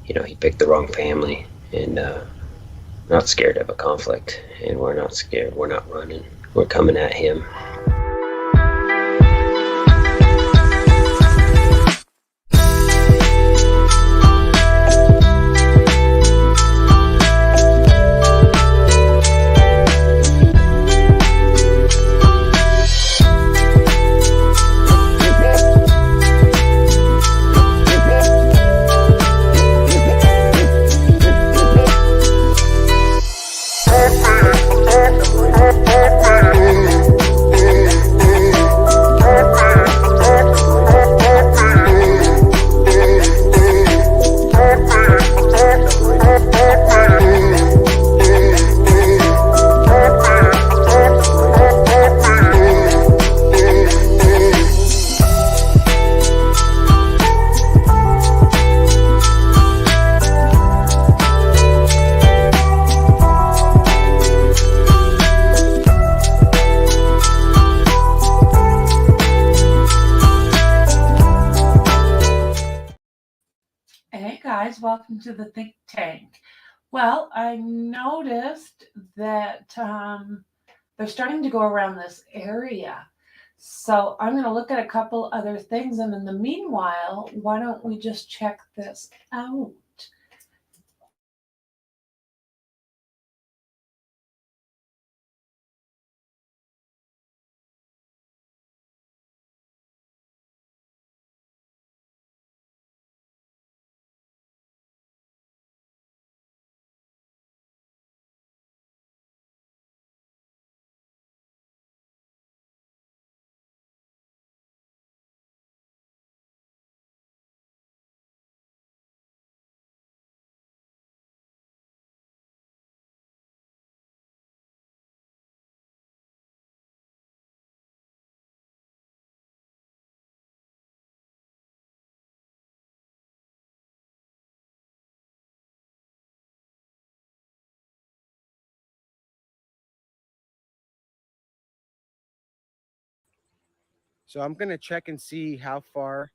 you know, he picked the wrong family, and not scared of a conflict, and we're not scared. We're not running. We're coming at him. Hey guys, welcome to the Think Tank. Well, I noticed that they're starting to go around this area. So I'm going to look at a couple other things. And in the meanwhile, why don't we just check this out? So I'm going to check and see how far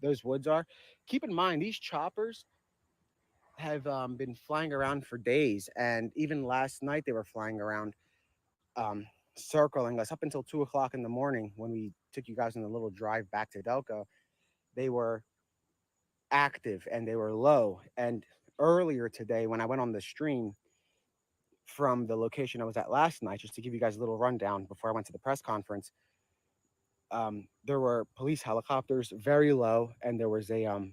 those woods are. Keep in mind, these choppers have been flying around for days. And even last night, they were flying around, circling us up until 2 o'clock in the morning when we took you guys on a little drive back to Delco. They were active and they were low. And earlier today, when I went on the stream from the location I was at last night, just to give you guys a little rundown before I went to the press conference, there were police helicopters very low, and there was a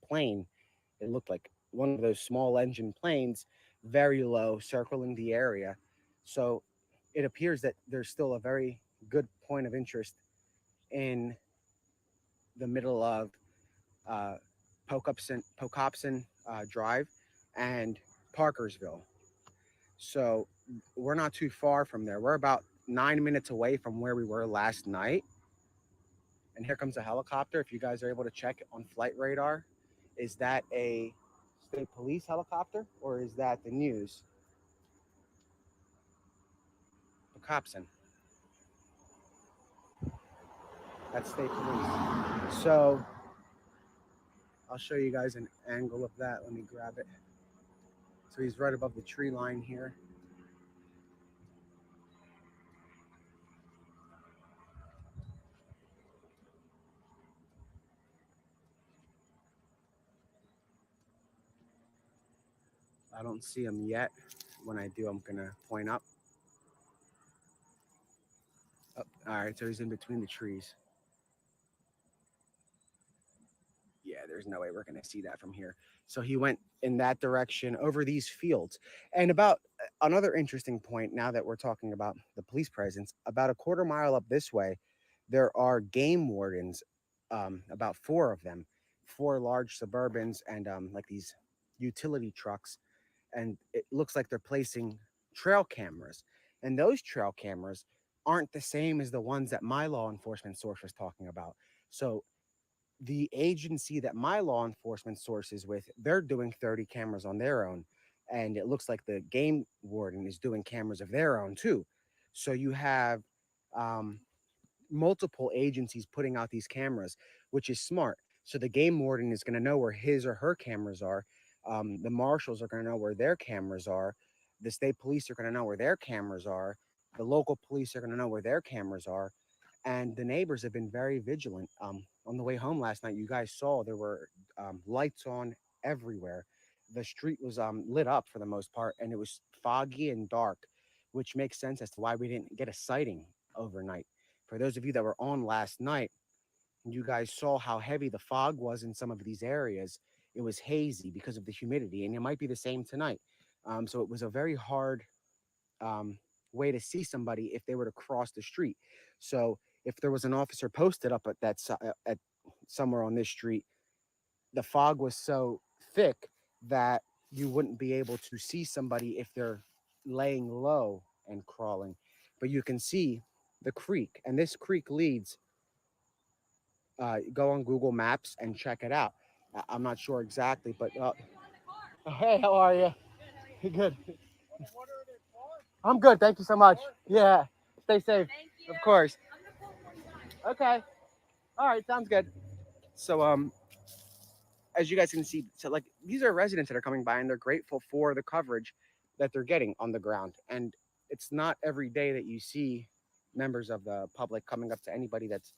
plane. It looked like one of those small engine planes, very low, circling the area. So it appears that there's still a very good point of interest in the middle of uh, Pocopson Drive and Parkersville. So we're not too far from there. We're about 9 minutes away from where we were last night. And here comes a helicopter. If you guys are able to check on flight radar, is that a state police helicopter or is that the news? Copson. That's state police. So I'll show you guys an angle of that. Let me grab it. So he's right above the tree line here. I don't see him yet. When I do, I'm gonna point up. Oh, all right, so he's in between the trees. Yeah, there's no way we're gonna see that from here. So he went in that direction over these fields. And about another interesting point, now that we're talking about the police presence, about a quarter mile up this way, there are game wardens, about four of them, four large Suburbans and like these utility trucks. And it looks like they're placing trail cameras. And those trail cameras aren't the same as the ones that my law enforcement source was talking about. So the agency that my law enforcement source is with, they're doing 30 cameras on their own. And it looks like the game warden is doing cameras of their own too. So you have multiple agencies putting out these cameras, which is smart So the game warden is going to know where his or her cameras are. The marshals are going to know where their cameras are. The state police are going to know where their cameras are. The local police are going to know where their cameras are. And the neighbors have been very vigilant. On the way home last night, you guys saw there were lights on everywhere. The street was lit up for the most part, and it was foggy and dark, which makes sense as to why we didn't get a sighting overnight. For those of you that were on last night, you guys saw how heavy the fog was in some of these areas. It was hazy because of the humidity, and it might be the same tonight. So it was a very hard way to see somebody if they were to cross the street. So if there was an officer posted up at at somewhere on this street, the fog was so thick that you wouldn't be able to see somebody if they're laying low and crawling. But you can see the creek, and this creek leads. Go on Google Maps and check it out. I'm not sure exactly, but hey, how are you? Good. I'm good. Thank you so much. Yeah. Stay safe. Of course. Okay. All right. Sounds good. So, as you guys can see, so like these are residents that are coming by and they're grateful for the coverage that they're getting on the ground. And it's not every day that you see members of the public coming up to anybody that's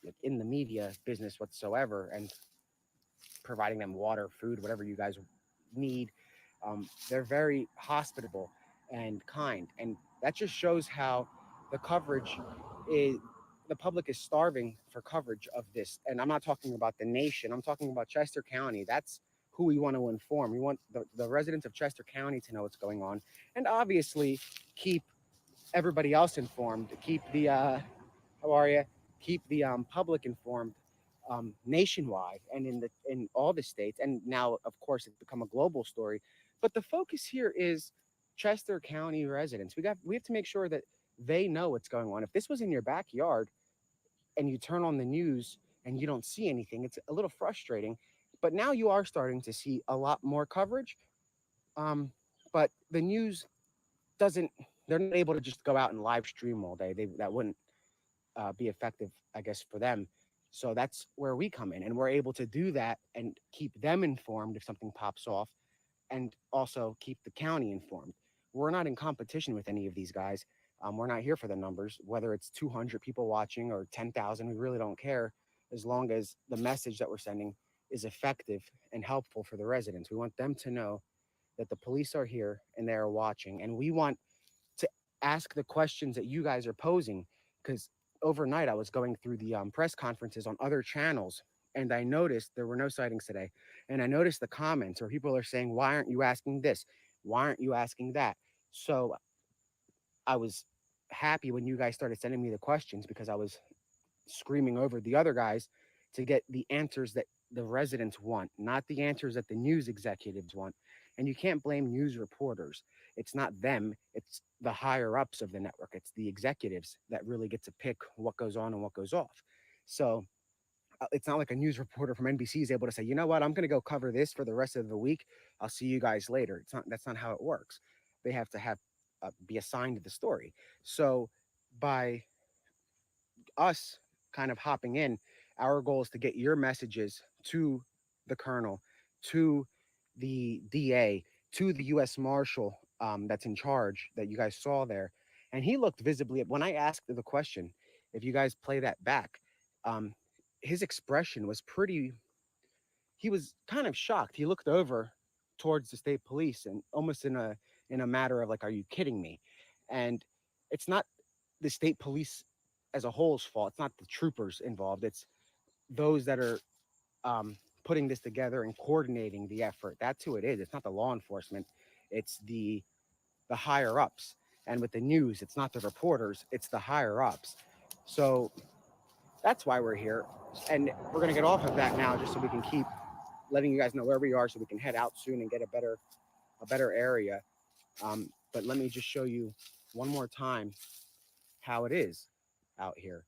like in the media business whatsoever and providing them water, food, whatever you guys need. They're very hospitable and kind, and that just shows how the coverage is. The public is starving for coverage of this, and I'm not talking about the nation. I'm talking about Chester County. That's who we want to inform. We want the residents of Chester County to know what's going on, and obviously keep everybody else informed. Keep the how are you? Keep the public informed nationwide and in all the states. And now, of course, it's become a global story. But the focus here is Chester County residents. We have to make sure that they know what's going on. If this was in your backyard and you turn on the news and you don't see anything, it's a little frustrating. But now you are starting to see a lot more coverage. But the news doesn't. They're not able to just go out and live stream all day. That wouldn't be effective, I guess, for them. So that's where we come in, and we're able to do that and keep them informed if something pops off, and also keep the county informed. We're not in competition with any of these guys. We're not here for the numbers, whether it's 200 people watching or 10,000. We really don't care as long as the message that we're sending is effective and helpful for the residents. We want them to know that the police are here and they are watching, and we want to ask the questions that you guys are posing, because overnight I was going through the press conferences on other channels, and I noticed there were no sightings today. And I noticed the comments where people are saying, why aren't you asking this? Why aren't you asking that? So I was happy when you guys started sending me the questions, because I was screaming over the other guys to get the answers that the residents want, not the answers that the news executives want. And you can't blame news reporters. It's not them, it's the higher ups of the network. It's the executives that really get to pick what goes on and what goes off. So it's not like a news reporter from NBC is able to say, you know what, I'm going to go cover this for the rest of the week. I'll see you guys later. It's not, that's not how it works. They have to have be assigned to the story. So by us kind of hopping in, our goal is to get your messages to the colonel, to the DA, to the U.S. Marshal that's in charge that you guys saw there. And he looked visibly, when I asked the question, if you guys play that back, his expression was pretty, he was kind of shocked. He looked over towards the state police and almost in a matter of like, are you kidding me? And it's not the state police as a whole's fault. It's not the troopers involved. It's those that are putting this together and coordinating the effort. That's who it is. It's not the law enforcement. It's the higher ups. And with the news, it's not the reporters. It's the higher ups. So that's why we're here. And we're going to get off of that now, just so we can keep letting you guys know where we are, so we can head out soon and get a better area. But let me just show you one more time how it is out here.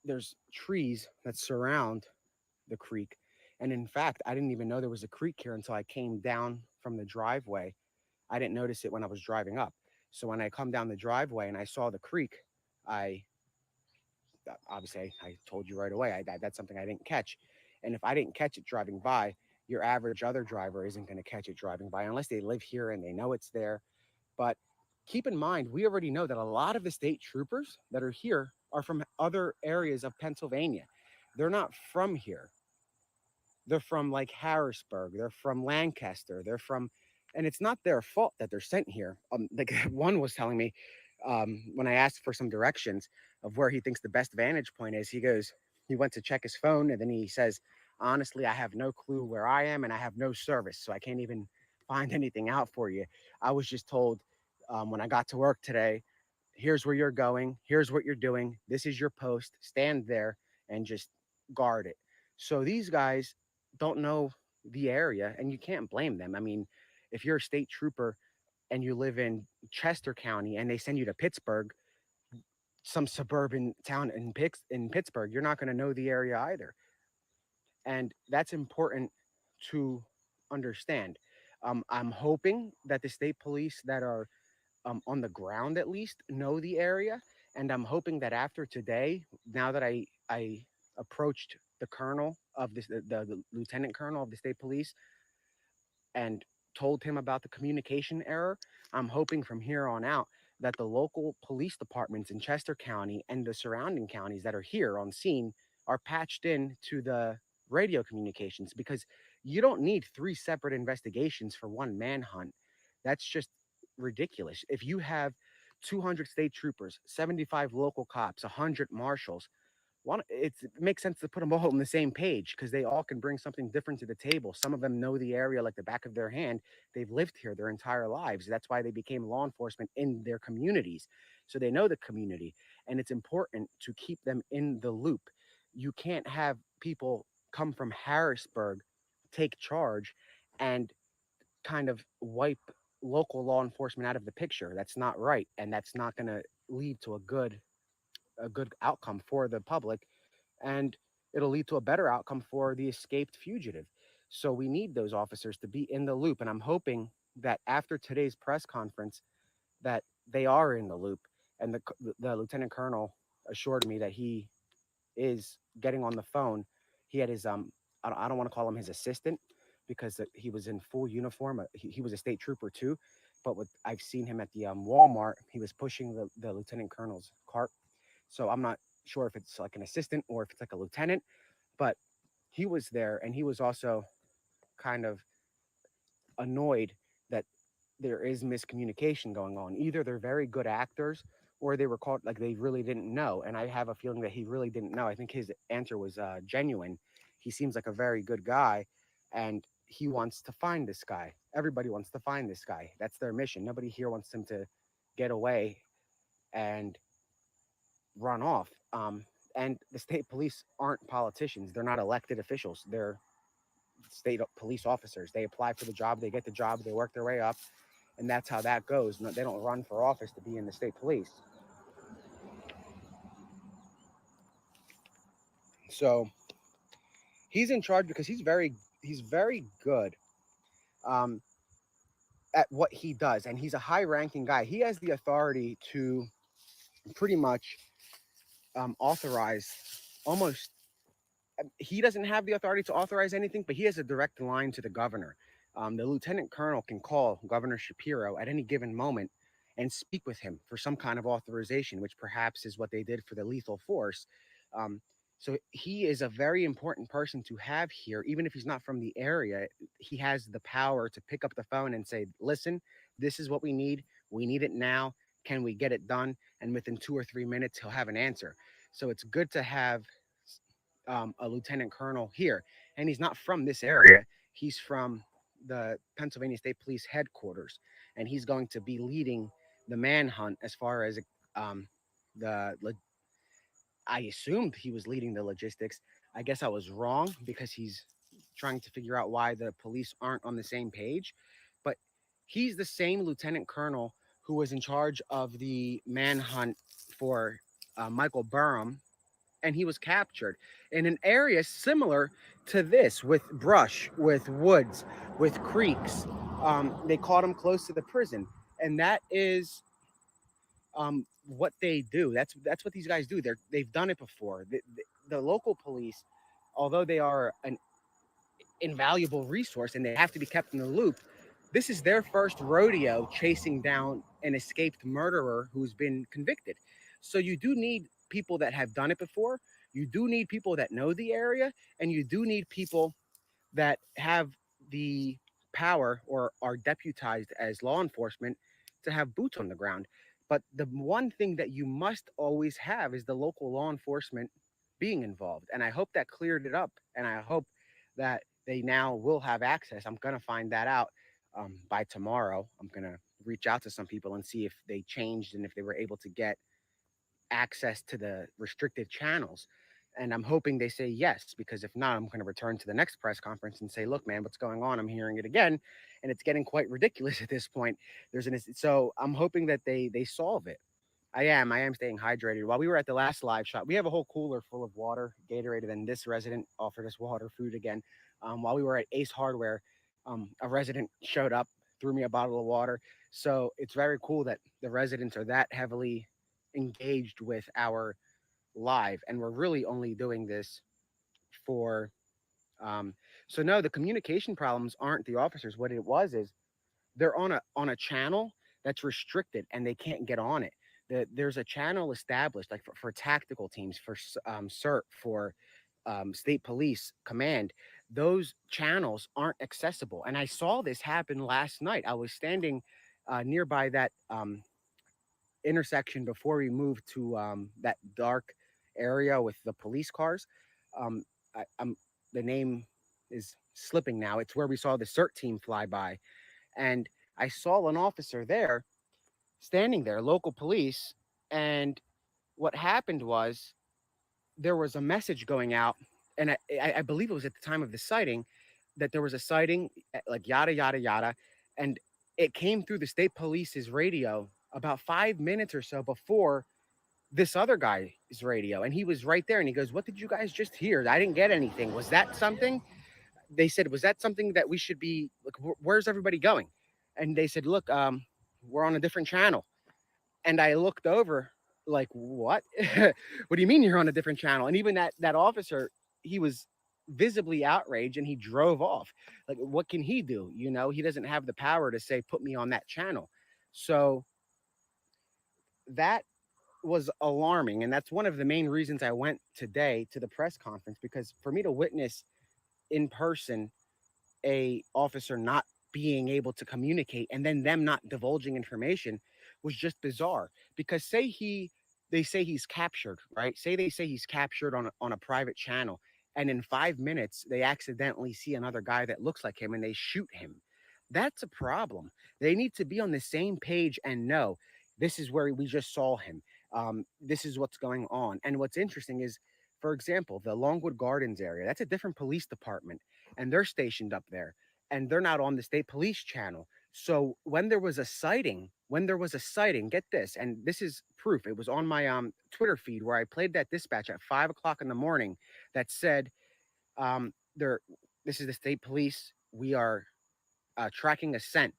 There's trees that surround the creek. And in fact, I didn't even know there was a creek here until I came down from the driveway. I didn't notice it when I was driving up. So when I come down the driveway and I saw the creek, I obviously I told you right away, that's something I didn't catch. And if I didn't catch it driving by, your average other driver isn't going to catch it driving by unless they live here and they know it's there. But keep in mind, we already know that a lot of the state troopers that are here are from other areas of Pennsylvania. They're not from here. They're from like Harrisburg. They're from Lancaster. They're from, and it's not their fault that they're sent here. Like one was telling me when I asked for some directions of where he thinks the best vantage point is, he went to check his phone and then he says, honestly, I have no clue where I am and I have no service, so I can't even find anything out for you. I was just told when I got to work today, here's where you're going, here's what you're doing, this is your post, stand there and just guard it. So these guys don't know the area and you can't blame them. I mean, if you're a state trooper and you live in Chester County and they send you to Pittsburgh, some suburban town in Pittsburgh, you're not going to know the area either. And that's important to understand. I'm hoping that the state police that are on the ground at least know the area. And I'm hoping that after today, now that I approached the colonel of this, the lieutenant colonel of the state police and told him about the communication error, I'm hoping from here on out that the local police departments in Chester County and the surrounding counties that are here on scene are patched in to the radio communications, because you don't need 3 separate investigations for one manhunt. That's just ridiculous. If you have 200 state troopers, 75 local cops, 100 marshals, it makes sense to put them all on the same page because they all can bring something different to the table. Some of them know the area like the back of their hand. They've lived here their entire lives. That's why they became law enforcement in their communities. So they know the community, and it's important to keep them in the loop. You can't have people come from Harrisburg, take charge, and kind of wipe local law enforcement out of the picture. That's not right, and that's not going to lead to a good outcome for the public, and it'll lead to a better outcome for the escaped fugitive. So we need those officers to be in the loop, and I'm hoping that after today's press conference that they are in the loop. And the lieutenant colonel assured me that he is getting on the phone. He had his I don't want to call him his assistant because he was in full uniform. He was a state trooper too, but I've seen him at the Walmart. He was pushing the lieutenant colonel's cart. So I'm not sure if it's like an assistant or if it's like a lieutenant, but he was there, and he was also kind of annoyed that there is miscommunication going on. Either they're very good actors or they were caught like they really didn't know. And I have a feeling that he really didn't know. I think his answer was genuine. He seems like a very good guy, and he wants to find this guy. Everybody wants to find this guy. That's their mission. Nobody here wants him to get away and run off. And the state police aren't politicians. They're not elected officials. They're state police officers. They apply for the job, they get the job, they work their way up, and that's how that goes. They don't run for office to be in the state police. So he's in charge because he's very good at what he does, and he's a high-ranking guy. He has the authority to pretty much authorize almost. He doesn't have the authority to authorize anything, but he has a direct line to the governor. The lieutenant colonel can call Governor Shapiro at any given moment and speak with him for some kind of authorization, which perhaps is what they did for the lethal force. So he is a very important person to have here, even if he's not from the area. He has the power to pick up the phone and say, listen, this is what we need. We need it now. Can we get it done? And within 2 or 3 minutes, he'll have an answer. So it's good to have a lieutenant colonel here. And he's not from this area. He's from the Pennsylvania State Police headquarters. And he's going to be leading the manhunt as far as I assumed he was leading the logistics. I guess I was wrong because he's trying to figure out why the police aren't on the same page. But he's the same lieutenant colonel who was in charge of the manhunt for Michael Burham, and he was captured in an area similar to this, with brush, with woods, with creeks. They caught him close to the prison, and that is what they do. That's what these guys do. They've done it before. The local police, although they are an invaluable resource and they have to be kept in the loop, this is their first rodeo chasing down an escaped murderer who's been convicted. So you do need people that have done it before. You do need people that know the area, and you do need people that have the power or are deputized as law enforcement to have boots on the ground. But the one thing that you must always have is the local law enforcement being involved. And I hope that cleared it up. And I hope that they now will have access. I'm going to find that out by tomorrow. I'm going to reach out to some people and see if they changed and if they were able to get access to the restricted channels. And I'm hoping they say yes, because if not, I'm going to return to the next press conference and say, look, man, what's going on? I'm hearing it again. And it's getting quite ridiculous at this point. So I'm hoping that they solve it. I am staying hydrated. While we were at the last live shot, we have a whole cooler full of water, Gatorade, and this resident offered us water, food again. While we were at Ace Hardware, a resident showed up, threw me a bottle of water. So it's very cool that the residents are that heavily engaged with our live, and we're really only doing this for so no, the communication problems aren't the officers. What it was is they're on a channel that's restricted and they can't get on it. There's a channel established like for tactical teams, for CERT, for state police command. Those channels aren't accessible, and I saw this happen last night. I was standing nearby that intersection before we moved to that dark area with the police cars. I'm the name is slipping now. It's where we saw the CERT team fly by, and I saw an officer there, standing there, local police. And what happened was there was a message going out, and I believe it was at the time of the sighting, that there was a sighting, like yada yada yada, and it came through the state police's radio about 5 minutes or so before this other guy's radio, and he was right there, and he goes, "What did you guys just hear? I didn't get anything. Was that something?" They said, "Was that something that we should be like? Where's everybody going?" And they said, "Look, we're on a different channel." And I looked over, like, "What? What do you mean you're on a different channel?" And even that officer, he was visibly outraged, and he drove off. Like, what can he do? You know, he doesn't have the power to say, "Put me on that channel." So that was alarming, and that's one of the main reasons I went today to the press conference, because for me to witness in person a officer not being able to communicate and then them not divulging information was just bizarre. Because they say he's captured, right? They say he's captured on a private channel, and in 5 minutes they accidentally see another guy that looks like him and they shoot him. That's a problem. They need to be on the same page and know this is where we just saw him. This is what's going on. And what's interesting is, for example, the Longwood Gardens area, that's a different police department, and they're stationed up there, and they're not on the state police channel. So when there was a sighting, get this, and this is proof. It was on my Twitter feed where I played that dispatch at 5 o'clock in the morning that said, this is the state police. We are tracking a scent.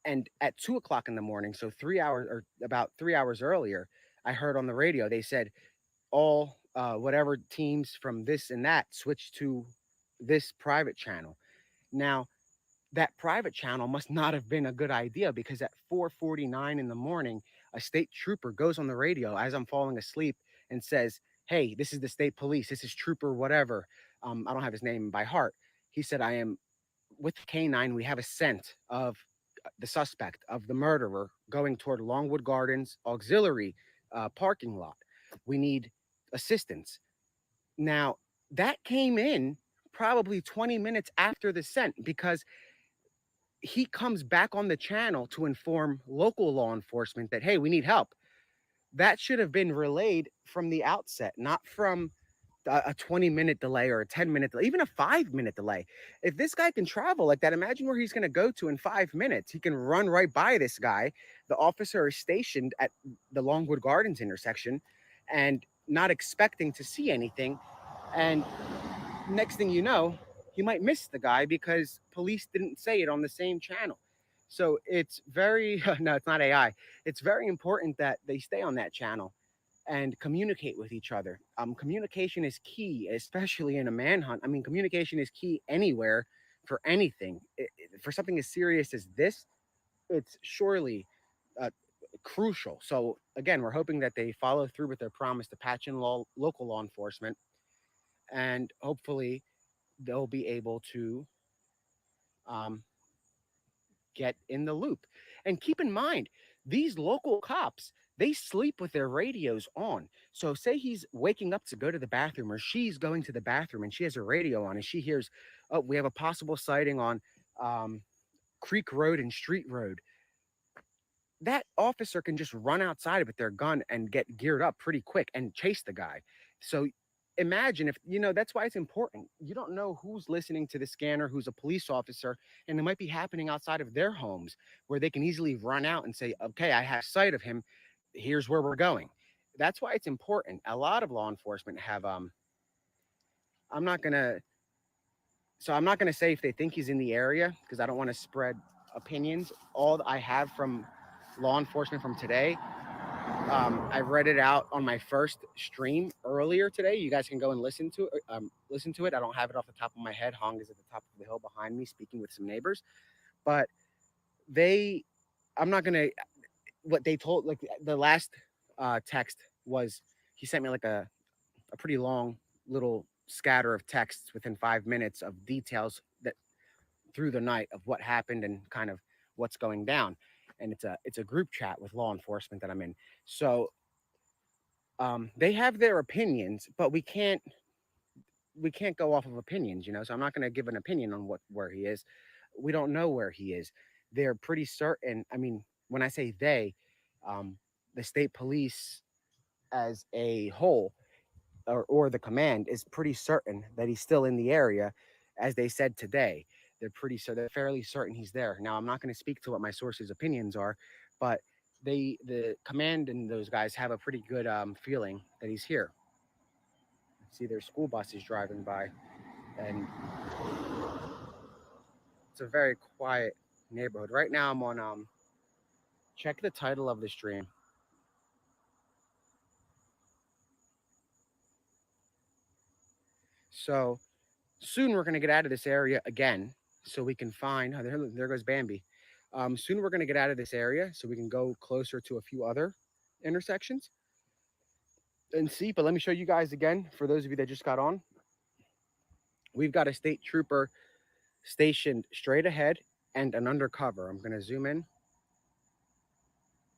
And at 2 o'clock in the morning, so 3 hours or about 3 hours earlier, I heard on the radio, they said all whatever teams from this and that switched to this private channel. Now, that private channel must not have been a good idea, because at 4:49 in the morning, a state trooper goes on the radio as I'm falling asleep and says, "Hey, this is the state police. This is Trooper whatever." I don't have his name by heart. He said, "I am with the K9. We have a scent of the suspect, of the murderer, going toward Longwood Gardens auxiliary parking lot. We need assistance." Now, that came in probably 20 minutes after the scent, because he comes back on the channel to inform local law enforcement that, hey, we need help. That should have been relayed from the outset, not from a 20-minute delay or a 10-minute delay, even a 5-minute delay. If this guy can travel like that, imagine where he's going to go to in 5 minutes. He can run right by this guy. The officer is stationed at the Longwood Gardens intersection and not expecting to see anything. And next thing you know, he might miss the guy because police didn't say it on the same channel. So it's very no, it's not AI. It's very important that they stay on that channel and communicate with each other. Communication is key, especially in a manhunt. I mean, communication is key anywhere for anything. For something as serious as this, it's surely uh, crucial. So again, we're hoping that they follow through with their promise to patch in local law enforcement, and hopefully they'll be able to um, get in the loop. And keep in mind, these local cops, they sleep with their radios on. So say he's waking up to go to the bathroom, or she's going to the bathroom and she has a radio on and she hears, oh, we have a possible sighting on um, Creek Road and Street Road. That officer can just run outside with their gun and get geared up pretty quick and chase the guy. So imagine if, that's why it's important. You don't know who's listening to the scanner, who's a police officer, and it might be happening outside of their homes where they can easily run out and say, okay, I have sight of him. Here's where we're going. That's why it's important. A lot of law enforcement have, I'm not going to, so I'm not going to say if they think he's in the area because I don't want to spread opinions. All I have from law enforcement from today, I read it out on my first stream earlier today. You guys can go and listen to it. I don't have it off the top of my head. Hong is at the top of the hill behind me speaking with some neighbors. But I'm not going to, what they told, like the last text was, he sent me like a pretty long little scatter of texts within 5 minutes of details that through the night of what happened and kind of what's going down. And it's a group chat with law enforcement that I'm in. So they have their opinions, but we can't go off of opinions, So I'm not going to give an opinion on where he is. We don't know where he is. They're pretty certain. I mean, when I say they, the state police as a whole, or the command, is pretty certain that he's still in the area, as they said today. They're fairly certain he's there. Now, I'm not going to speak to what my sources' opinions are, but the command and those guys have a pretty good feeling that he's here. See, there's school buses driving by, and it's a very quiet neighborhood. Right now, I'm on check the title of the stream. So soon we're going to get out of this area again, so we can find. Oh, there goes Bambi. Soon we're going to get out of this area so we can go closer to a few other intersections and see. But let me show you guys again, for those of you that just got on. We've got a state trooper stationed straight ahead and an undercover. I'm going to zoom in,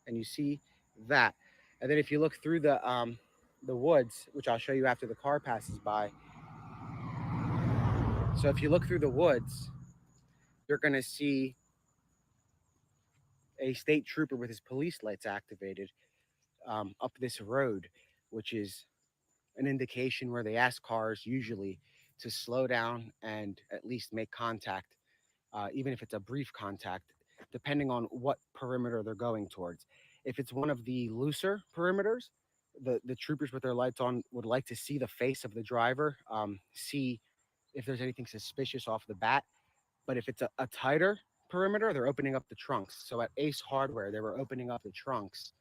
and you see that. And then if you look through the woods, which I'll show you after the car passes by. So if you look through the woods, you're going to see a state trooper with his police lights activated up this road, which is an indication where they ask cars usually to slow down and at least make contact, even if it's a brief contact, depending on what perimeter they're going towards. If it's one of the looser perimeters, the troopers with their lights on would like to see the face of the driver, see if there's anything suspicious off the bat. But if it's a tighter perimeter, they're opening up the trunks. So at Ace Hardware, they were opening up the trunks,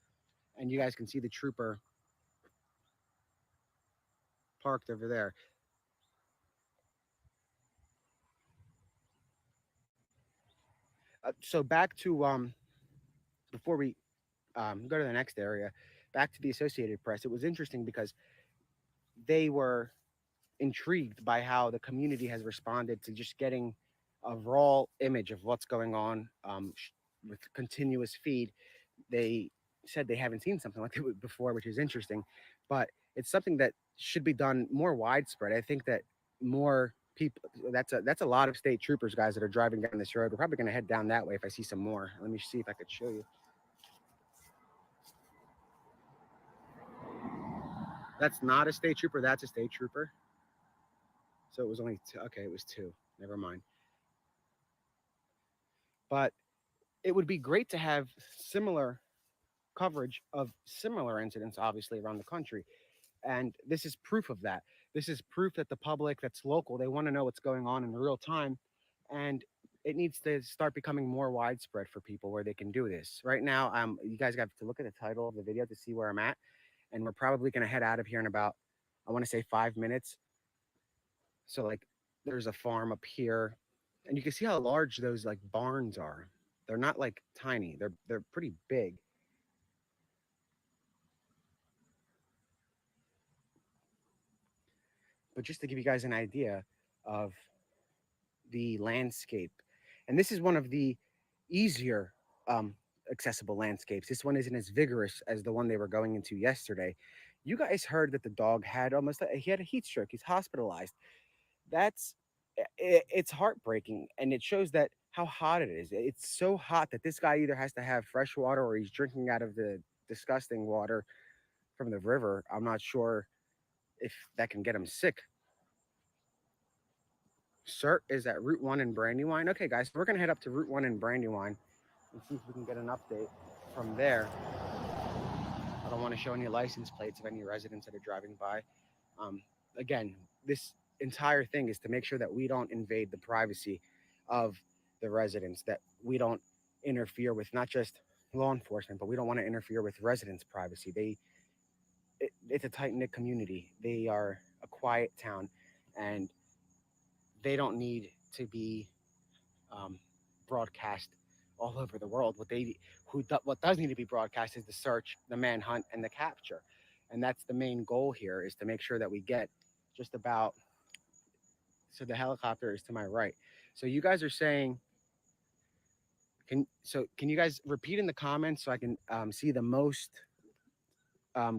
and you guys can see the trooper parked over there. So back to before we go to the next area, back to the Associated Press. It was interesting because they were intrigued by how the community has responded to just getting a raw image of what's going on with continuous feed. They said they haven't seen something like it before, which is interesting, but it's something that should be done more widespread. I think that more people, that's a lot of state troopers, guys, that are driving down this road. We're probably going to head down that way if I see some more. Let me see if I could show you. That's not a state trooper. That's a state trooper. So it was only two. Okay, it was two. Never mind. But it would be great to have similar coverage of similar incidents, obviously, around the country. And this is proof of that. This is proof that the public that's local, they want to know what's going on in real time. And it needs to start becoming more widespread for people where they can do this. Right now, you guys got to look at the title of the video to see where I'm at, and we're probably gonna head out of here in about, I want to say 5 minutes. So like, there's a farm up here, and you can see how large those like barns are. They're not like tiny. They're pretty big. But just to give you guys an idea of the landscape, and this is one of the easier accessible landscapes. This one isn't as vigorous as the one they were going into yesterday. You guys heard that the dog had he had a heat stroke. He's hospitalized. It's heartbreaking, and it shows that how hot it is. It's so hot that this guy either has to have fresh water or he's drinking out of the disgusting water from the river. I'm not sure if that can get him sick. CERT is at Route 1 in Brandywine. Okay, guys, we're going to head up to Route 1 in Brandywine and see if we can get an update from there. I don't want to show any license plates of any residents that are driving by. Again, this entire thing is to make sure that we don't invade the privacy of the residents, that we don't interfere with not just law enforcement, but we don't want to interfere with residents' privacy. It's a tight-knit community. They are a quiet town, and they don't need to be broadcast all over the world. What does need to be broadcast is the search, the manhunt, and the capture. And that's the main goal here, is to make sure that we get just about, so the helicopter is to my right. So you guys are saying, can you guys repeat in the comments so I can see the most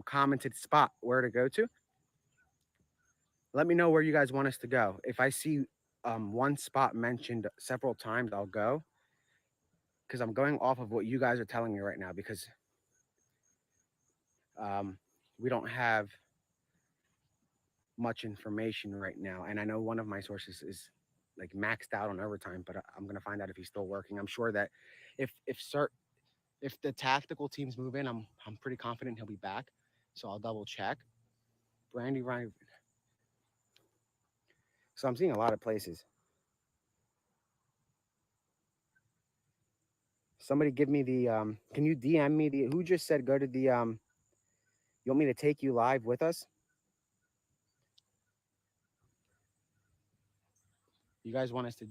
commented spot where to go to? Let me know where you guys want us to go. If I see one spot mentioned several times, I'll go, because I'm going off of what you guys are telling me right now, because we don't have much information right now. And I know one of my sources is like maxed out on overtime, but I'm going to find out if he's still working. I'm sure that if the tactical teams move in, I'm pretty confident he'll be back. So I'll double check. Brandy Ryan. So I'm seeing a lot of places. Somebody give me the can you DM me who just said go to the you want me to take you live with us? You guys want us to,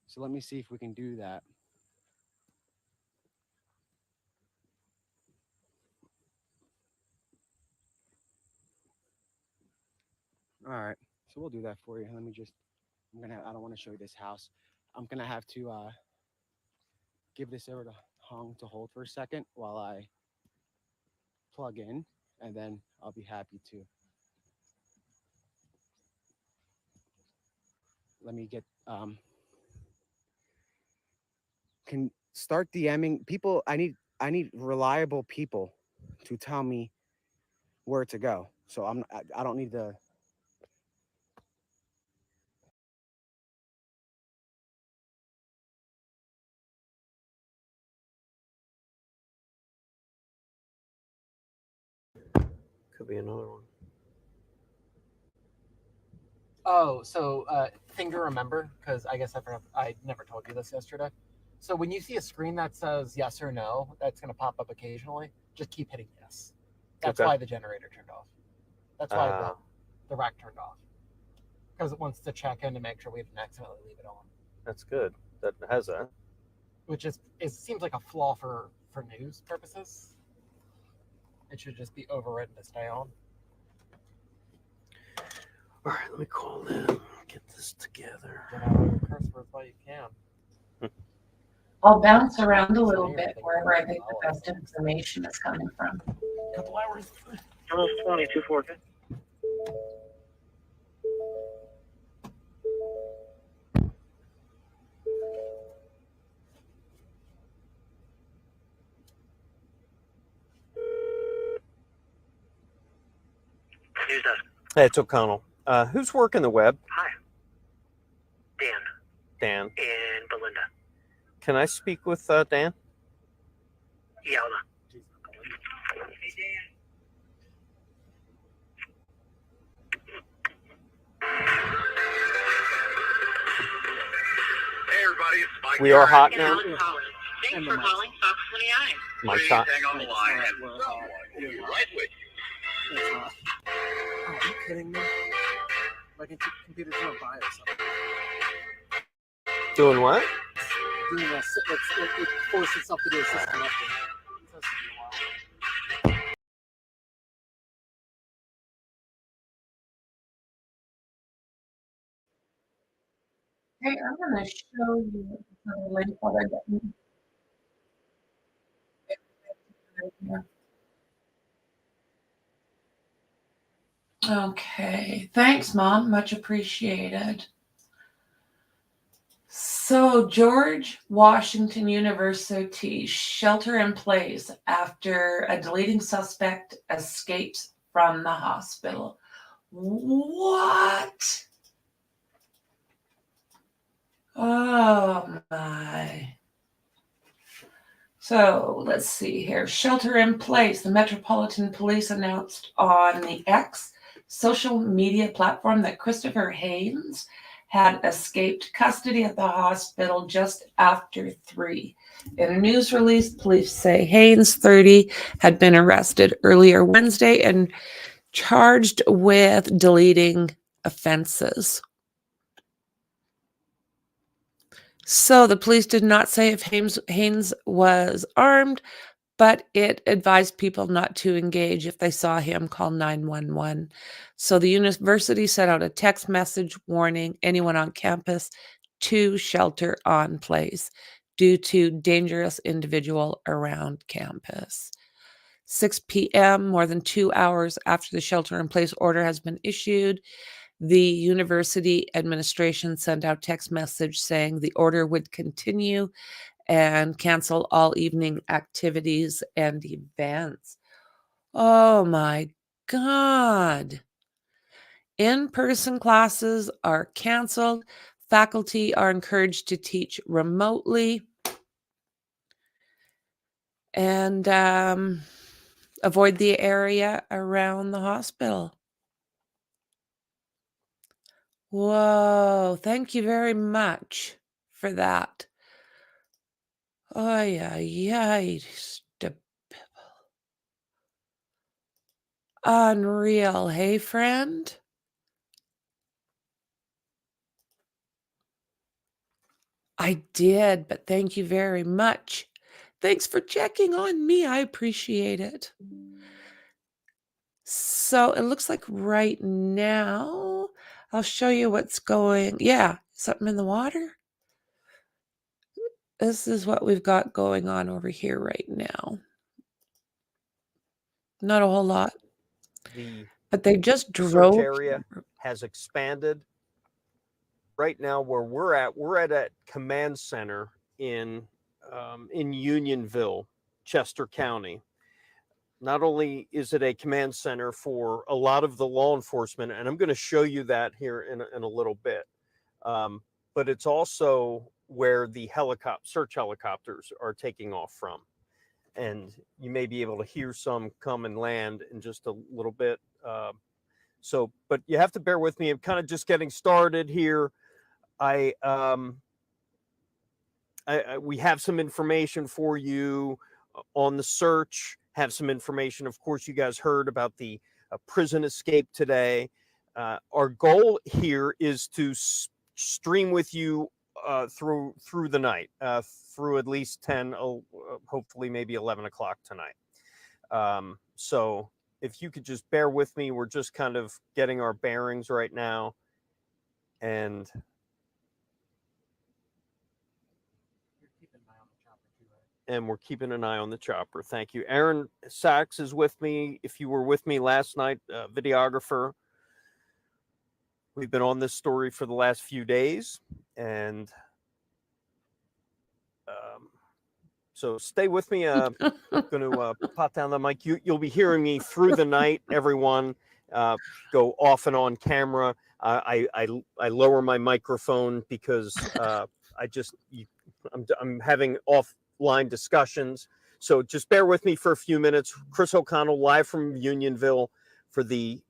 so let me see if we can do that. All right, so we'll do that for you. Let me just, I don't want to show you this house. I'm gonna have to give this over to Hong to hold for a second while I plug in, and then I'll be happy to. Let me get can start DMing people. I need reliable people to tell me where to go. So I don't need to. Could be another one. Oh, so thing to remember, because I guess I never told you this yesterday. So when you see a screen that says yes or no, that's going to pop up occasionally. Just keep hitting yes. That's Okay. why the generator turned off. That's why the rack turned off. Because it wants to check in to make sure we didn't accidentally leave it on. That's good. That has that. Which it seems like a flaw for news purposes. It should just be overridden to stay on. All right, let me call them. Get this together. Get out of your curse words while you can. I'll bounce around a little bit wherever I think the best information is coming from. A couple hours. Almost 2240. News desk. Hey, it's O'Connell. Who's working the web? Hi. Dan Dan. and Belinda. Can I speak with Dan? Yeah, hold on. Hey, Dan. We are hot now. Thanks for calling Fox 29. Mike's hot. Hang on the line. Right with you. It's hot. Oh, are you kidding me? My computer's on fire or something. Doing what? Doing a, it forced itself to do a system update. Hey, I'm going to show you the link what I got. Okay, thanks, Mom. Much appreciated. So, George Washington University shelter in place after a deleting suspect escapes from the hospital. What? Oh my. So let's see here. Shelter in place. The Metropolitan Police announced on the X social media platform that Christopher Haynes had escaped custody at the hospital just after 3. In a news release, police say Haynes, 30, had been arrested earlier Wednesday and charged with deleting offenses. So the police did not say if Haynes was armed, but it advised people not to engage. If they saw him, call 911. So the university sent out a text message warning anyone on campus to shelter on place due to dangerous individual around campus. 6 p.m., more than 2 hours after the shelter in place order has been issued, the university administration sent out text message saying the order would continue and cancel all evening activities and events. Oh my God. In-person classes are canceled. Faculty are encouraged to teach remotely. And avoid the area around the hospital. Whoa, thank you very much for that. Ay, ay, ay. Unreal, hey, friend? I did, but thank you very much. Thanks for checking on me. I appreciate it. So it looks like right now, I'll show you what's going. Yeah, something in the water. This is what we've got going on over here right now. Not a whole lot. But they just drove. Search area has expanded. Right now, where we're at a command center in Unionville, Chester County. Not only is it a command center for a lot of the law enforcement, and I'm going to show you that here in a little bit, but it's also where the search helicopters are taking off from. And you may be able to hear some come and land in just a little bit. But you have to bear with me. I'm kind of just getting started here. We have some information for you on the search, have some information. Of course, you guys heard about the prison escape today. Our goal here is to stream with you through the night, through at least 10, hopefully maybe 11 o'clock tonight. So if you could just bear with me, we're just kind of getting our bearings right now. And we're keeping an eye on the chopper. Thank you. Aaron Sachs is with me. If you were with me last night, videographer. We've been on this story for the last few days, and so stay with me. I'm going to pop down the mic. You'll be hearing me through the night, everyone. Go off and on camera. I lower my microphone because I'm having offline discussions. So just bear with me for a few minutes. Chris O'Connell live from Unionville for the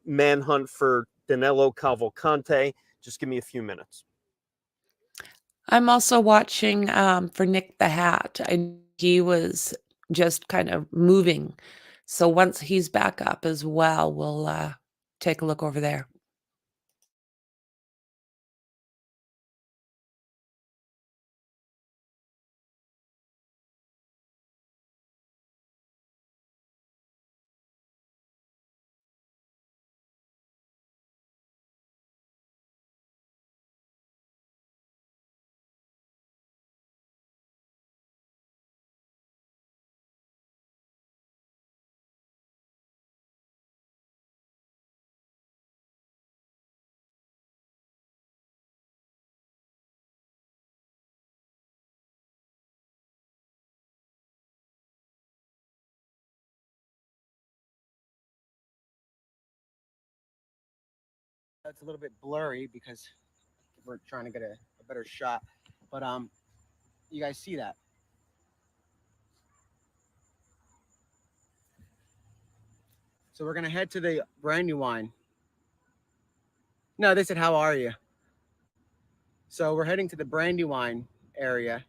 manhunt for Danelo Cavalcante. Just give me a few minutes. I'm also watching for Nick the Hat. He was just kind of moving. So once he's back up as well, we'll take a look over there. It's a little bit blurry because we're trying to get a better shot. But you guys see that? So we're gonna head to the Brandywine. No, they said, "How are you?" So we're heading to the Brandywine area,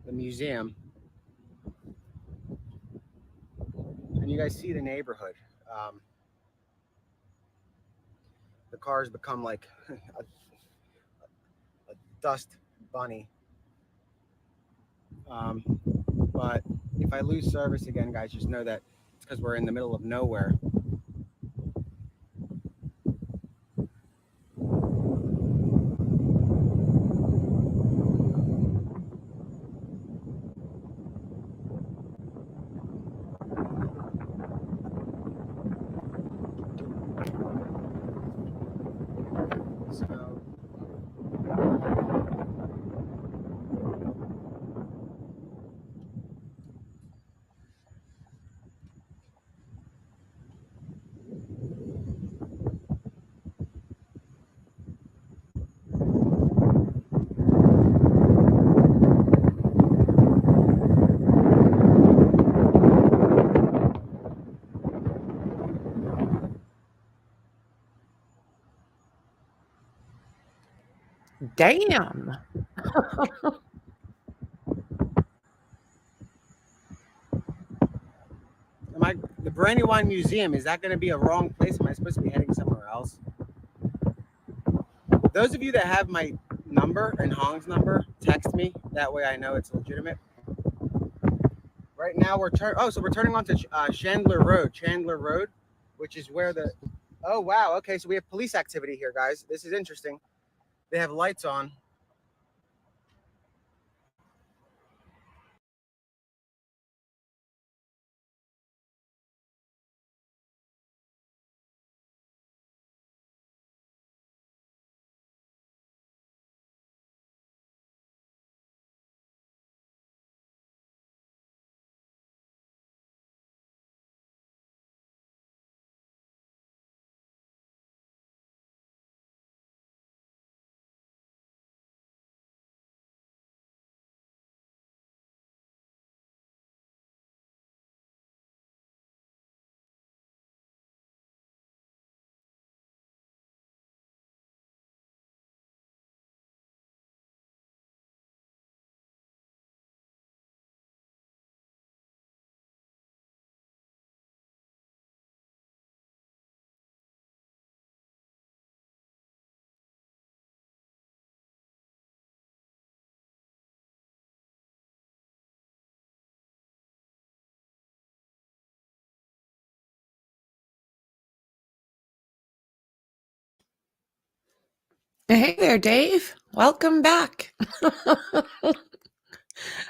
the museum, and you guys see the neighborhood. The cars become like a dust bunny. But if I lose service again, guys, just know that it's because we're in the middle of nowhere. So Damn. the Brandywine Museum, is that going to be a wrong place? Am I supposed to be heading somewhere else? Those of you that have my number and Hong's number, text me. That way I know it's legitimate. Right now we're turning onto Chandler Road, which is where the. Oh wow, okay, so we have police activity here, guys. This is interesting. They have lights on. Hey there, Dave. Welcome back.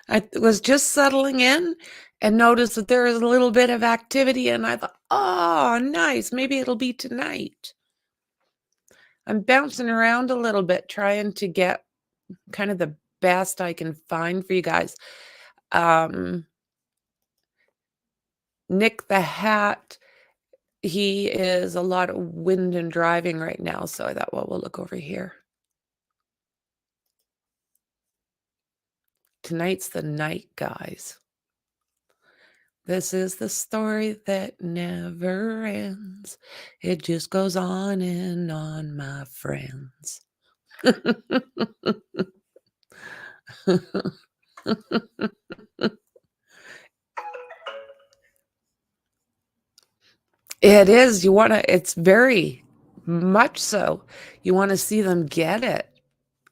I was just settling in and noticed that there is a little bit of activity, and I thought, oh, nice. Maybe it'll be tonight. I'm bouncing around a little bit, trying to get kind of the best I can find for you guys. Nick the Hat, he is a lot of wind and driving right now, so I thought, well, we'll look over here. Tonight's the night, guys. This is the story that never ends. It just goes on and on, my friends. It is. You want to, it's very much so. You want to see them get it.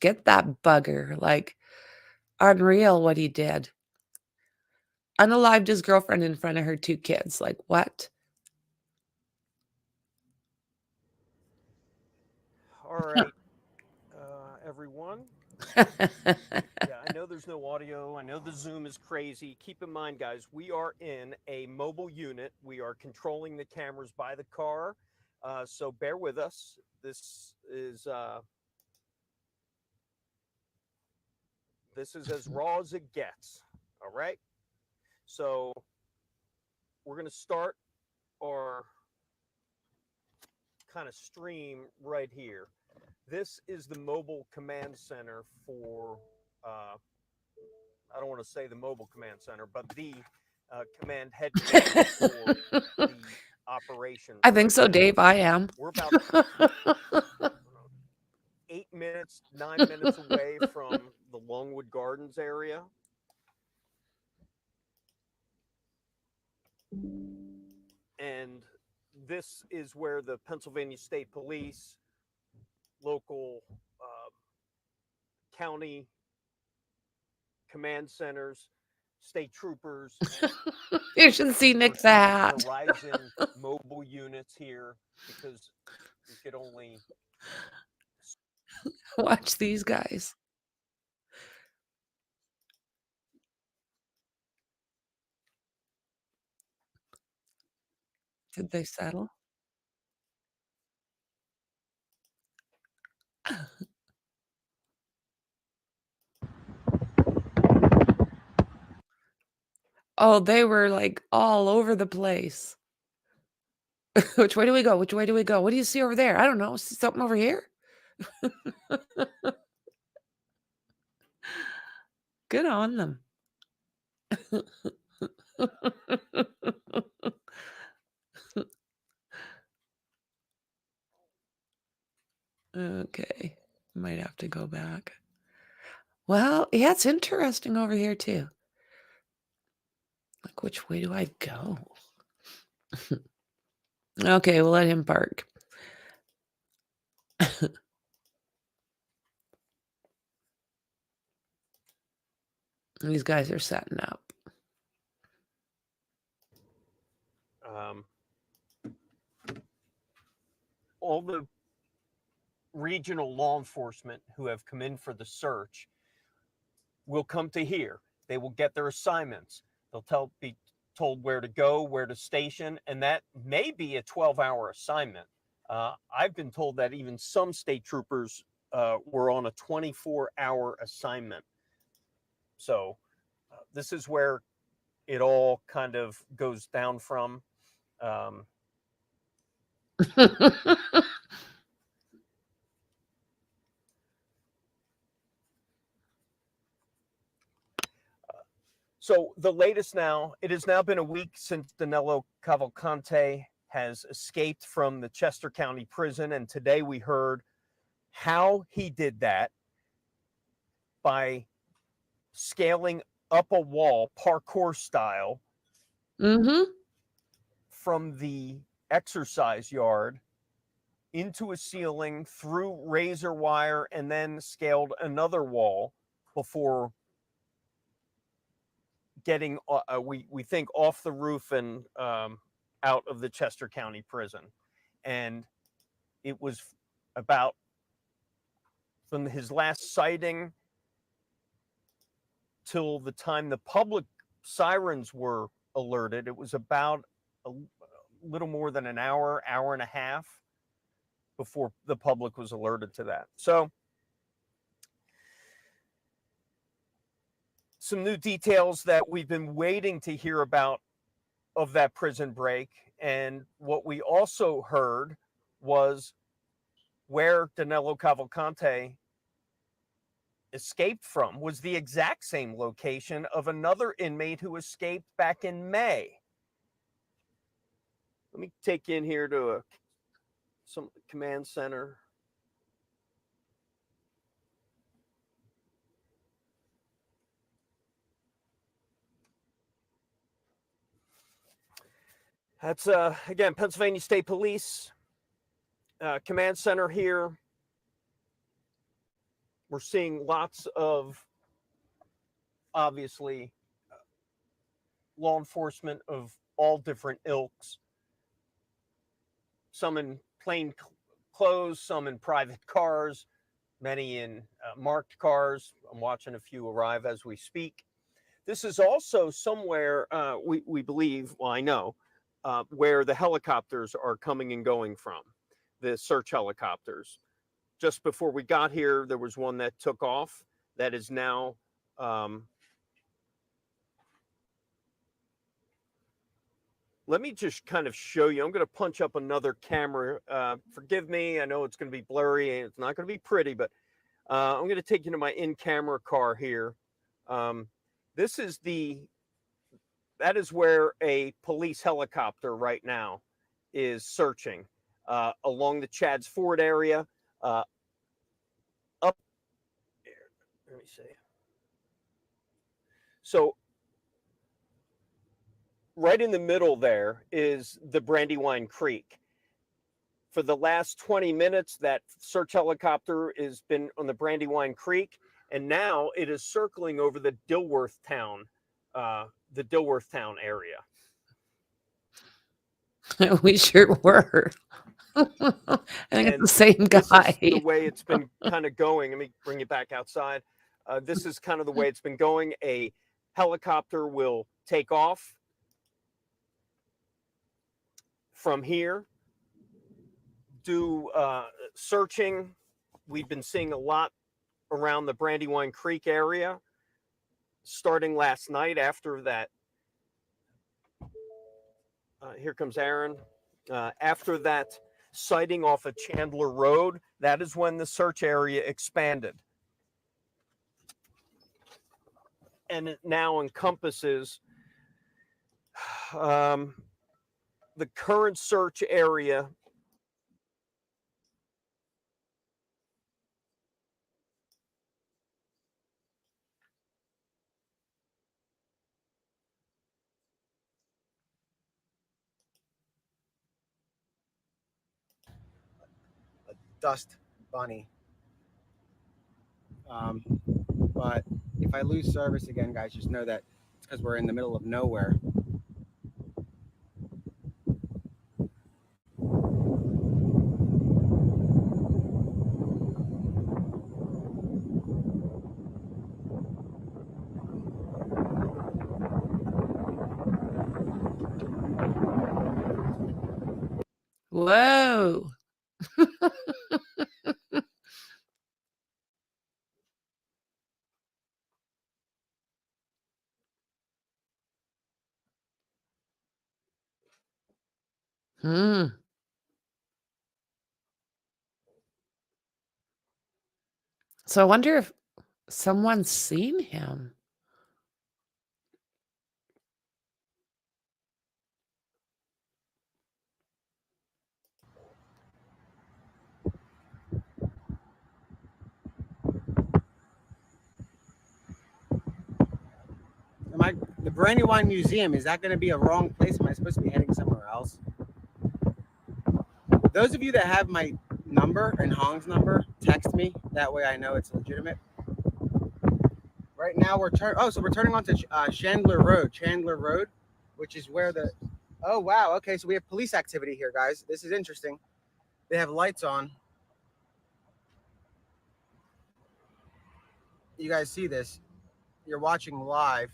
Get that bugger. Like, unreal what he did. Unalived his girlfriend in front of her 2 kids. Like, what? All right, everyone. Yeah, I know there's no audio. I know the Zoom is crazy. Keep in mind, guys, we are in a mobile unit. We are controlling the cameras by the car. So bear with us. This is as raw as it gets. All right. So we're going to start our kind of stream right here. This is the mobile command center for, I don't want to say the mobile command center, but the command headquarters for the operation. I think so, Dave. I am. We're about 8 minutes, 9 minutes away from the Longwood Gardens area. And this is where the Pennsylvania State Police, local county command centers, state troopers. You should see NIKTHEHAT. Verizon mobile units here, because we could only Watch these guys. Did they settle? Oh, they were like all over the place. Which way do we go? Which way do we go? What do you see over there? I don't know. See something over here? Good on them. Okay. Might have to go back. Well, yeah, it's interesting over here too. Like, which way do I go? Okay, we'll let him park. These guys are setting up. All the regional law enforcement who have come in for the search will come to here. They will get their assignments. They'll be told where to go, where to station, and that may be a 12-hour assignment. I've been told that even some state troopers were on a 24-hour assignment. So this is where it all kind of goes down from. So the latest now, it has now been a week since Danelo Cavalcante has escaped from the Chester County Prison. And today we heard how he did that by scaling up a wall, parkour style, from the exercise yard into a ceiling, through razor wire, and then scaled another wall before getting, we think, off the roof and out of the Chester County Prison. And it was about, from his last sighting till the time the public sirens were alerted, it was about a little more than an hour, hour and a half before the public was alerted to that. So some new details that we've been waiting to hear about of that prison break. And what we also heard was where Danelo Cavalcante escaped from was the exact same location of another inmate who escaped back in May. Let me take you in here to some command center. That's again, Pennsylvania State Police Command Center here. We're seeing lots of, obviously, law enforcement of all different ilks. Some in plain clothes, some in private cars, many in marked cars. I'm watching a few arrive as we speak. This is also somewhere we believe, well, I know, where the helicopters are coming and going from, the search helicopters. Just before we got here, there was one that took off that is now let me just kind of show you. I'm going to punch up another camera. Forgive me. I know it's going to be blurry and it's not going to be pretty, but I'm going to take you to my in-camera car here. This is that is where a police helicopter right now is searching along the Chadds Ford area. Up here. Let me see. So right in the middle there is the Brandywine Creek. For the last 20 minutes, that search helicopter has been on the Brandywine Creek, and now it is circling over the Dilworth Town area. We sure were. I think it's the same guy. This is the way it's been kind of going. Let me bring you back outside. This is kind of the way it's been going. A helicopter will take off from here, do searching. We've been seeing a lot around the Brandywine Creek area, starting last night after that. Here comes Aaron. After that sighting off of Chandler Road, that is when the search area expanded. And it now encompasses the current search area. Dust bunny. But if I lose service again, guys, just know that it's because we're in the middle of nowhere. Whoa. So I wonder if someone's seen him. The Brandywine Museum, is that going to be a wrong place? Am I supposed to be heading somewhere else? Those of you that have my number and Hong's number, text me. That way I know it's legitimate. Right now we're turning onto Chandler Road, which is where the, oh wow, okay, so we have police activity here, guys. This is interesting. They have lights on. You guys see this? You're watching live.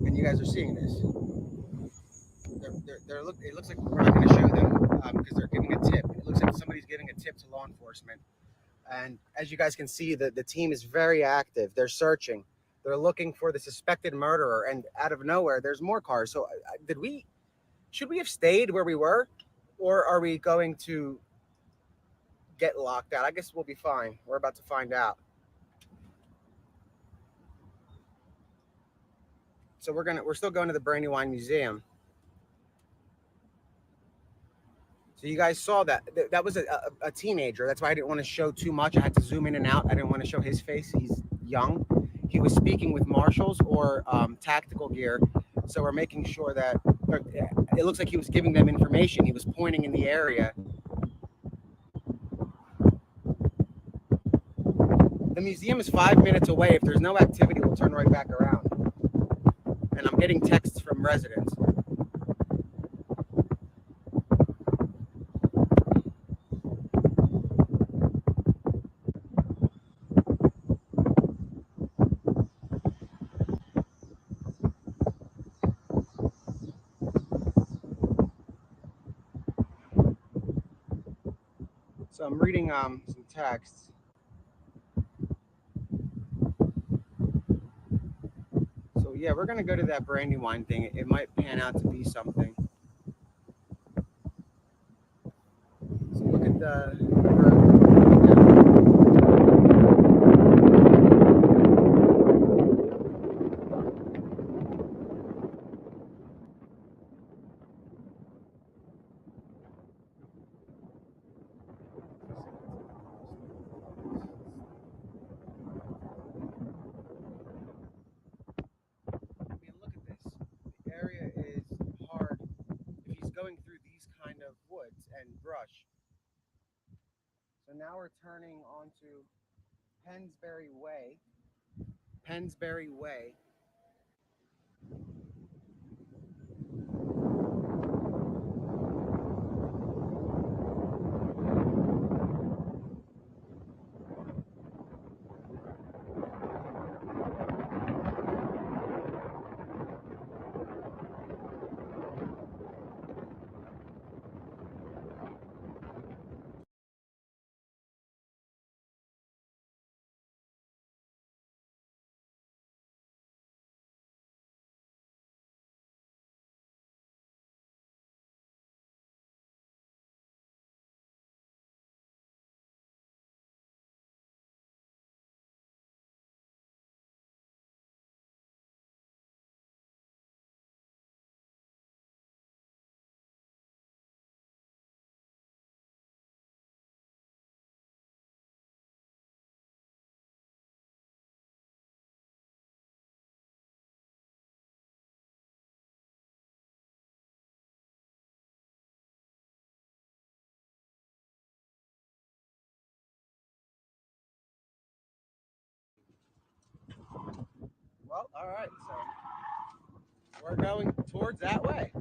And you guys are seeing this. It looks like we're not going to show them because they're giving a tip. It looks like somebody's giving a tip to law enforcement. And as you guys can see, the team is very active. They're searching. They're looking for the suspected murderer. And out of nowhere, there's more cars. So should we have stayed where we were? Or are we going to get locked out? I guess we'll be fine. We're about to find out. So we're still going to the Brandywine Museum. So you guys saw that. That was a teenager. That's why I didn't want to show too much. I had to zoom in and out. I didn't want to show his face. He's young. he was speaking with marshals or tactical gear. So we're making sure that it looks like he was giving them information. He was pointing in the area. The museum is 5 minutes away. If there's no activity, we'll turn right back around. And I'm getting texts from residents. So I'm reading some texts. So yeah, we're gonna go to that Brandywine thing. It might pan out to be something. So look at the look at this. The area is hard if he's going through these kind of woods and brush. So now we're turning onto Pensbury Way. Pensbury Way. Well, all right, so we're going towards that way.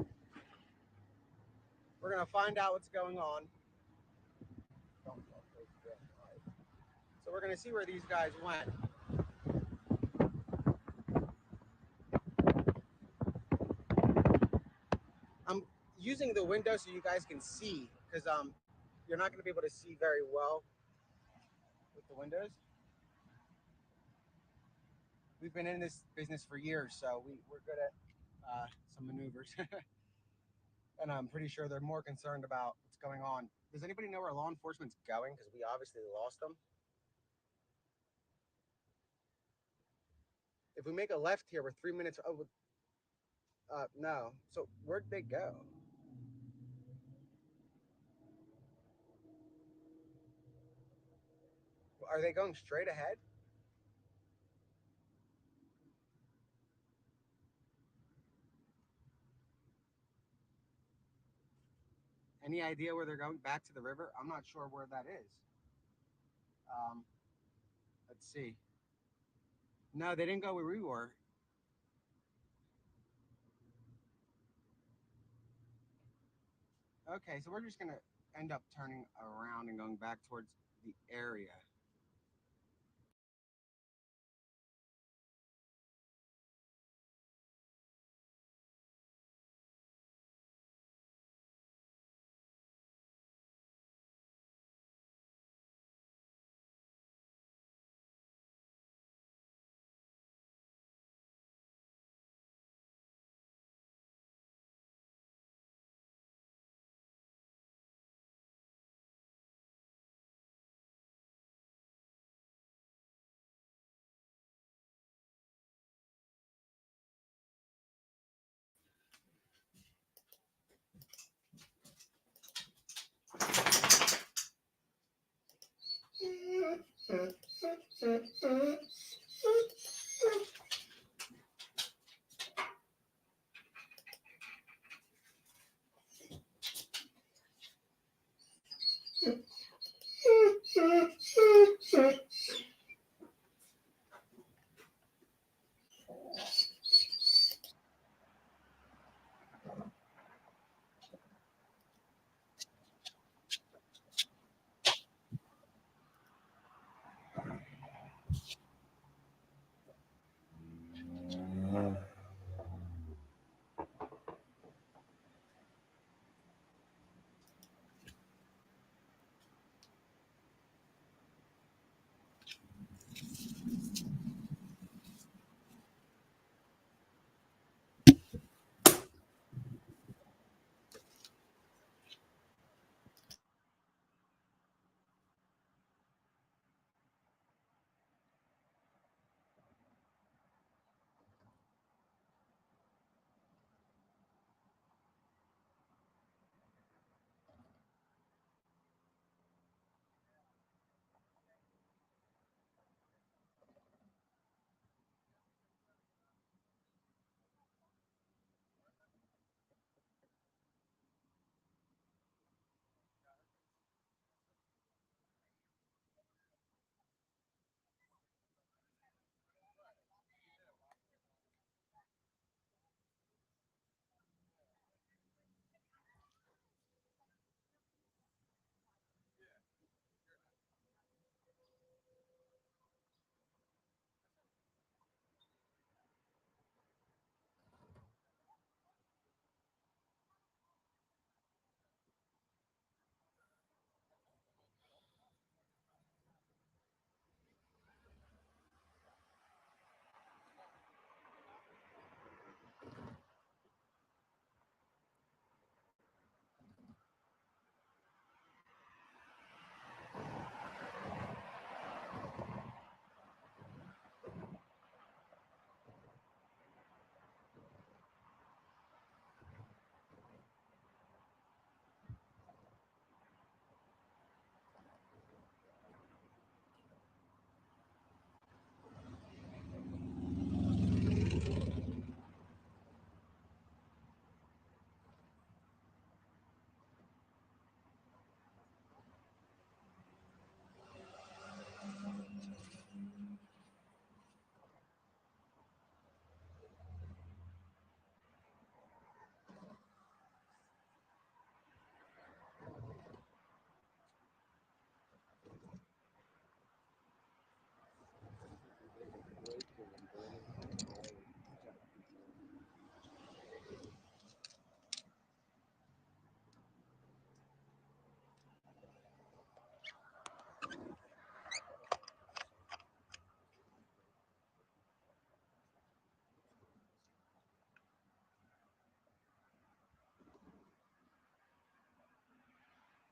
We're gonna find out what's going on. So we're gonna see where these guys went. I'm using the window so you guys can see, because you're not gonna be able to see very well with the windows. We've been in this business for years, so we're good at some maneuvers. And I'm pretty sure they're more concerned about what's going on. Does anybody know where law enforcement's going? Because we obviously lost them. If we make a left here, we're 3 minutes. Oh, no. So where'd they go? Are they going straight ahead? Any idea where they're going? Back to the river? I'm not sure where that is. Let's see. No, they didn't go where we were. Okay, so we're just gonna end up turning around and going back towards the area.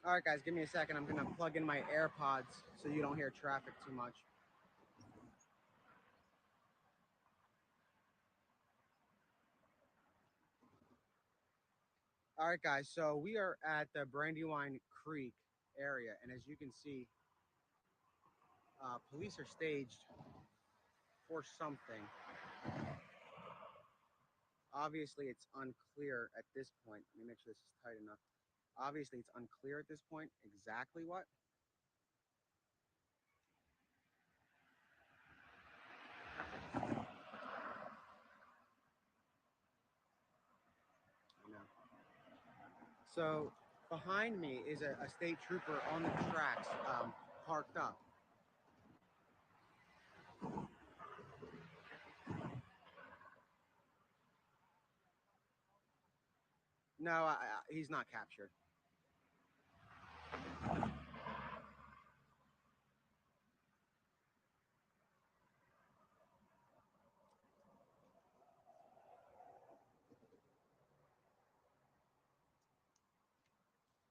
All right, guys, give me a second. I'm going to plug in my AirPods so you don't hear traffic too much. All right, guys, so we are at the Brandywine Creek area, and as you can see, police are staged for something. Obviously, it's unclear at this point. Let me make sure this is tight enough. Obviously, it's unclear at this point exactly what. So behind me is a state trooper on the tracks, parked up. No, he's not captured.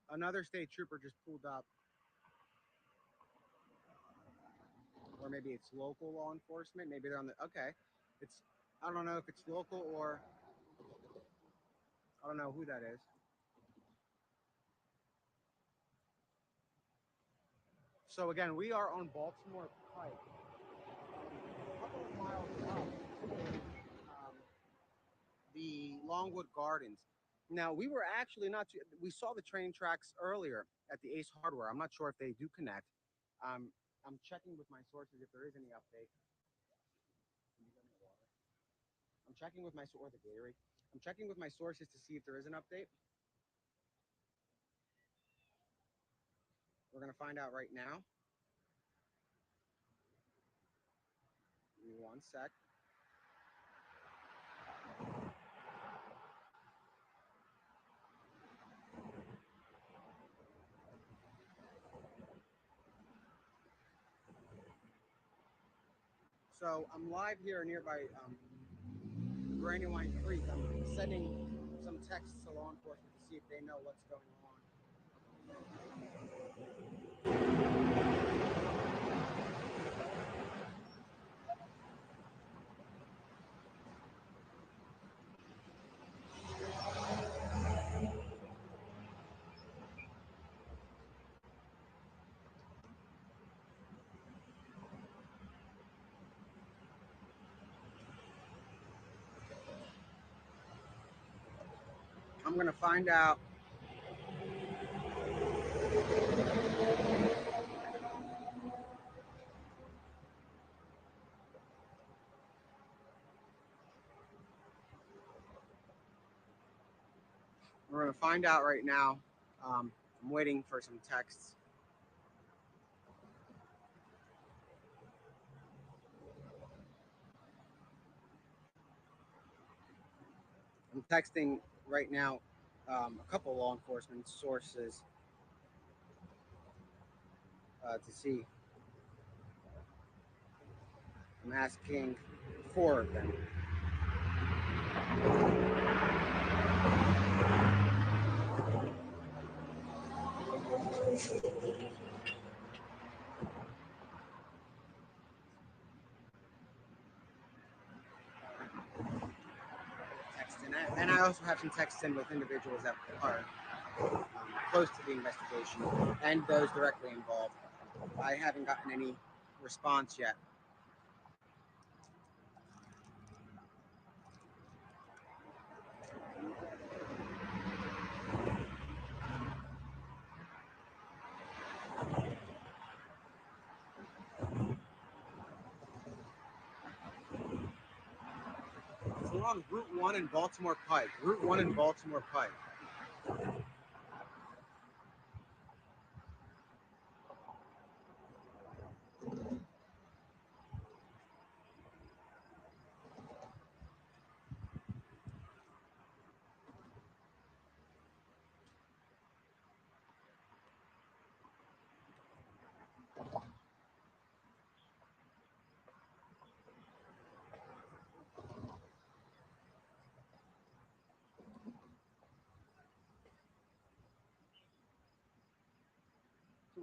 Another state trooper just pulled up. Or maybe it's local law enforcement. Maybe they're on the, okay. It's, I don't know if it's local or, I don't know who that is. So again, we are on Baltimore Pike. A couple of miles up the Longwood Gardens. Now, we were actually not too, we saw the train tracks earlier at the Ace Hardware. I'm not sure if they do connect. I'm checking with my sources if there is any update. I'm checking with my or the Gatorade. I'm checking with my sources to see if there is an update. We're gonna find out right now. Give me 1 sec. So I'm live here nearby Brandywine Creek. I'm sending some texts to law enforcement to see if they know what's going on. I'm gonna find out. We're gonna find out right now. I'm waiting for some texts. I'm texting right now a couple law enforcement sources to see. I'm asking 4 of them. And I also have some texts in with individuals that are close to the investigation and those directly involved. I haven't gotten any response yet. So we're on Route 1 in Baltimore Pike. Route 1 in Baltimore Pike.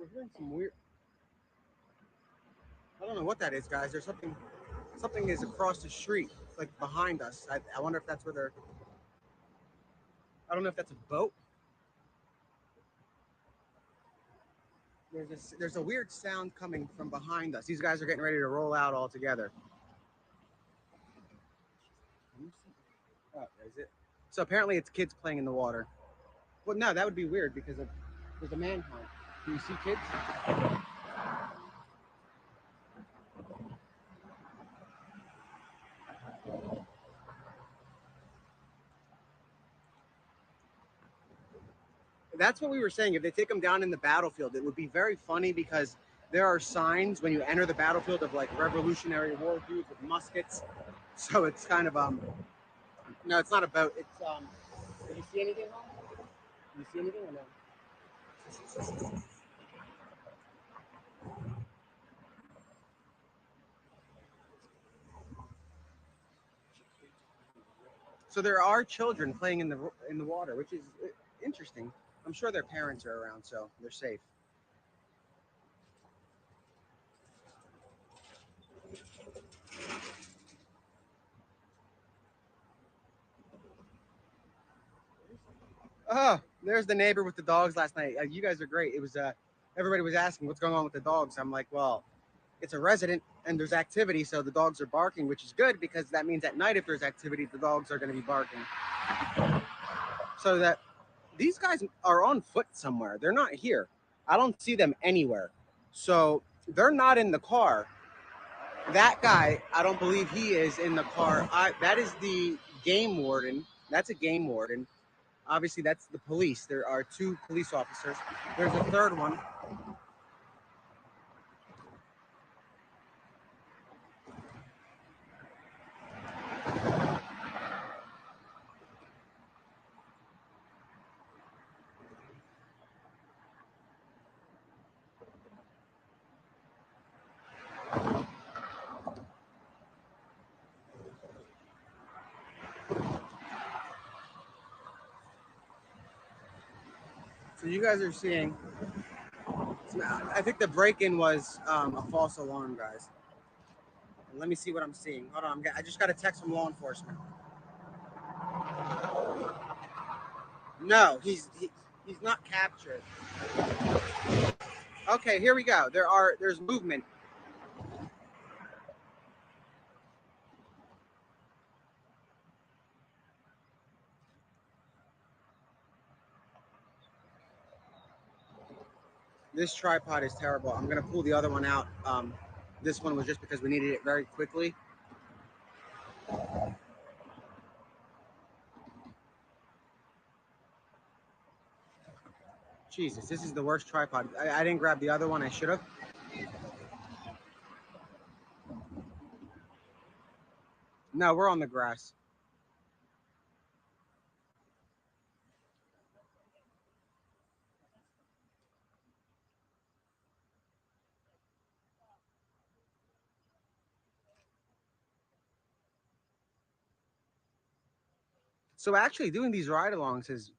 we're hearing some weird. I don't know what that is, guys. There's something. Something is across the street, like behind us. I wonder if that's where they're. I don't know if that's a boat. There's a weird sound coming from behind us. These guys are getting ready to roll out all together. Oh, is it? So apparently it's kids playing in the water. Well, no, that would be weird because there's a manhunt. Do you see kids? That's what we were saying. If they take them down in the battlefield, it would be very funny because there are signs when you enter the battlefield of like Revolutionary War dudes with muskets. So it's kind of no, it's not a boat. It's did you see anything? Did you see anything or no? So there are children playing in the water, which is interesting. I'm sure their parents are around, so they're safe. Oh, there's the neighbor with the dogs last night. You guys are great. It was everybody was asking what's going on with the dogs. I'm like, well, it's a resident and there's activity, so the dogs are barking, which is good because that means at night if there's activity, the dogs are going to be barking. So that these guys are on foot somewhere. They're not here. I don't see them anywhere. So they're not in the car. That guy, I don't believe he is in the car. That is the game warden. That's a game warden. Obviously, that's the police. There are 2 police officers. There's a third one. So you guys are seeing, I think the break-in was a false alarm, guys. And let me see what I'm seeing. Hold on, I just got a text from law enforcement. No, he's not captured. Okay, here we go. There's movement. This tripod is terrible. I'm gonna pull the other one out. This one was just because we needed it very quickly. Jesus, this is the worst tripod. I didn't grab the other one. I should have. No, we're on the grass. So actually doing these ride-alongs has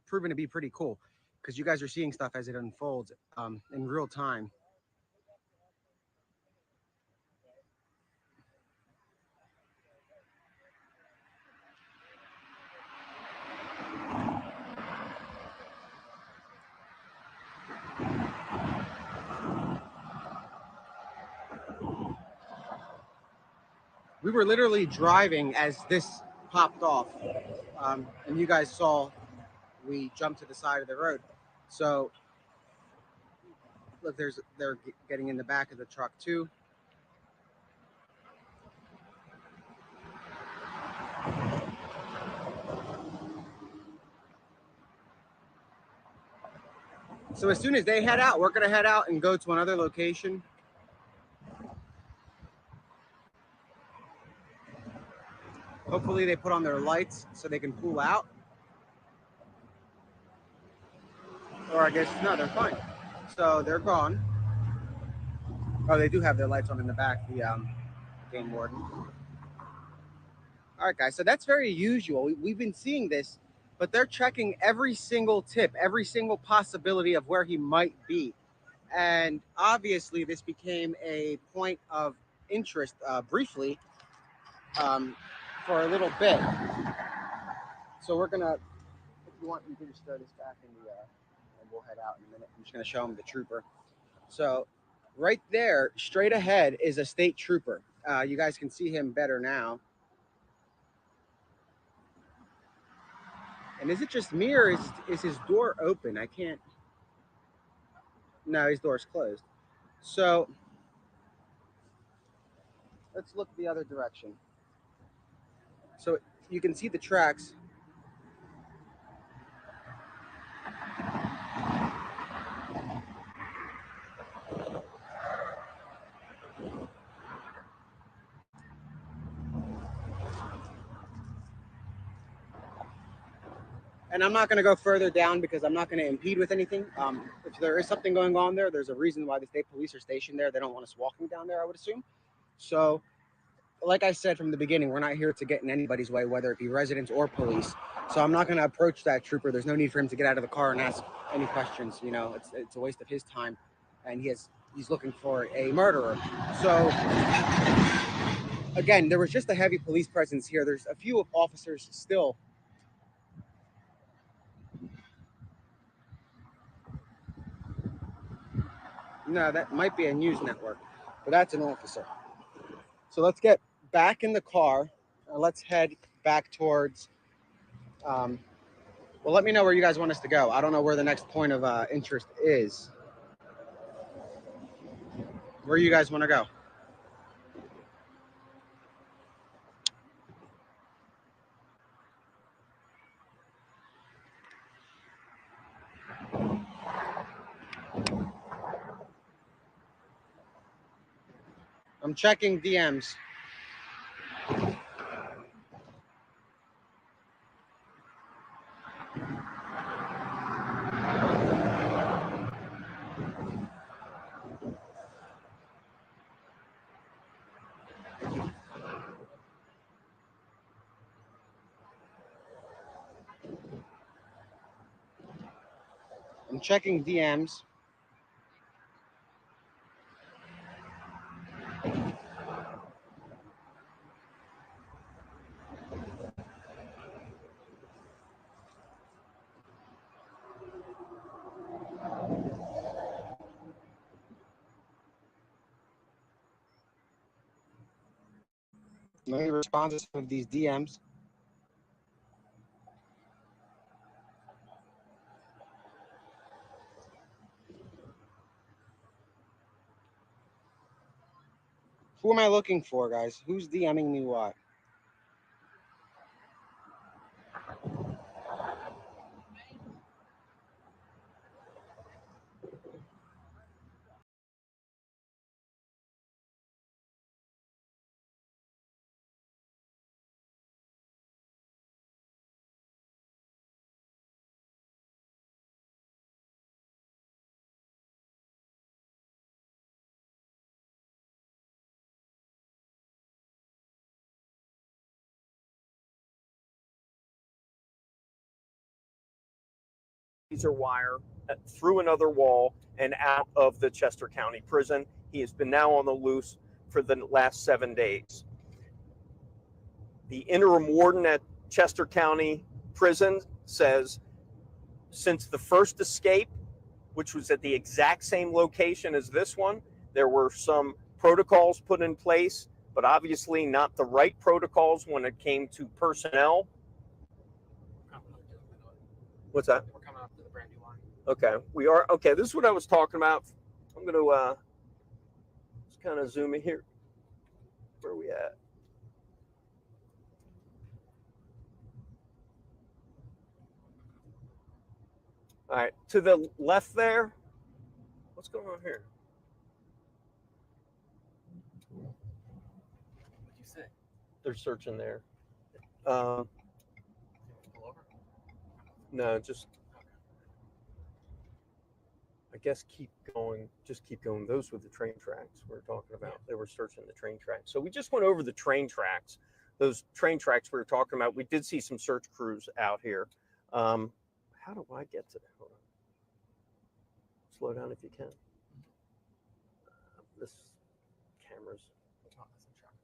proven to be pretty cool because you guys are seeing stuff as it unfolds in real time. We were literally driving as this popped off, and you guys saw we jumped to the side of the road. So look, they're getting in the back of the truck too. So as soon as they head out, we're gonna head out and go to another location. Hopefully they put on their lights so they can pull out. Or I guess, no, they're fine. So they're gone. Oh, they do have their lights on in the back, the game warden. All right, guys, so that's very usual. We've been seeing this, but they're checking every single tip, every single possibility of where he might be. And obviously, this became a point of interest briefly for a little bit. So we're gonna, if you want, you can just throw this back in the, and we'll head out in a minute. I'm just gonna show him the trooper. So right there, straight ahead, is a state trooper. You guys can see him better now. And is it just me, or is his door open? I can't. No, his door's closed. So let's look the other direction. So you can see the tracks. And I'm not going to go further down because I'm not going to impede with anything. If there is something going on there, there's a reason why the state police are stationed there. They don't want us walking down there, I would assume. So, like I said from the beginning, we're not here to get in anybody's way, whether it be residents or police. So I'm not going to approach that trooper. There's no need for him to get out of the car and ask any questions. You know, it's a waste of his time. And he's looking for a murderer. So, again, there was just a heavy police presence here. There's a few officers still. No, that might be a news network, but that's an officer. So let's get back in the car. Let's head back towards, well, let me know where you guys want us to go. I don't know where the next point of interest is. Where you guys want to go? I'm checking DMs. I'm checking DMs. Let me respond to some of these DMs. Who am I looking for, guys? Who's DMing me what? Laser wire through another wall and out of the Chester County Prison. He has been now on the loose for the last 7 days. The interim warden at Chester County Prison says since the first escape, which was at the exact same location as this one, there were some protocols put in place, but obviously not the right protocols when it came to personnel. What's that? We're coming up to the brand new line. Okay, we are. Okay, this is what I was talking about. I'm going to just kind of zoom in here. Where are we at? All right, to the left there. What's going on here? What'd you say? They're searching there. Pull over? No, just, I guess keep going. Just keep going. Those were the train tracks we were talking about. They were searching the train tracks. So we just went over the train tracks. Those train tracks we were talking about. We did see some search crews out here. How do I get to that? Hold on. Slow down if you can. This camera's. Oh, that's a truck.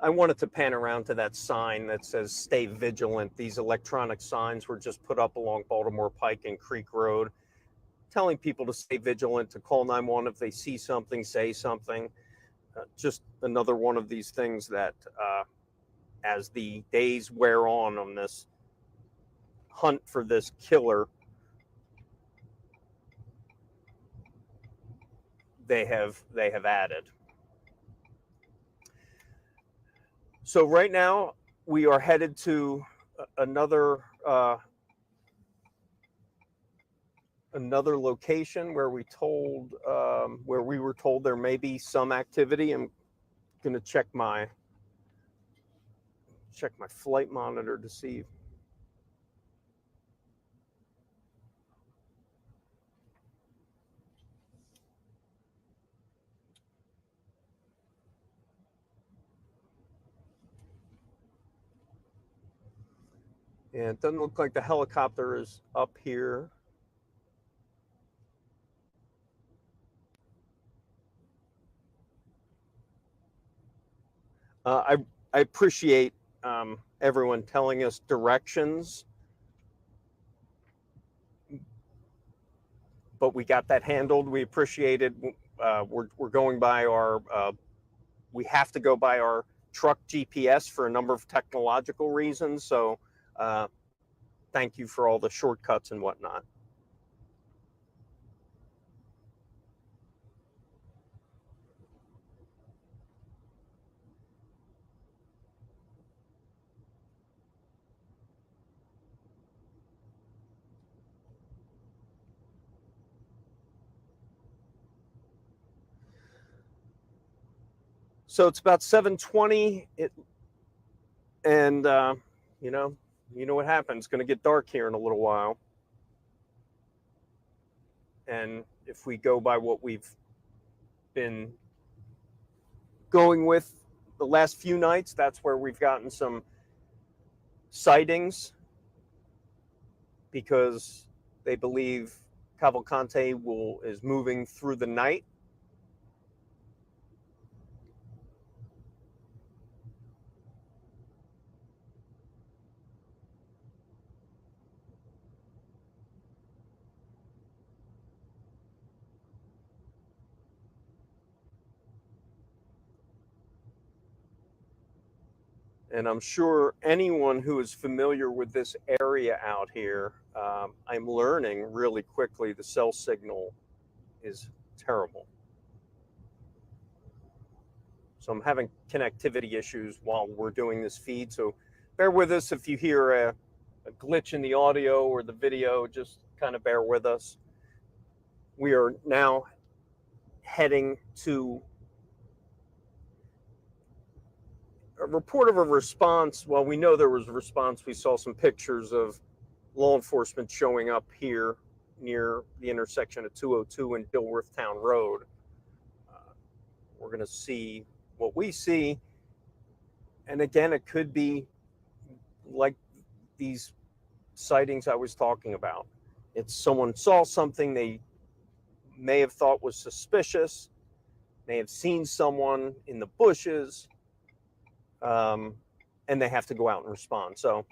I wanted to pan around to that sign that says "Stay vigilant." These electronic signs were just put up along Baltimore Pike and Creek Road, telling people to stay vigilant, to call 911 if they see something, say something. Just another one of these things that, as the days wear on this hunt for this killer, they have added. So right now we are headed to another location where we were told there may be some activity. I'm going to check my flight monitor to see. And it doesn't look like the helicopter is up here. I appreciate everyone telling us directions, but we got that handled. We appreciate it. We're going by our. We have to go by our truck GPS for a number of technological reasons. So, thank you for all the shortcuts and whatnot. So it's about 7:20. And you know what happens. It's going to get dark here in a little while. And if we go by what we've been going with the last few nights, that's where we've gotten some sightings, because they believe Cavalcante is moving through the night. And I'm sure anyone who is familiar with this area out here, I'm learning really quickly the cell signal is terrible. So I'm having connectivity issues while we're doing this feed. So bear with us if you hear a glitch in the audio or the video, just kind of bear with us. We are now heading to a report of a response. Well, we know there was a response. We saw some pictures of law enforcement showing up here near the intersection of 202 and Dilworth Town Road. We're going to see what we see. And again, it could be like these sightings I was talking about. It's someone saw something they may have thought was suspicious, may have seen someone in the bushes, and they have to go out and respond. So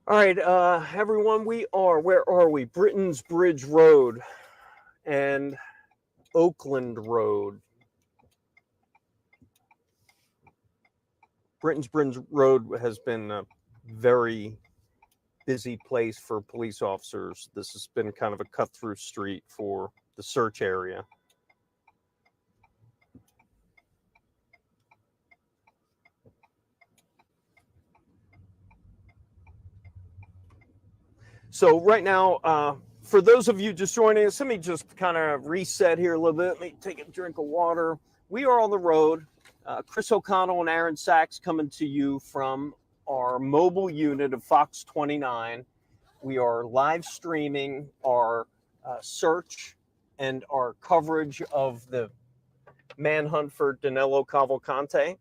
All right, everyone, where are we? Britain's Bridge Road and Oakland Road. Britain's Bridge Road has been a very busy place for police officers. This has been kind of a cut-through street for the search area. So right now, for those of you just joining us, let me just kind of reset here a little bit. Let me take a drink of water. We are on the road. Chris O'Connell and Aaron Sachs coming to you from our mobile unit of Fox 29. We are live streaming our search and our coverage of the manhunt for Danelo Cavalcante.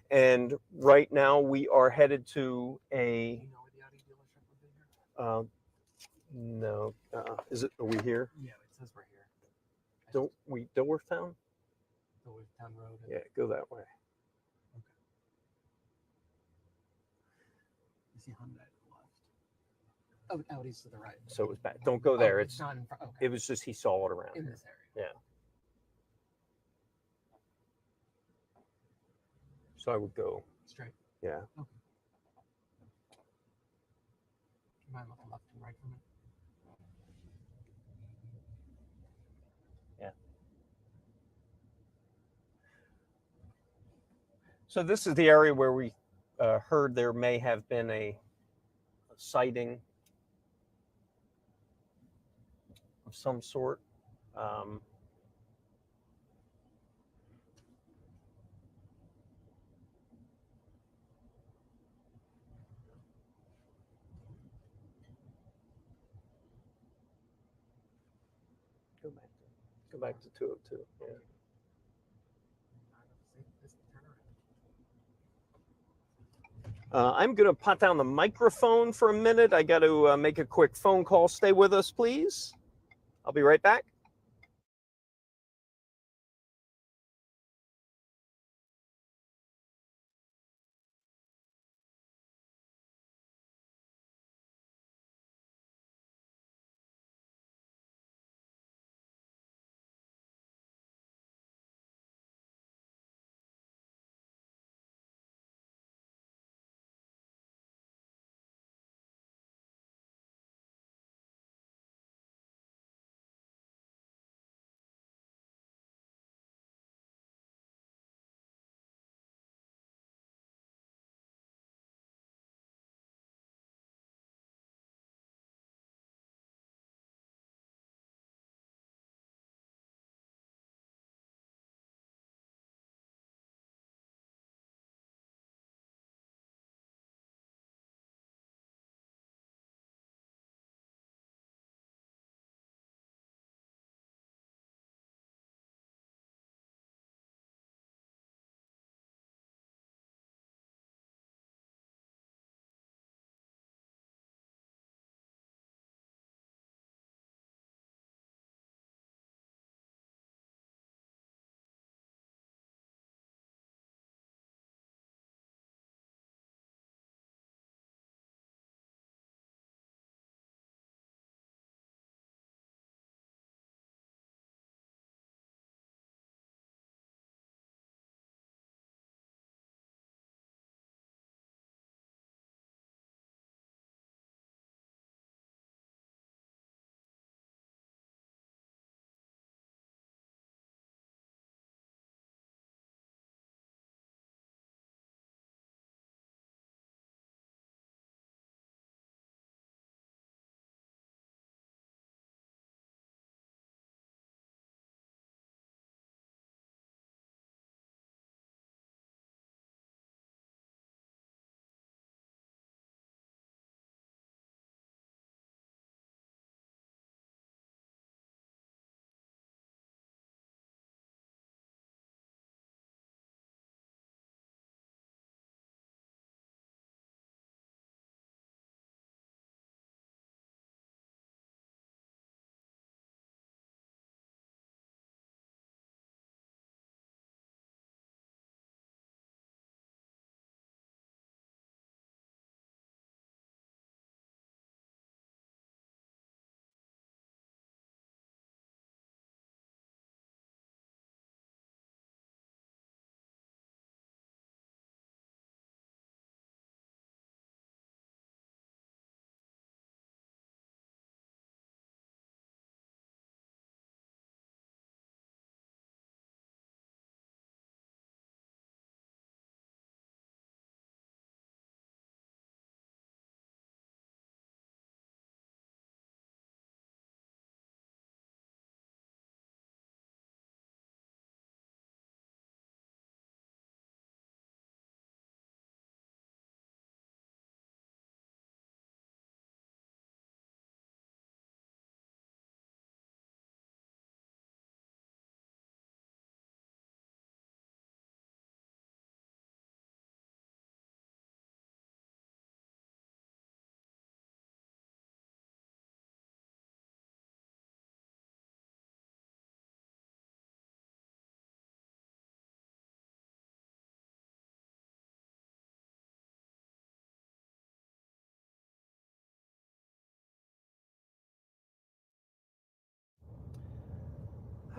And right now we are headed to a... no. Is it? Are we here? Yeah, it says we're here. Don't we? Dilworthtown? Dilworthtown Road. Yeah, go that way. Okay. You see Hyundai to the left. Oh, Audi's to the right. So it was back. Don't go there. It's not in front. Okay. It was just he saw it around In here. this area. Yeah. So I would go. Straight. Yeah. Okay. You mind looking left and right from it? Yeah. So this is the area where we heard there may have been a sighting of some sort. Go back to 202. Yeah. I'm going to pot down the microphone for a minute. I got to make a quick phone call. Stay with us, please. I'll be right back.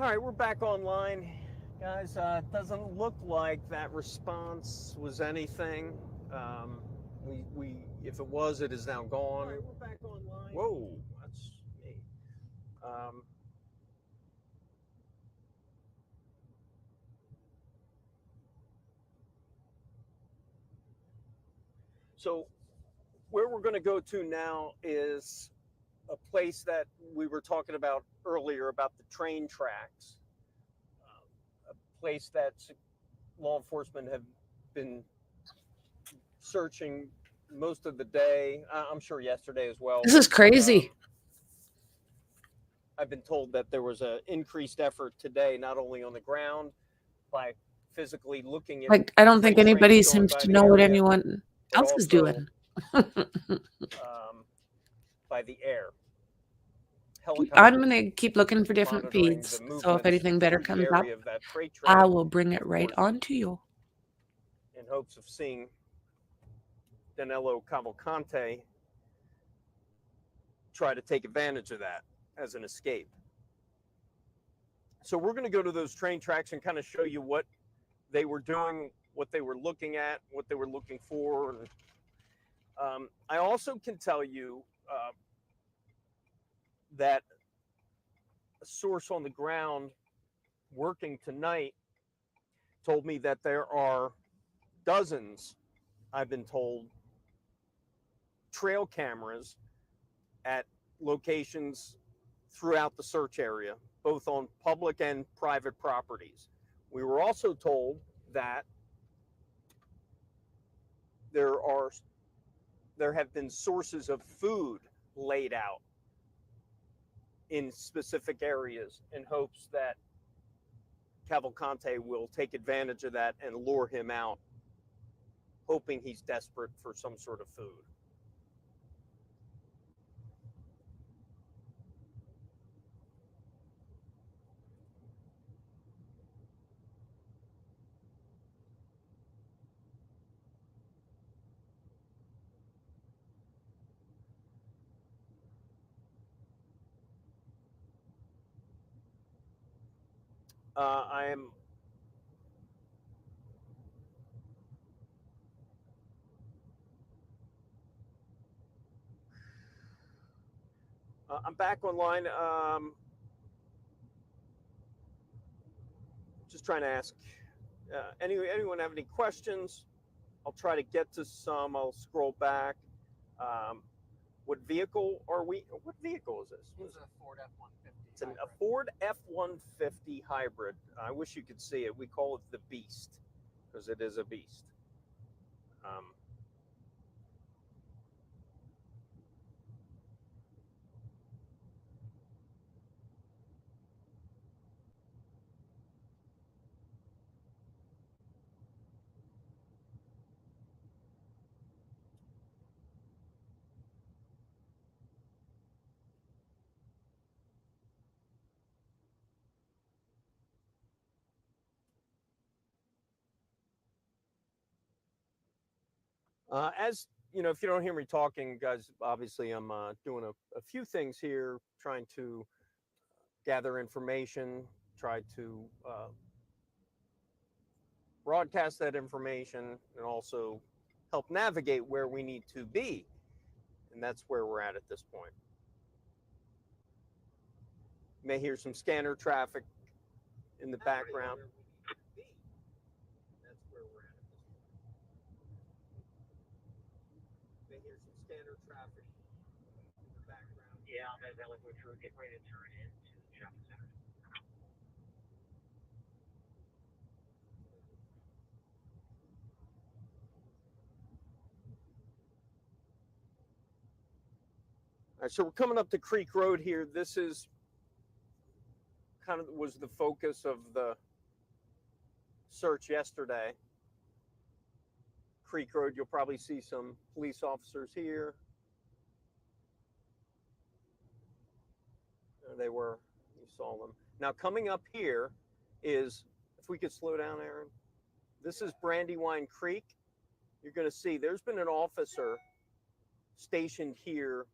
All right, we're back online, guys. It doesn't look like that response was anything. If it was, it is now gone. All right, we're back online. Whoa, that's me. So where we're going to go to now is a place that we were talking about earlier about the train tracks. A place that law enforcement have been searching most of the day. I'm sure yesterday as well. This is crazy. I've been told that there was an increased effort today, not only on the ground by physically looking at. Like, I don't think freight anybody trains going seems by to the know what area, anyone but else is also, doing. by the air. I'm Helicopters going to keep looking for different monitoring feeds. the So if movements anything better through the comes up, area of that freight train, I will bring it of right course, onto you. in hopes of seeing Danelo Cavalcante try to take advantage of that as an escape. So we're going to go to those train tracks and kind of show you what they were doing, what they were looking at, what they were looking for. And I also can tell you that a source on the ground working tonight told me that there are dozens, I've been told, trail cameras at locations throughout the search area, both on public and private properties. We were also told that there have been sources of food laid out in specific areas in hopes that Cavalcante will take advantage of that and lure him out, hoping he's desperate for some sort of food. I'm back online. Just trying to ask anyone have any questions? I'll try to get to some. I'll scroll back. What vehicle are we? What vehicle is this? It's a Ford F-150. It's a Ford F-150 hybrid. I wish you could see it. We call it the Beast because it is a beast. As you know, if you don't hear me talking, guys, obviously I'm doing a few things here, trying to gather information, try to broadcast that information, and also help navigate where we need to be. And that's where we're at this point. You may hear some scanner traffic in the background. That's where we're at this point. You may hear some scanner traffic in the background. Yeah, that like we're getting ready to turn into the shopping center. All right, so we're coming up to Creek Road here. This is kind of was the focus of the search yesterday. Creek Road, you'll probably see some police officers here. There they were, you saw them. Now coming up here is, if we could slow down, Aaron, this is Brandywine Creek. You're gonna see there's been an officer stationed here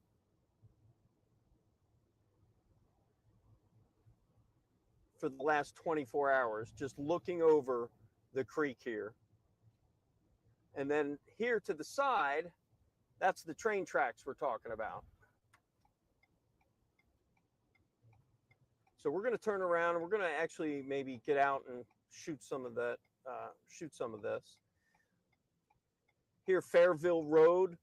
for the last 24 hours, just looking over the creek here. And then here to the side, that's the train tracks we're talking about. So we're going to turn around and we're going to actually maybe get out and shoot some of that, shoot some of this. Here, Fairville Road.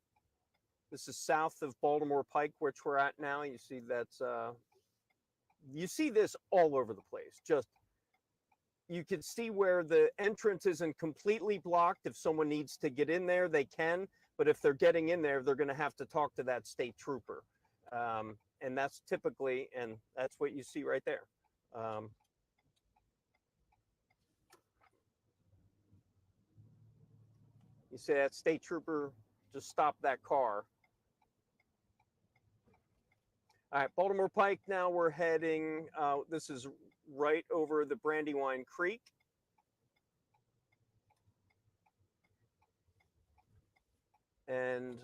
This is south of Baltimore Pike, which we're at now. You see that's, you see this all over the place. Just, you can see where the entrance isn't completely blocked. If someone needs to get in there, they can. But if they're getting in there, they're going to have to talk to that state trooper. And that's typically, and that's what you see right there. You see that state trooper just stopped that car. All right, Baltimore Pike, now we're heading, this is right over the Brandywine Creek. And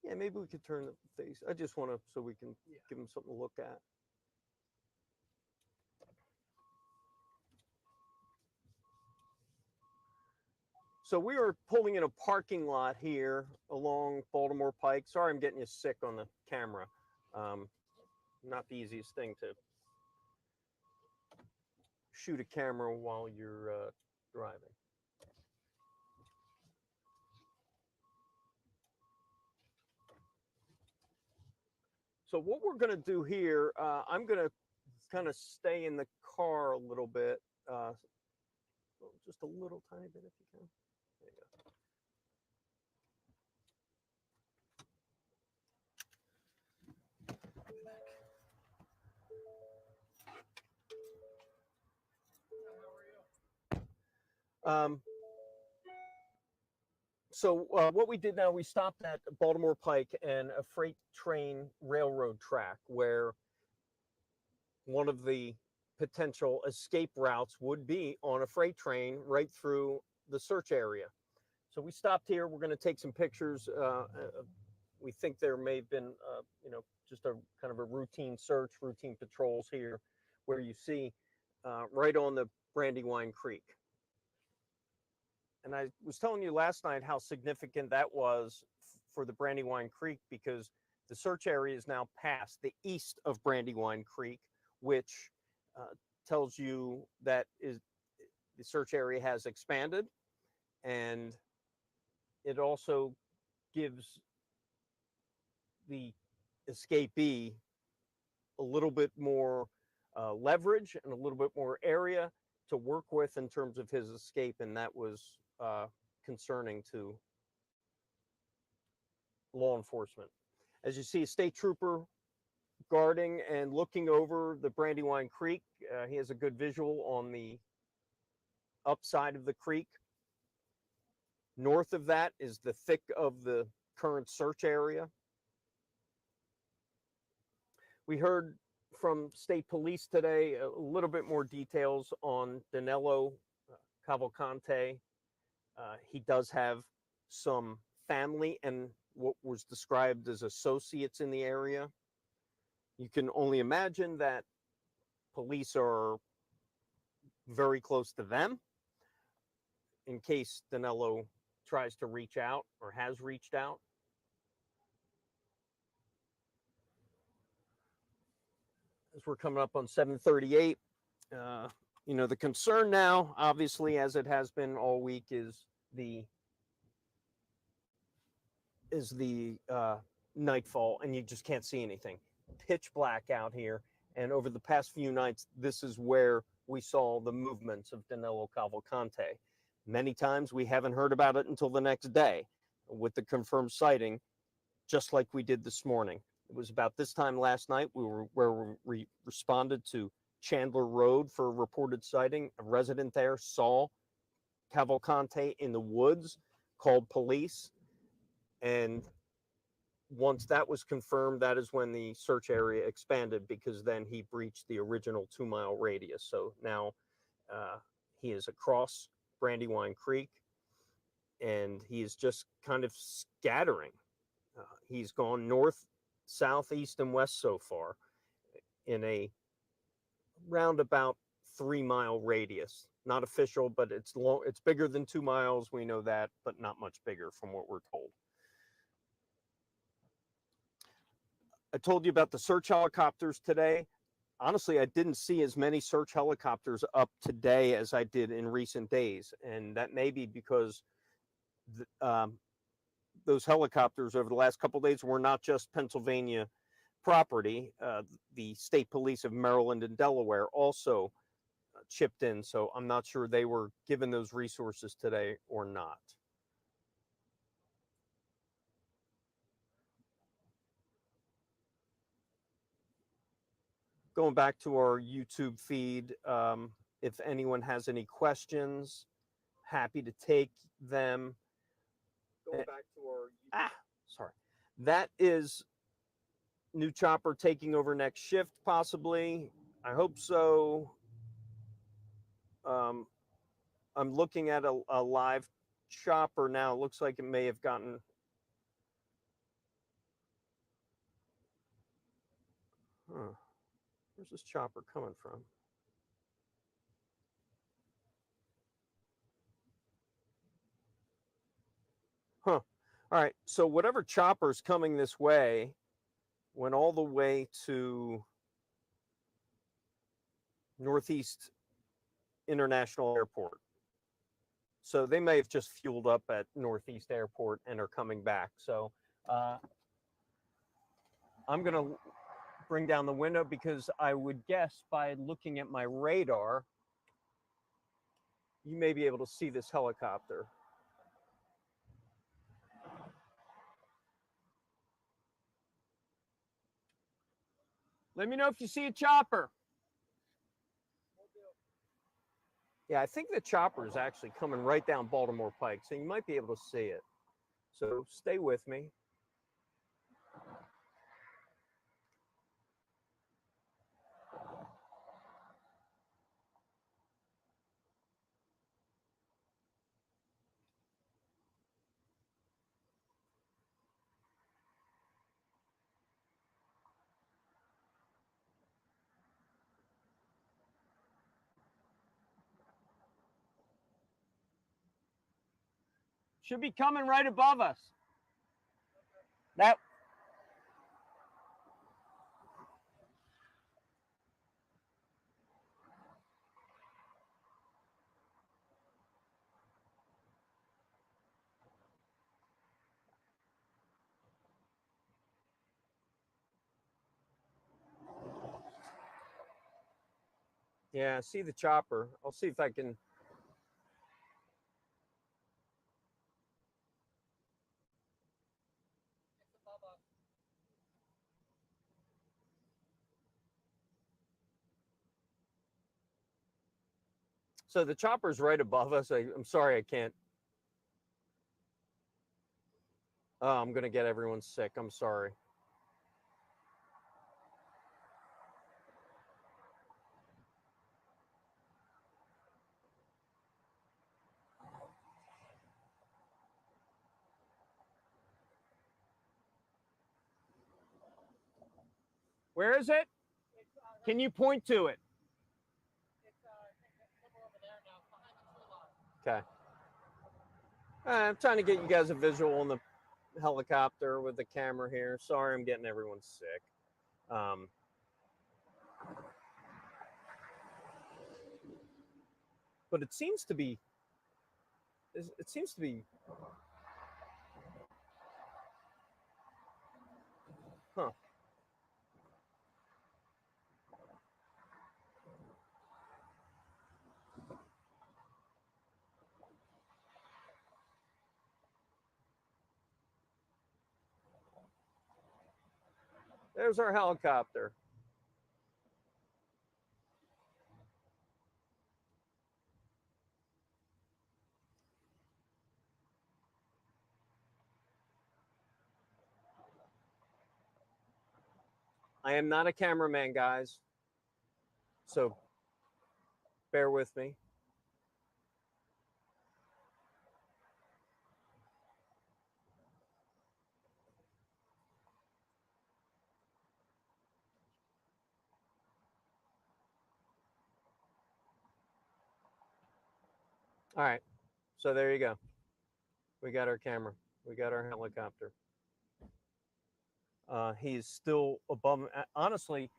yeah, maybe we could turn the face. I just want to, so we can give them something to look at. So we are pulling in a parking lot here along Baltimore Pike. Sorry, I'm getting you sick on the camera. Not the easiest thing to shoot a camera while you're driving. So what we're going to do here, I'm going to kind of stay in the car a little bit, just a little tiny bit if you can. There you go. So what we did now, we stopped at Baltimore Pike and a freight train railroad track where one of the potential escape routes would be on a freight train right through the search area. So we stopped here. We're going to take some pictures. We think there may have been, you know, just a kind of a routine search, routine patrols here where you see right on the Brandywine Creek. And I was telling you last night how significant that was for the Brandywine Creek because the search area is now past the east of Brandywine Creek, which tells you that the search area has expanded, and it also gives the escapee a little bit more leverage and a little bit more area to work with in terms of his escape, and that was concerning to law enforcement. As you see, a state trooper guarding and looking over the Brandywine Creek. He has a good visual on the upside of the creek. North of that is the thick of the current search area. We heard from state police today a little bit more details on Danelo Cavalcante. He does have some family and what was described as associates in the area. You can only imagine that police are very close to them in case Danelo tries to reach out or has reached out. As we're coming up on 7:38, you know, the concern now, obviously, as it has been all week, is the nightfall, and you just can't see anything. Pitch black out here, and over the past few nights, this is where we saw the movements of Danelo Cavalcante. Many times we haven't heard about it until the next day with the confirmed sighting, just like we did this morning. It was about this time last night we responded to Chandler Road for a reported sighting. A resident there saw Cavalcante in the woods, called police, and once that was confirmed, that is when the search area expanded, because then he breached the original 2-mile radius. So now he is across Brandywine Creek, and he is just kind of scattering. He's gone north south, east, and west so far in a roundabout 3-mile radius. Not official, but it's long. It's bigger than 2 miles. We know that, but not much bigger from what we're told. I told you about the search helicopters today. Honestly, I didn't see as many search helicopters up today as I did in recent days. And that may be because those helicopters over the last couple of days were not just Pennsylvania property. The state police of Maryland and Delaware also chipped in. So I'm not sure they were given those resources today or not. Going back to our YouTube feed, if anyone has any questions, happy to take them. Going back to our sorry. That is new chopper taking over next shift, possibly. I hope so. I'm looking at a live chopper now. It looks like it may have gotten. Huh. Where's this chopper coming from? Huh. All right. So whatever chopper's coming this way went all the way to Northeast International Airport. So they may have just fueled up at Northeast Airport and are coming back. So I'm going to bring down the window because I would guess by looking at my radar, you may be able to see this helicopter. Let me know if you see a chopper. Yeah, I think the chopper is actually coming right down Baltimore Pike, so you might be able to see it. So stay with me. Should be coming right above us. That. Yeah, I see the chopper. I'll see if I can. So the chopper's right above us. I'm sorry, I can't. Oh, I'm going to get everyone sick. I'm sorry. Where is it? Can you point to it? Okay. I'm trying to get you guys a visual on the helicopter with the camera here. Sorry, I'm getting everyone sick. But it seems to be. It seems to be. Huh. There's our helicopter. I am not a cameraman, guys. So bear with me. All right. So there you go. We got our camera. We got our helicopter. He's still above. Honestly,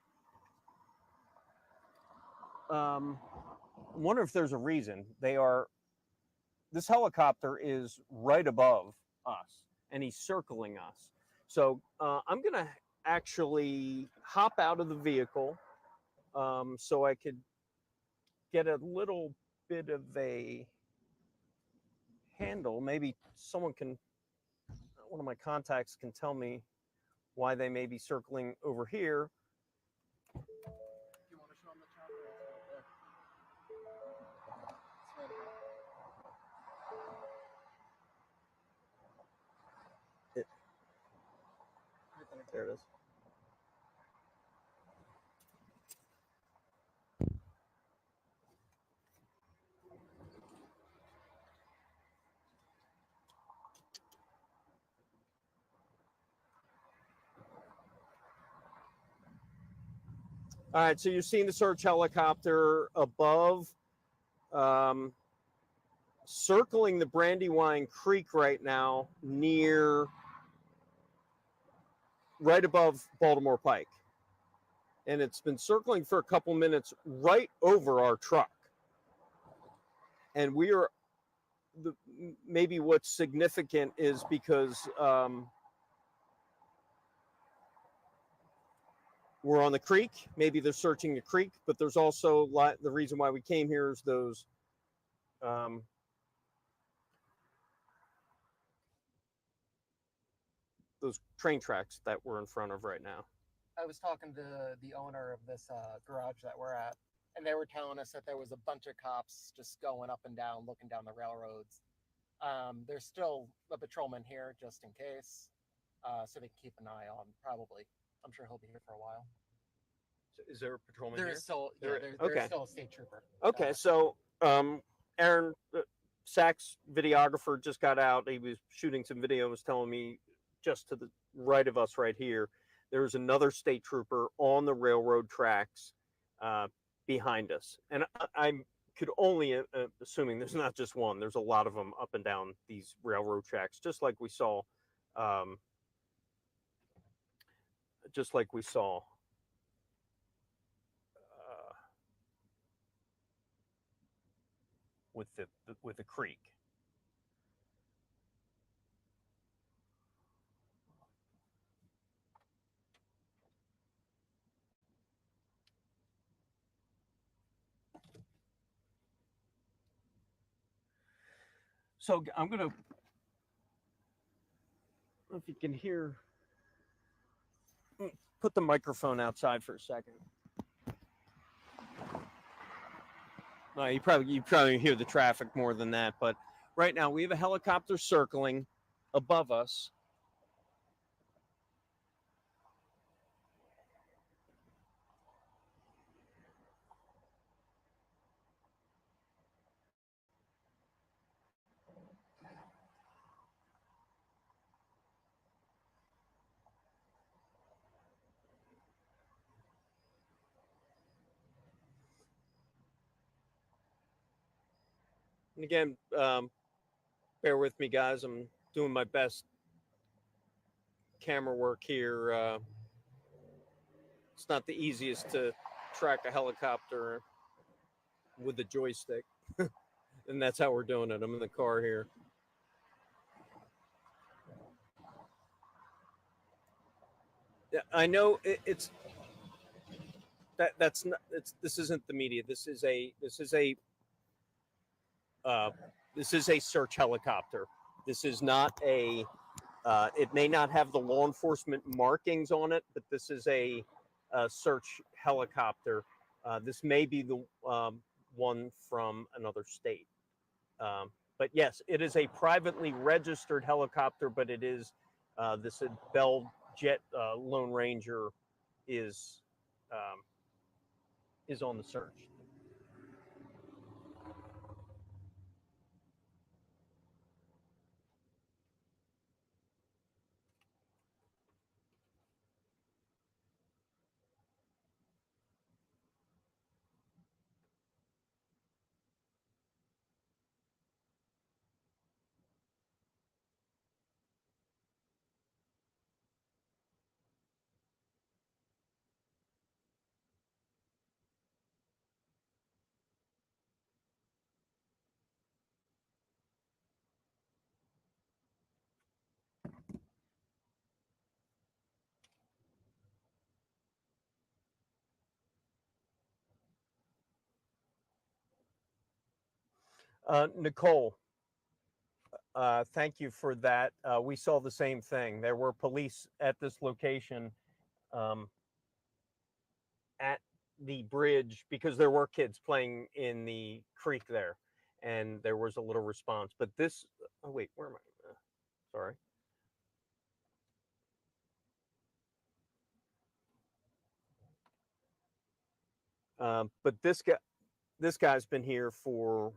wonder if there's a reason. This helicopter is right above us, and he's circling us. So I'm gonna actually hop out of the vehicle so I could get a little bit of a handle. Maybe one of my contacts can tell me why they may be circling over here. Do you want to show them the chopper? It's right there. It's right there. There it is. All right, so you're seeing the search helicopter above, circling the Brandywine Creek right now, right above Baltimore Pike. And it's been circling for a couple minutes right over our truck. And maybe what's significant is because we're on the creek. Maybe they're searching the creek, but there's also the reason why we came here is those train tracks that we're in front of right now. I was talking to the owner of this garage that we're at, and they were telling us that there was a bunch of cops just going up and down, looking down the railroads. There's still a patrolman here just in case, so they can keep an eye on. Probably, I'm sure he'll be here for a while. So is there a patrolman There's here? there's still a state trooper. Okay, so Aaron, Sachs videographer, just got out. He was shooting some video, was telling me just to the right of us right here, there's another state trooper on the railroad tracks behind us. And I could only, assuming there's not just one, there's a lot of them up and down these railroad tracks, just like we saw, with the creek. So I'm gonna, I don't know if you can hear. Put the microphone outside for a second. No, you probably hear the traffic more than that, but right now we have a helicopter circling above us. And again, bear with me, guys. I'm doing my best camera work here. It's not the easiest to track a helicopter with a joystick. And that's how we're doing it. I'm in the car here. Yeah, I know that's not. This isn't the media. This is a search helicopter. This is not a. It may not have the law enforcement markings on it, but this is a search helicopter. This may be the one from another state. But yes, it is a privately registered helicopter, but it is this Bell Jet Lone Ranger is on the search. Nicole, thank you for that. We saw the same thing. There were police at this location at the bridge because there were kids playing in the creek there, and there was a little response. But this, oh wait, where am I? Sorry. But this guy's been here for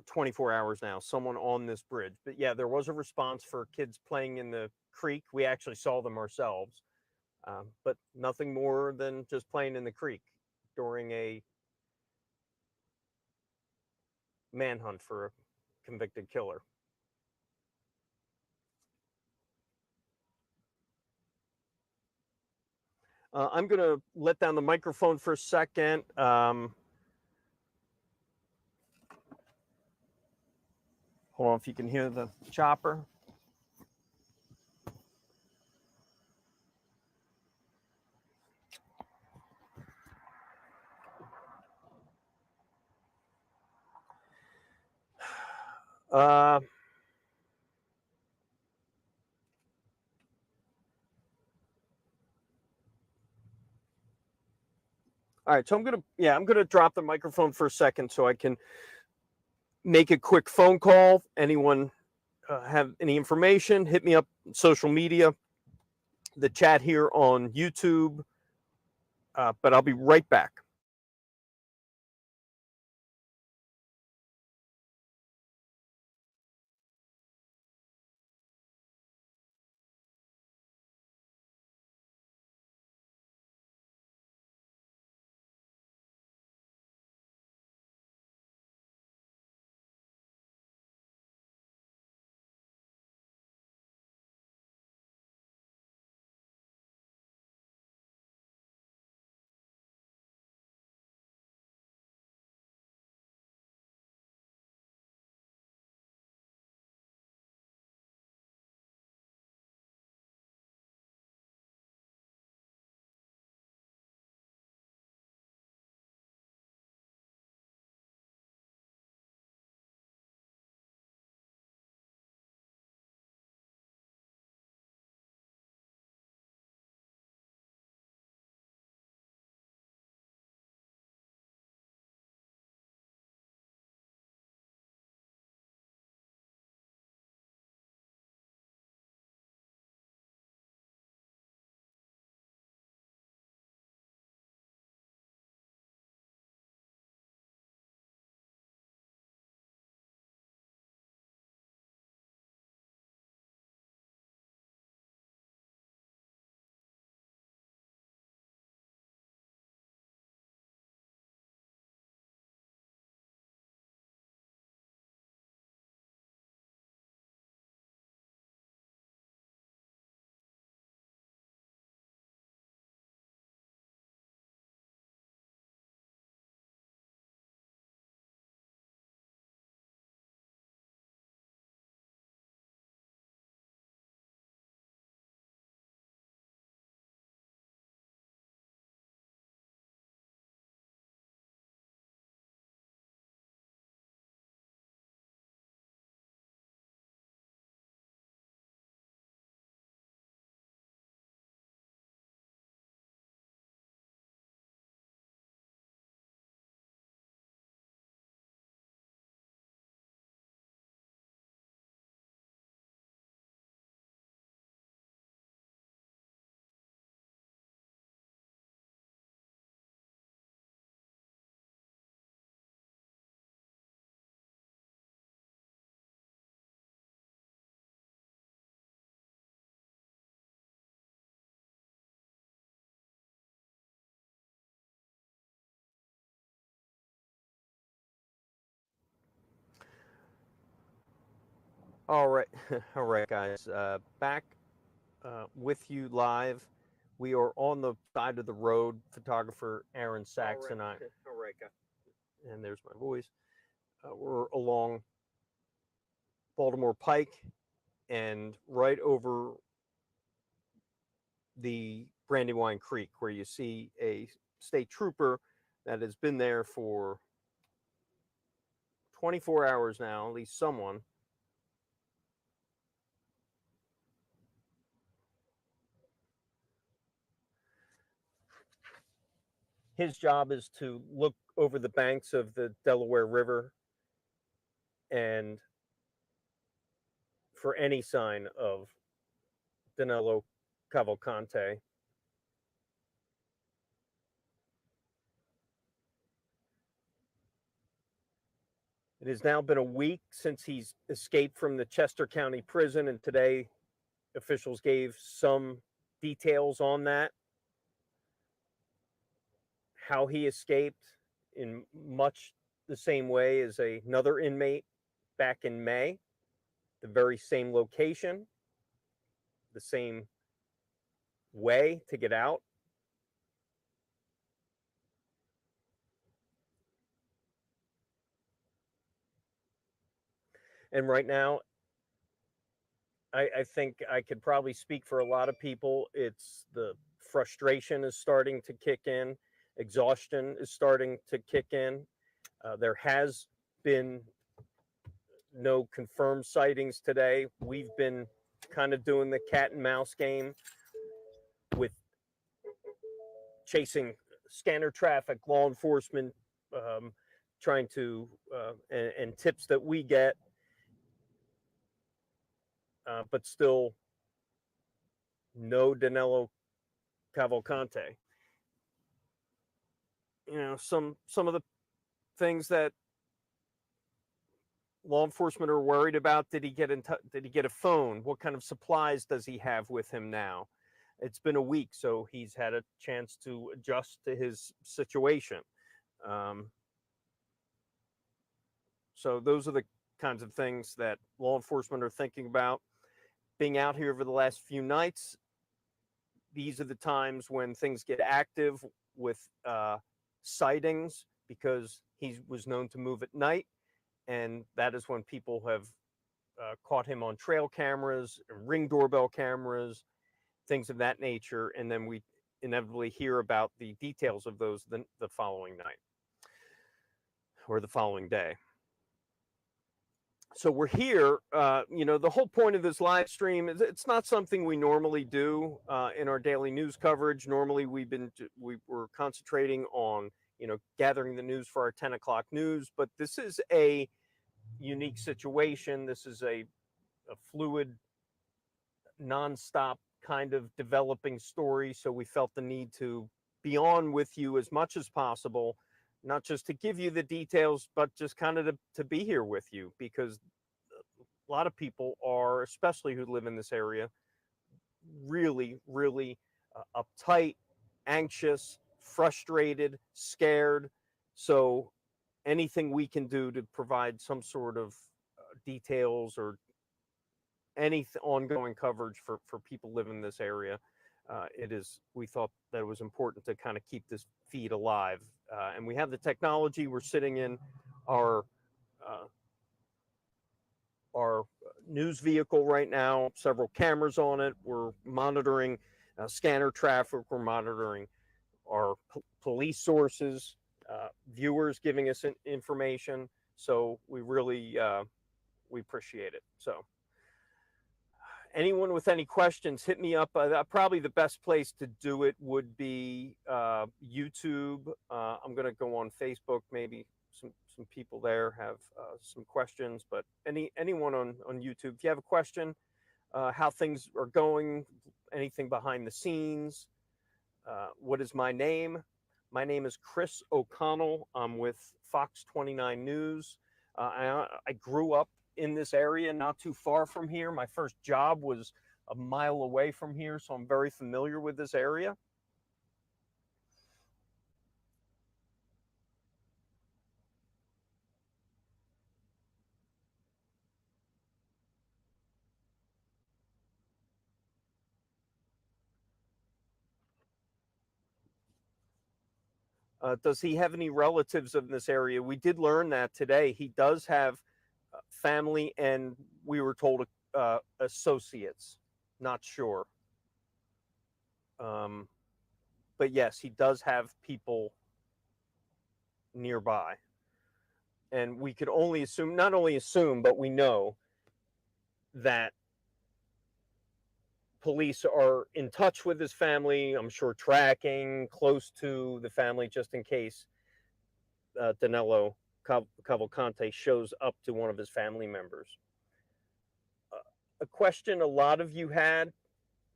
24 hours now, someone on this bridge. But yeah, there was a response for kids playing in the creek. We actually saw them ourselves, but nothing more than just playing in the creek during a manhunt for a convicted killer. I'm going to let down the microphone for a second. Hold on, if you can hear the chopper. All right, so I'm gonna drop the microphone for a second so I can make a quick phone call. Anyone have any information? Hit me up on social media, the chat here on YouTube. But I'll be right back. All right, all right, guys. Back with you live. We are on the side of the road. Photographer Aaron Sachs and I. All right, guys. And there's my voice. We're along Baltimore Pike and right over the Brandywine Creek, where you see a state trooper that has been there for 24 hours now, at least someone. His job is to look over the banks of the Delaware River and for any sign of Danelo Cavalcante. It has now been a week since he's escaped from the Chester County prison, and today officials gave some details on that. How he escaped in much the same way as another inmate back in May, the very same location, the same way to get out. And right now, I think I could probably speak for a lot of people. It's the frustration is starting to kick in. Exhaustion is starting to kick in. There has been no confirmed sightings today. We've been kind of doing the cat and mouse game with chasing scanner traffic, law enforcement, trying to, and tips that we get, but still no Danelo Cavalcante. You know, some of the things that law enforcement are worried about. Did he get did he get a phone? What kind of supplies does he have with him now? It's been a week, so he's had a chance to adjust to his situation. So those are the kinds of things that law enforcement are thinking about. Being out here over the last few nights, these are the times when things get active with sightings, because he was known to move at night. And that is when people have caught him on trail cameras, Ring doorbell cameras, things of that nature. And then we inevitably hear about the details of those the following night or the following day. So we're here, you know, the whole point of this live stream is it's not something we normally do in our daily news coverage. Normally we were concentrating on, you know, gathering the news for our 10 o'clock news, but this is a unique situation. This is a fluid, nonstop kind of developing story. So we felt the need to be on with you as much as possible, not just to give you the details, but just kind of to be here with you, because a lot of people are, especially who live in this area, really, really uptight, anxious, frustrated, scared. So anything we can do to provide some sort of details or any ongoing coverage for people living in this area, we thought that it was important to kind of keep this feed alive. And we have the technology. We're sitting in our news vehicle right now, several cameras on it. We're monitoring scanner traffic. We're monitoring our police sources, viewers giving us information. So we really, we appreciate it. So anyone with any questions, hit me up. Probably the best place to do it would be YouTube. I'm going to go on Facebook. Maybe some people there have some questions, but anyone on YouTube, if you have a question, how things are going, anything behind the scenes, what is my name? My name is Chris O'Connell. I'm with Fox 29 News. I grew up in this area, not too far from here. My first job was a mile away from here, so I'm very familiar with this area. Does he have any relatives in this area? We did learn that today. He does have family, and we were told associates. Not sure. But yes, he does have people nearby. and we could only assume, not only assume, but we know that police are in touch with his family. I'm sure tracking close to the family just in case Danelo Cavalcante shows up to one of his family members. A question a lot of you had,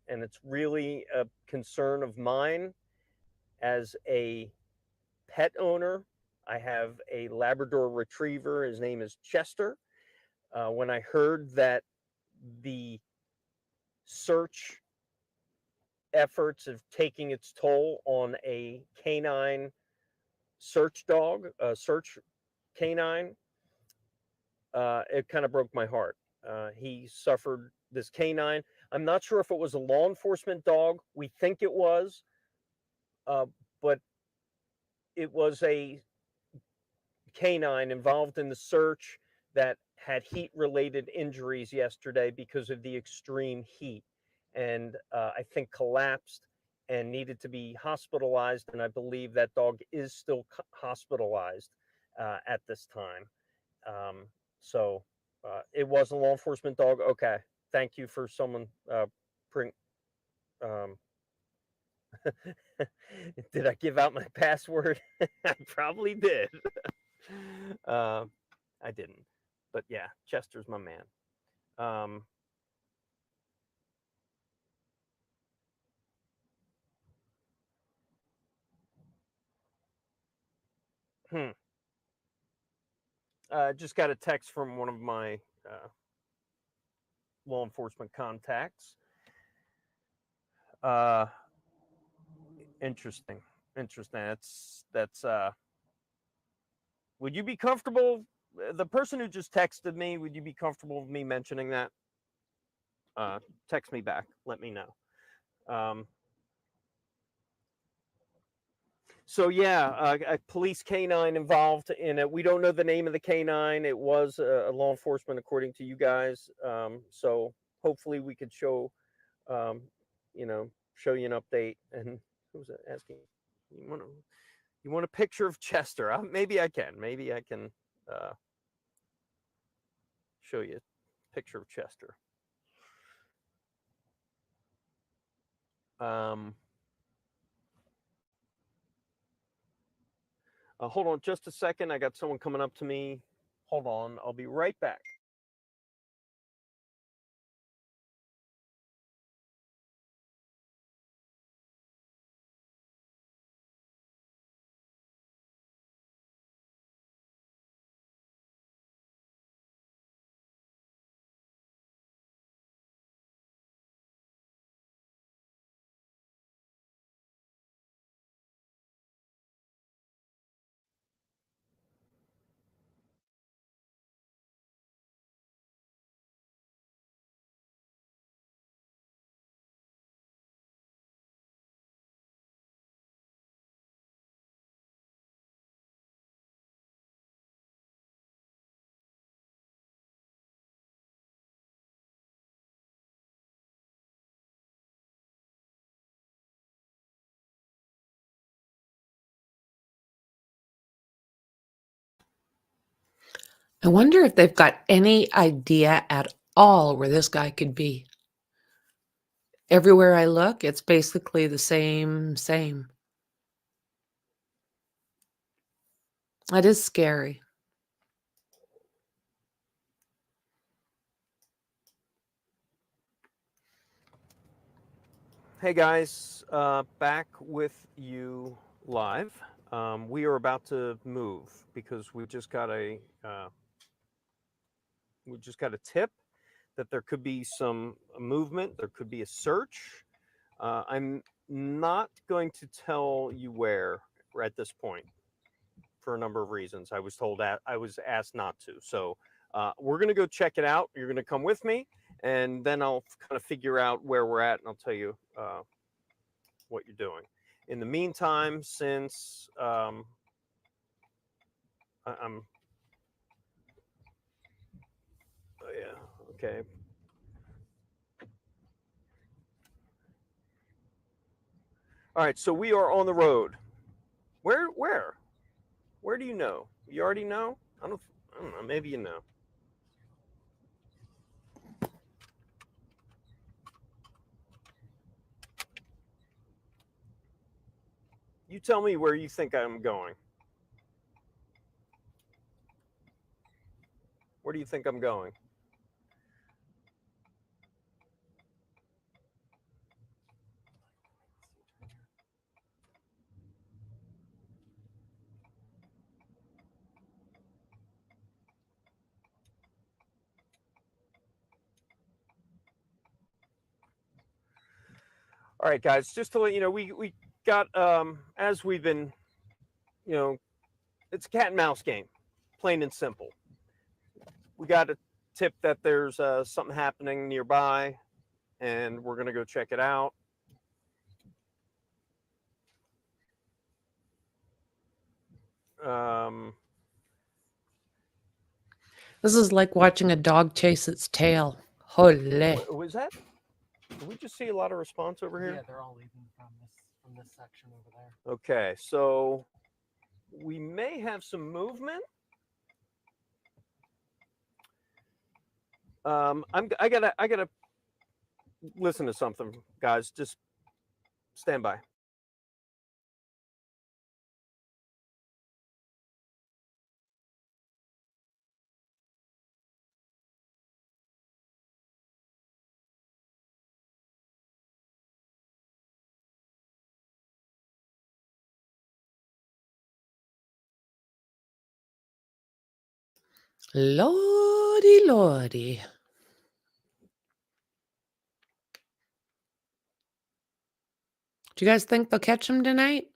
and it's really a concern of mine as a pet owner. I have a Labrador Retriever. His name is Chester. When I heard that the search efforts of taking its toll on a canine search dog, search canine, it kind of broke my heart. He suffered this canine. I'm not sure if it was a law enforcement dog. We think it was, but it was a canine involved in the search that had heat-related injuries yesterday because of the extreme heat, and I think collapsed and needed to be hospitalized. And I believe that dog is still hospitalized at this time. So it was a law enforcement dog. Okay, thank you for someone bring. Did I give out my password? I probably did. I didn't, but yeah, Chester's my man. Just got a text from one of my law enforcement contacts. Interesting. That's would you be comfortable, the person who just texted me, would you be comfortable with me mentioning that? Text me back, let me know. So yeah, a police canine involved in it. We don't know the name of the canine. It was a law enforcement, according to you guys. So hopefully we could show, show you an update. And who was asking? You want a picture of Chester? Maybe I can. Maybe I can show you a picture of Chester. Hold on just a second. I got someone coming up to me. Hold on. I'll be right back. I wonder if they've got any idea at all where this guy could be. Everywhere I look, it's basically the same. That is scary. Hey guys, back with you live. We are about to move because we just got a tip that there could be some movement. There could be a search. I'm not going to tell you where at this point for a number of reasons. I was told that I was asked not to. So we're going to go check it out. You're going to come with me, and then I'll kind of figure out where we're at, and I'll tell you what you're doing. In the meantime, since I'm yeah, okay. All right, so we are on the road. Where do you know? You already know? I don't know. Maybe you know. You tell me where you think I'm going. Where do you think I'm going? All right, guys, just to let you know, we got, as we've been, it's a cat and mouse game, plain and simple. We got a tip that there's something happening nearby, and we're going to go check it out. This is like watching a dog chase its tail. Holy. Was that? Did we just see a lot of response over here? Yeah, they're all leaving from this section over there. Okay, so we may have some movement. I gotta listen to something, guys. Just stand by. Lordy, lordy. Do you guys think they'll catch him tonight?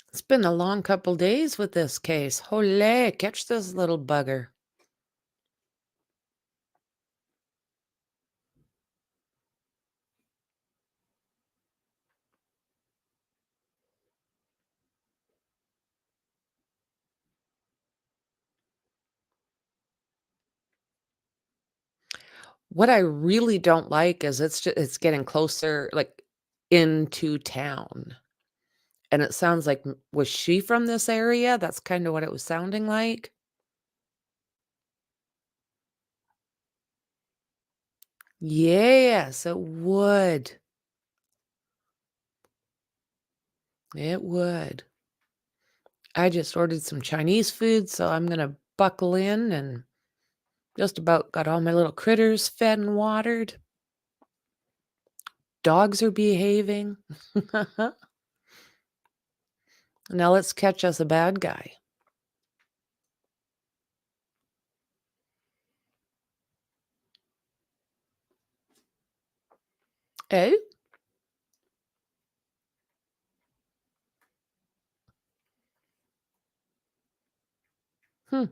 It's been a long couple days with this case. Holy, catch this little bugger. What I really don't like is it's getting closer, like, into town. And it sounds like, was she from this area? That's kinda what it was sounding like. Yes, it would. It would. I just ordered some Chinese food, so I'm gonna buckle in and just about got all my little critters fed and watered. Dogs are behaving. Now let's catch us a bad guy. Eh? Hmm.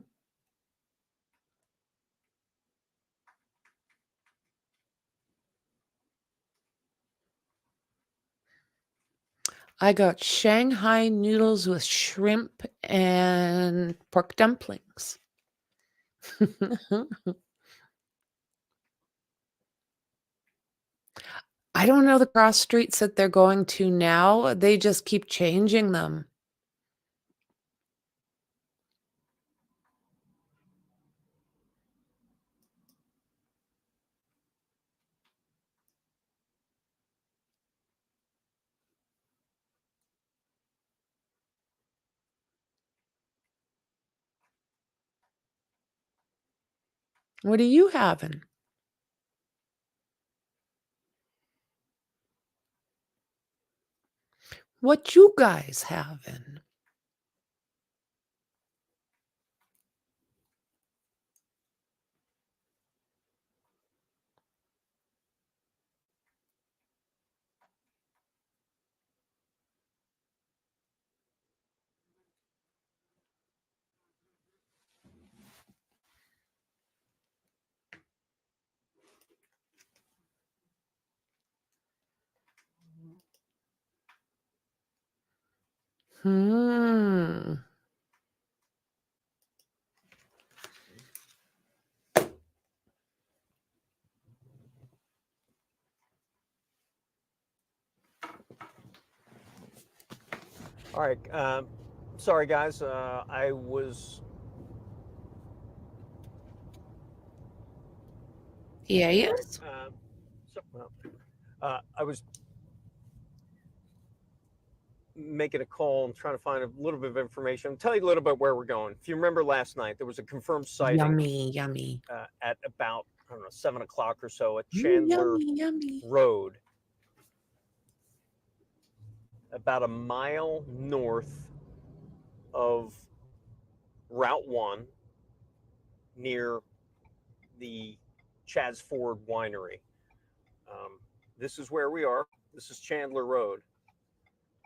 I got Shanghai noodles with shrimp and pork dumplings. I don't know the cross streets that they're going to now. They just keep changing them. What are you having? What you guys having? Hmm. All right. Sorry, guys. I was. Yeah, yes. I was making a call and trying to find a little bit of information. I'll tell you a little bit where we're going. If you remember last night, there was a confirmed sighting Yummy, yummy. at about, I don't know, 7 o'clock or so at Ooh, Chandler yummy, yummy. Road, about a mile north of Route 1 near the Chad's Ford Winery. This is where we are. This is Chandler Road.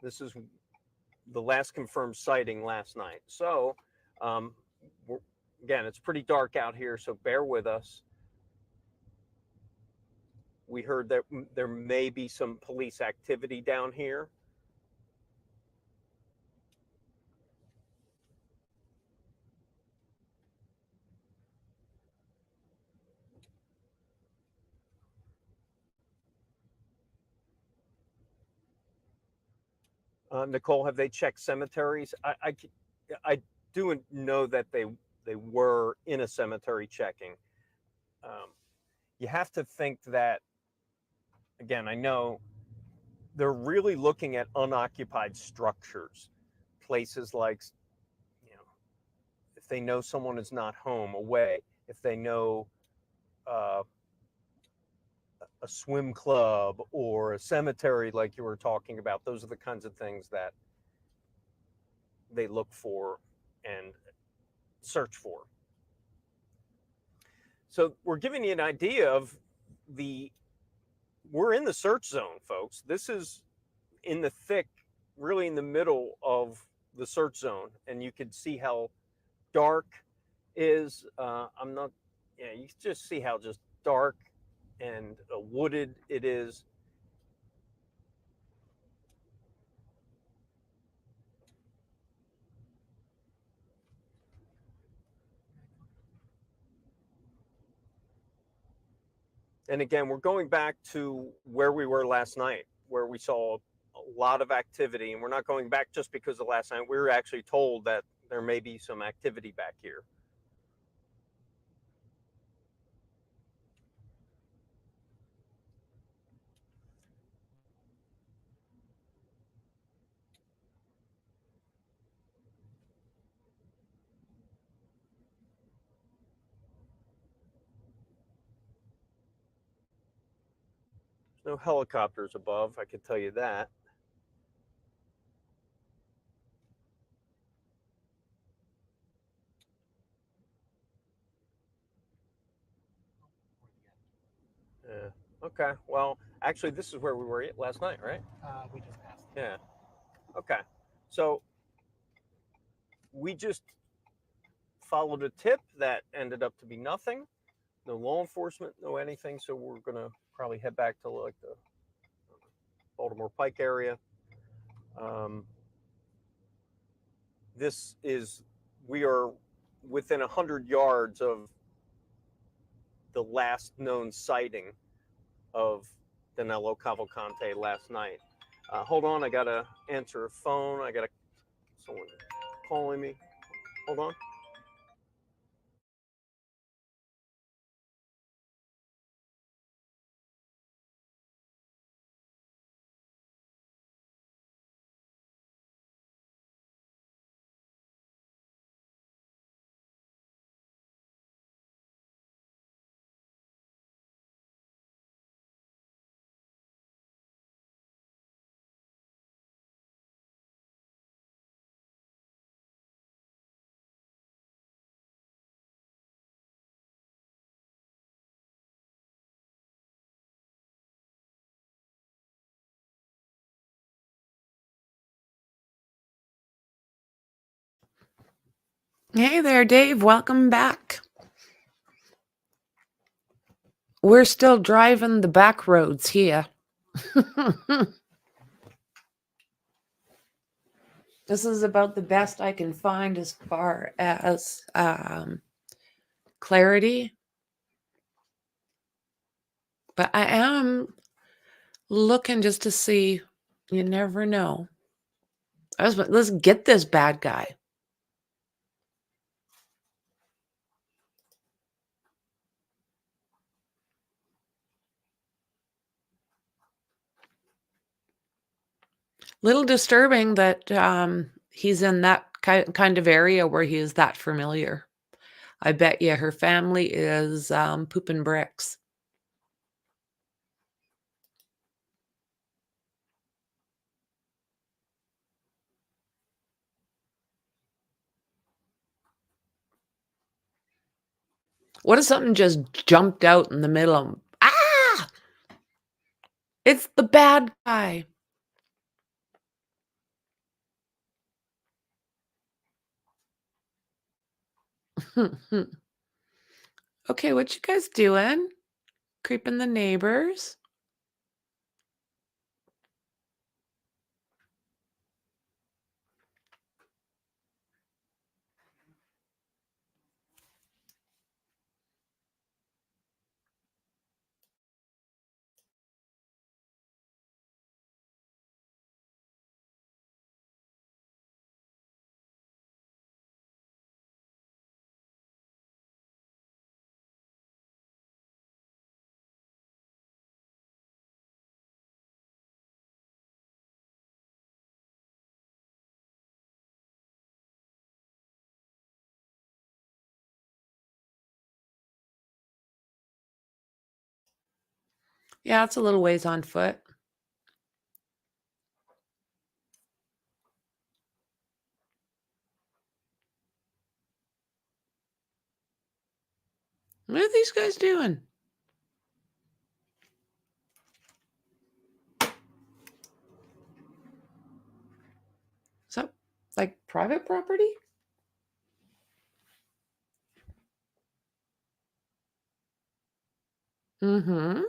This is the last confirmed sighting last night. So, again, it's pretty dark out here, so bear with us. We heard that there may be some police activity down here. Nicole, have they checked cemeteries? I do know that they were in a cemetery checking. You have to think that, again, I know they're really looking at unoccupied structures, places like, you know, if they know someone is not home, away, if they know a swim club or a cemetery like you were talking about, those are the kinds of things that they look for and search for. So we're giving you an idea of we're in the search zone, folks. This is in the thick, really in the middle of the search zone. And you can see how dark is, you can just see how just dark and wooded it is. And again, we're going back to where we were last night, where we saw a lot of activity. And we're not going back just because of last night. We were actually told that there may be some activity back here. There's no helicopters above, I can tell you that. Yeah. Okay. Well, actually, this is where we were last night, right? We just passed. Yeah. Okay. So we just followed a tip that ended up to be nothing. No law enforcement, no anything. So we're gonna probably head back to like the Baltimore Pike area. We are within 100 yards of the last known sighting of Danelo Cavalcante last night. Hold on, I gotta answer a phone. I got someone calling me. Hold on. Hey there, Dave. Welcome back. We're still driving the back roads here. This is about the best I can find as far as clarity. But I am looking just to see, you never know. Let's get this bad guy. Little disturbing that he's in that kind of area where he is that familiar. I bet you her family is pooping bricks. What if something just jumped out in the middle of him? Ah! It's the bad guy. Okay, what you guys doing? Creeping the neighbors? Yeah, it's a little ways on foot. What are these guys doing? Is that like private property? Mm-hmm.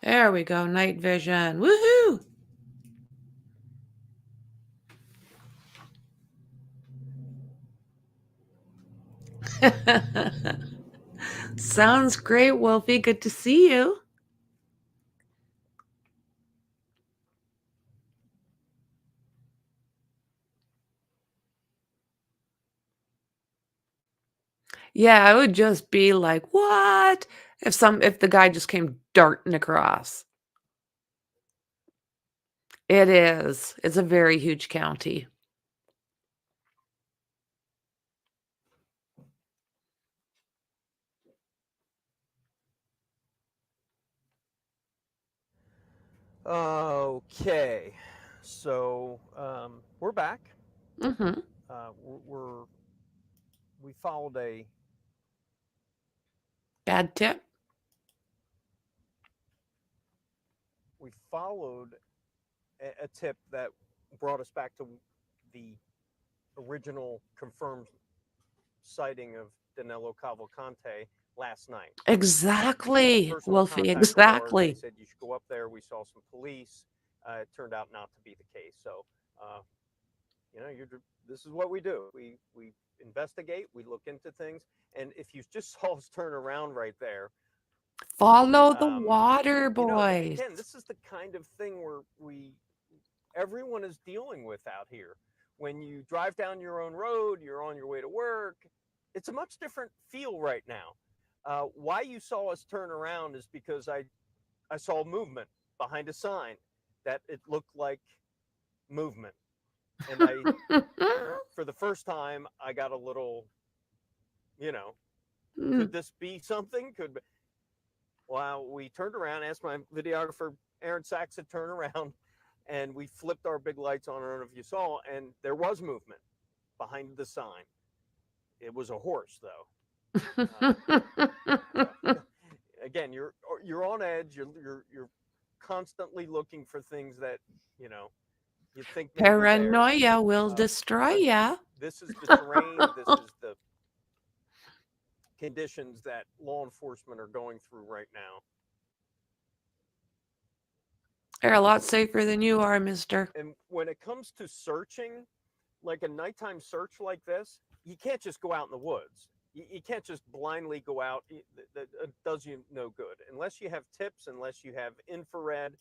There we go. Night vision. Woohoo! Sounds great, Wolfie. Good to see you. Yeah, I would just be like, what? If the guy just came darting across. It is. It's a very huge county. Okay, so we're back. Mm-hmm. We followed a Bad tip. a tip that brought us back to the original confirmed sighting of Danelo Cavalcante last night. Exactly, Personal Wolfie. contact of ours, they Exactly. said you should go up there. We saw some police. It turned out not to be the case. So, this is what we do. We investigate. We look into things. And if you just saw us turn around right there, Follow the water, you know, boys. again, this is the kind of thing where everyone is dealing with out here. When you drive down your own road, you're on your way to work. It's a much different feel right now. Why you saw us turn around is because I saw movement behind a sign that it looked like movement. And for the first time, I got a little, could this be something? Well, we turned around, asked my videographer, Aaron Sachs, to turn around, and we flipped our big lights on. I don't know if you saw, and there was movement behind the sign. It was a horse, though. Again, you're on edge. You're constantly looking for things that you think may be there. Paranoia will destroy ya. This is the terrain. This is the conditions that law enforcement are going through right now. They're a lot safer than you are, mister. And when it comes to searching, like a nighttime search like this, you can't just go out in the woods. You can't just blindly go out. That does you no good. Unless you have tips, unless you have infrared,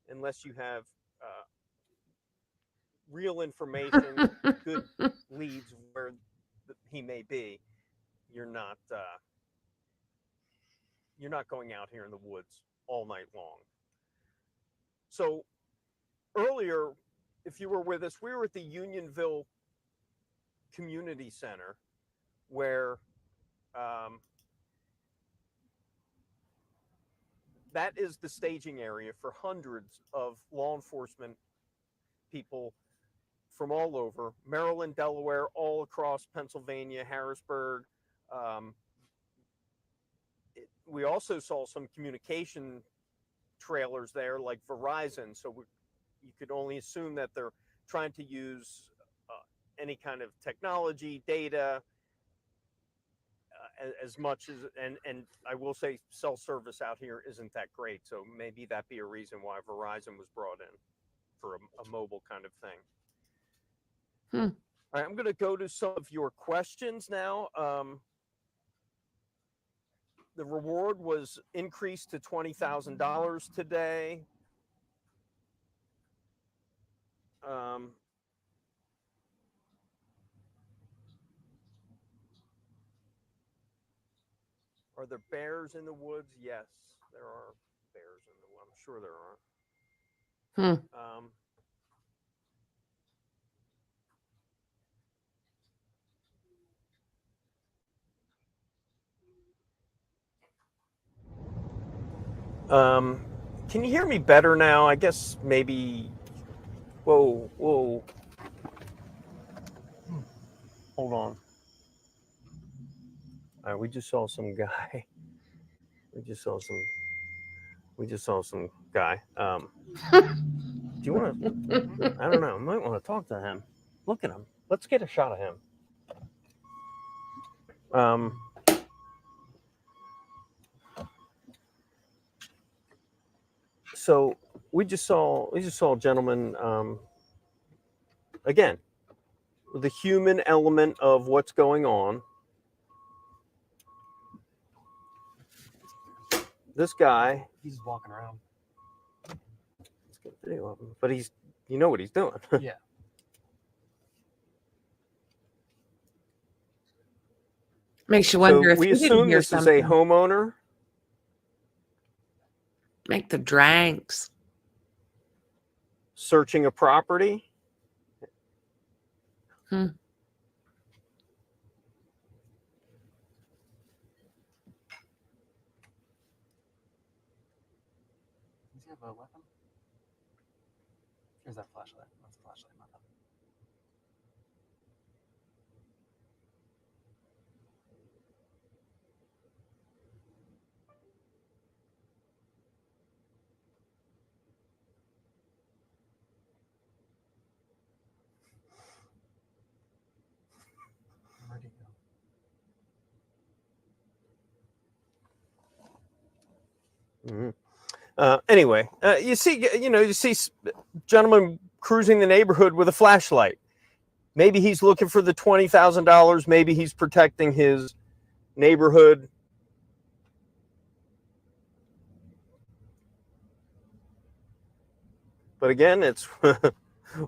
unless you have real information, good leads where he may be, you're not going out here in the woods all night long. So earlier, if you were with us, we were at the Unionville Community Center, where that is the staging area for hundreds of law enforcement people from all over Maryland, Delaware, all across Pennsylvania, Harrisburg. We also saw some communication trailers there, like Verizon. So you could only assume that they're trying to use any kind of technology, data, as much as, and I will say cell service out here isn't that great. So maybe that be a reason why Verizon was brought in for a mobile kind of thing. All right, I'm going to go to some of your questions now. The reward was increased to $20,000 today. Are there bears in the woods? Yes, there are bears in the woods. I'm sure there are. Can you hear me better now? I guess maybe. Whoa. Hold on. All right, we just saw some guy. We just saw some guy. Do you want to? I don't know. I might want to talk to him. Look at him. Let's get a shot of him. So we just saw a gentleman, again, with the human element of what's going on. This guy, He's walking around. let's get a video of him, but you know what he's doing. Yeah. Makes you wonder So if we you didn't assume hear this something. is a homeowner Make the dranks. searching a property. Does he have a weapon? Or is that flashlight? That's a flashlight, not that. Where'd he go? Anyway, you see gentlemen cruising the neighborhood with a flashlight. Maybe he's looking for the $20,000. Maybe he's protecting his neighborhood. But again, it's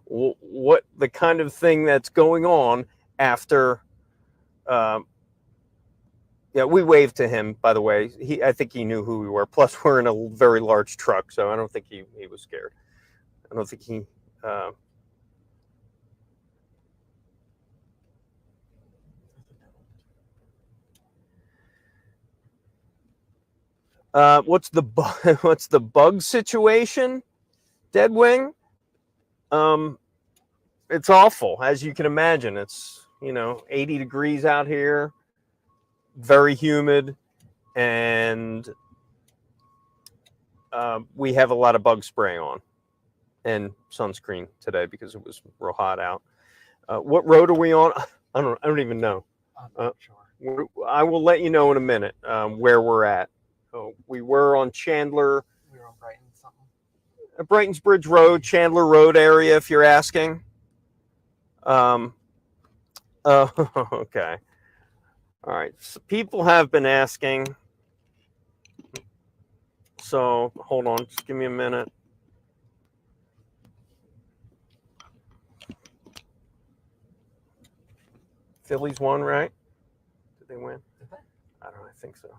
what the kind of thing that's going on after. Yeah, we waved to him, by the way. I think he knew who we were. Plus, we're in a very large truck, so I don't think he was scared. I don't think he. What's the bug situation, Deadwing? It's awful, as you can imagine. It's 80 degrees out here, very humid, and we have a lot of bug spray on and sunscreen today because it was real hot out. What road are we on? I don't even know. I'm not sure. I will let you know in a minute where we're at. We were on Chandler. We were on Brighton something. Brighton's Bridge Road, Chandler Road area, if you're asking. Okay. All right. So people have been asking. So hold on, just give me a minute. Phillies won, right? Did they win? Did they? I don't know. I think so.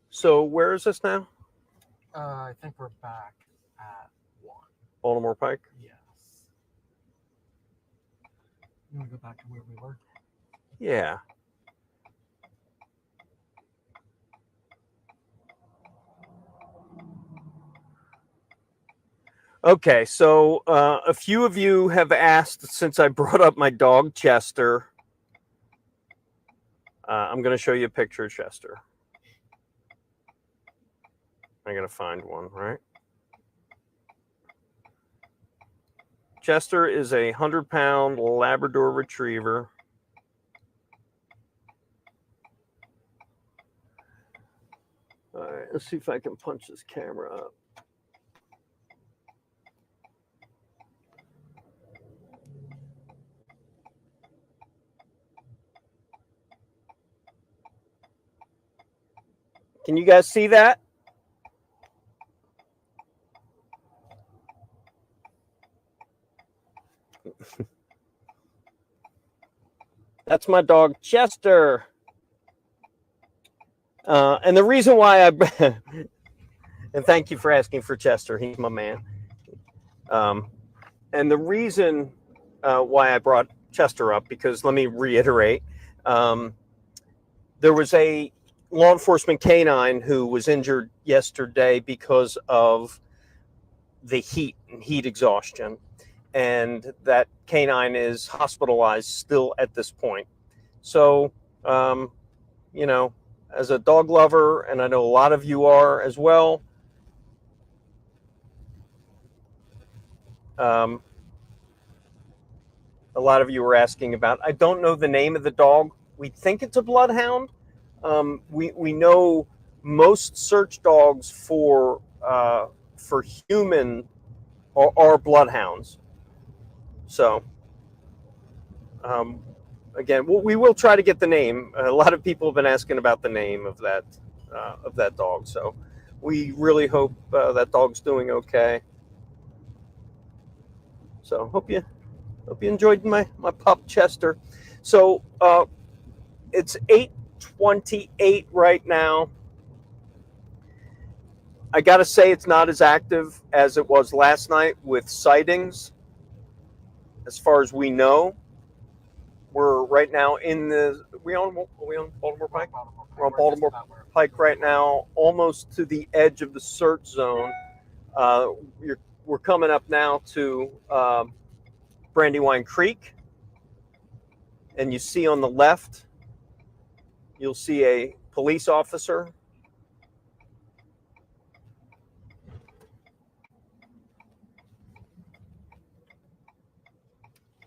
So where is this now? I think we're back at 1. Baltimore Pike? Yes. You want to go back to where we were? Yeah. Okay, so a few of you have asked since I brought up my dog Chester. I'm going to show you a picture of Chester. I got to find one, right? Chester is a 100-pound Labrador Retriever. All right, let's see if I can punch this camera up. Can you guys see that? That's my dog Chester. And the reason why I and thank you for asking for Chester. He's my man. And the reason why I brought Chester up, because let me reiterate, there was a law enforcement canine who was injured yesterday because of the heat and heat exhaustion. And that canine is hospitalized still at this point. So, you know, as a dog lover, and I know a lot of you are as well, a lot of you were asking about. I don't know the name of the dog. We think it's a bloodhound. We know most search dogs for human are bloodhounds. So again, we will try to get the name. A lot of people have been asking about the name of that dog. So we really hope that dog's doing okay. So hope you enjoyed my pup Chester. So it's 8:28 right now. I got to say it's not as active as it was last night with sightings. As far as we know, we're right now in the we on Baltimore Pike. We're on Baltimore Pike right now, almost to the edge of the search zone. We're coming up now to Brandywine Creek, and you see on the left, you'll see a police officer.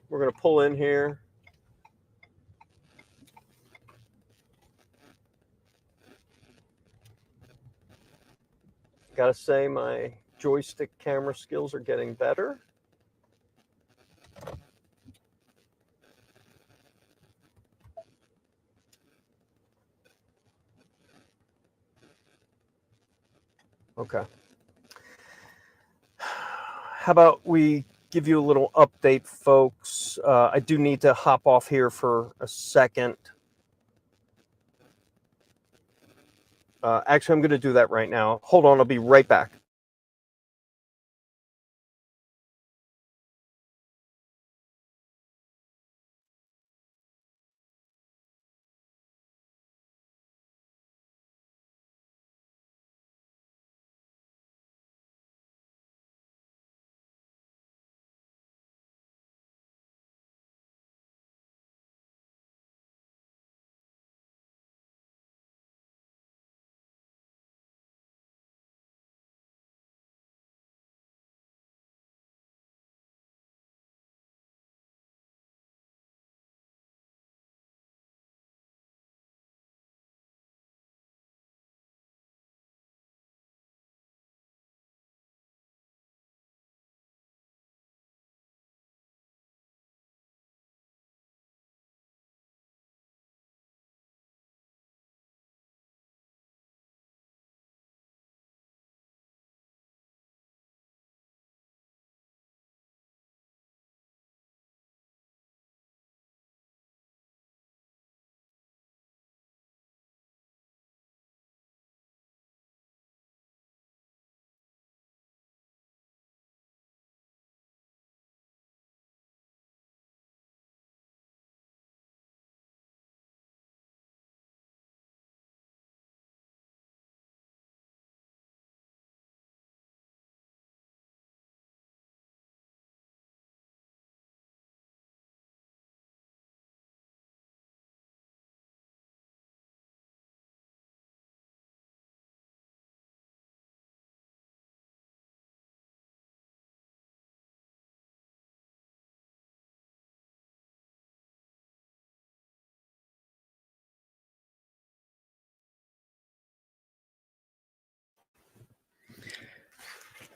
We're going to pull in here. Got to say, my joystick camera skills are getting better. Okay. How about we give you a little update, folks? I do need to hop off here for a second. Actually, I'm going to do that right now. Hold on, I'll be right back.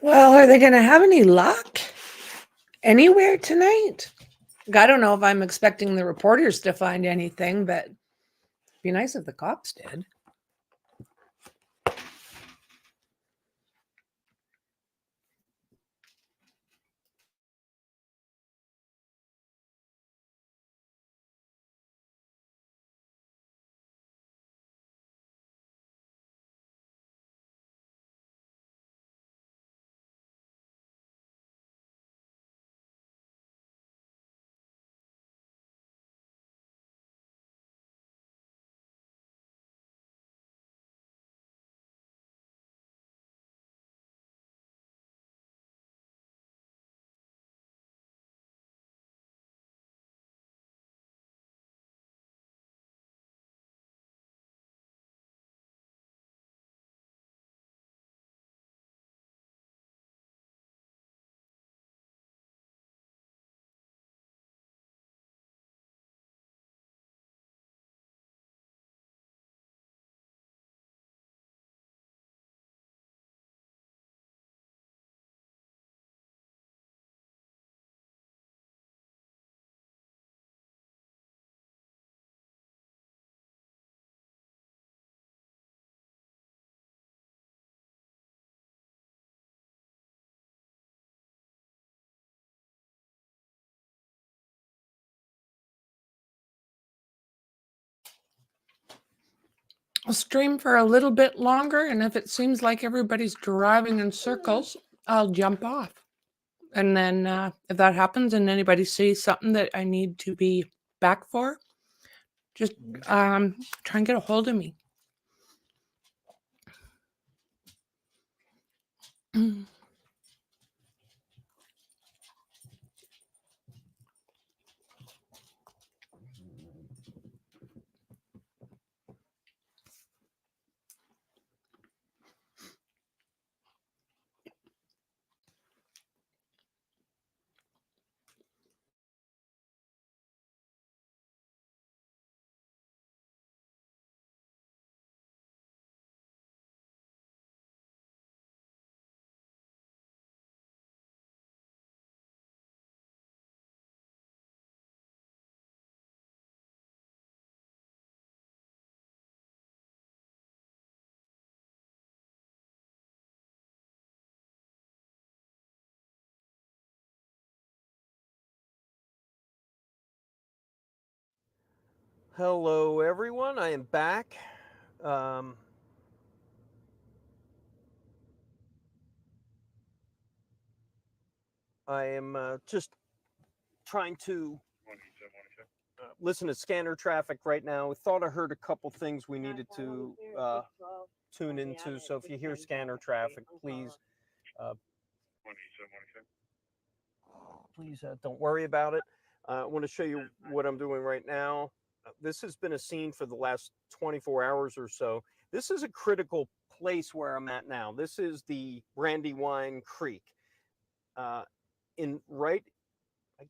Well, are they going to have any luck anywhere tonight? I don't know if I'm expecting the reporters to find anything, but it'd be nice if the cops did. I'll stream for a little bit longer, and if it seems like everybody's driving in circles, I'll jump off. And then if that happens and anybody sees something that I need to be back for, just try and get a hold of me. Hello, everyone. I am back. I am just trying to listen to scanner traffic right now. We thought I heard a couple things we needed to tune into. So if you hear scanner traffic, please don't worry about it. I want to show you what I'm doing right now. This has been a scene for the last 24 hours or so. This is a critical place where I'm at now. This is the Brandywine Creek. I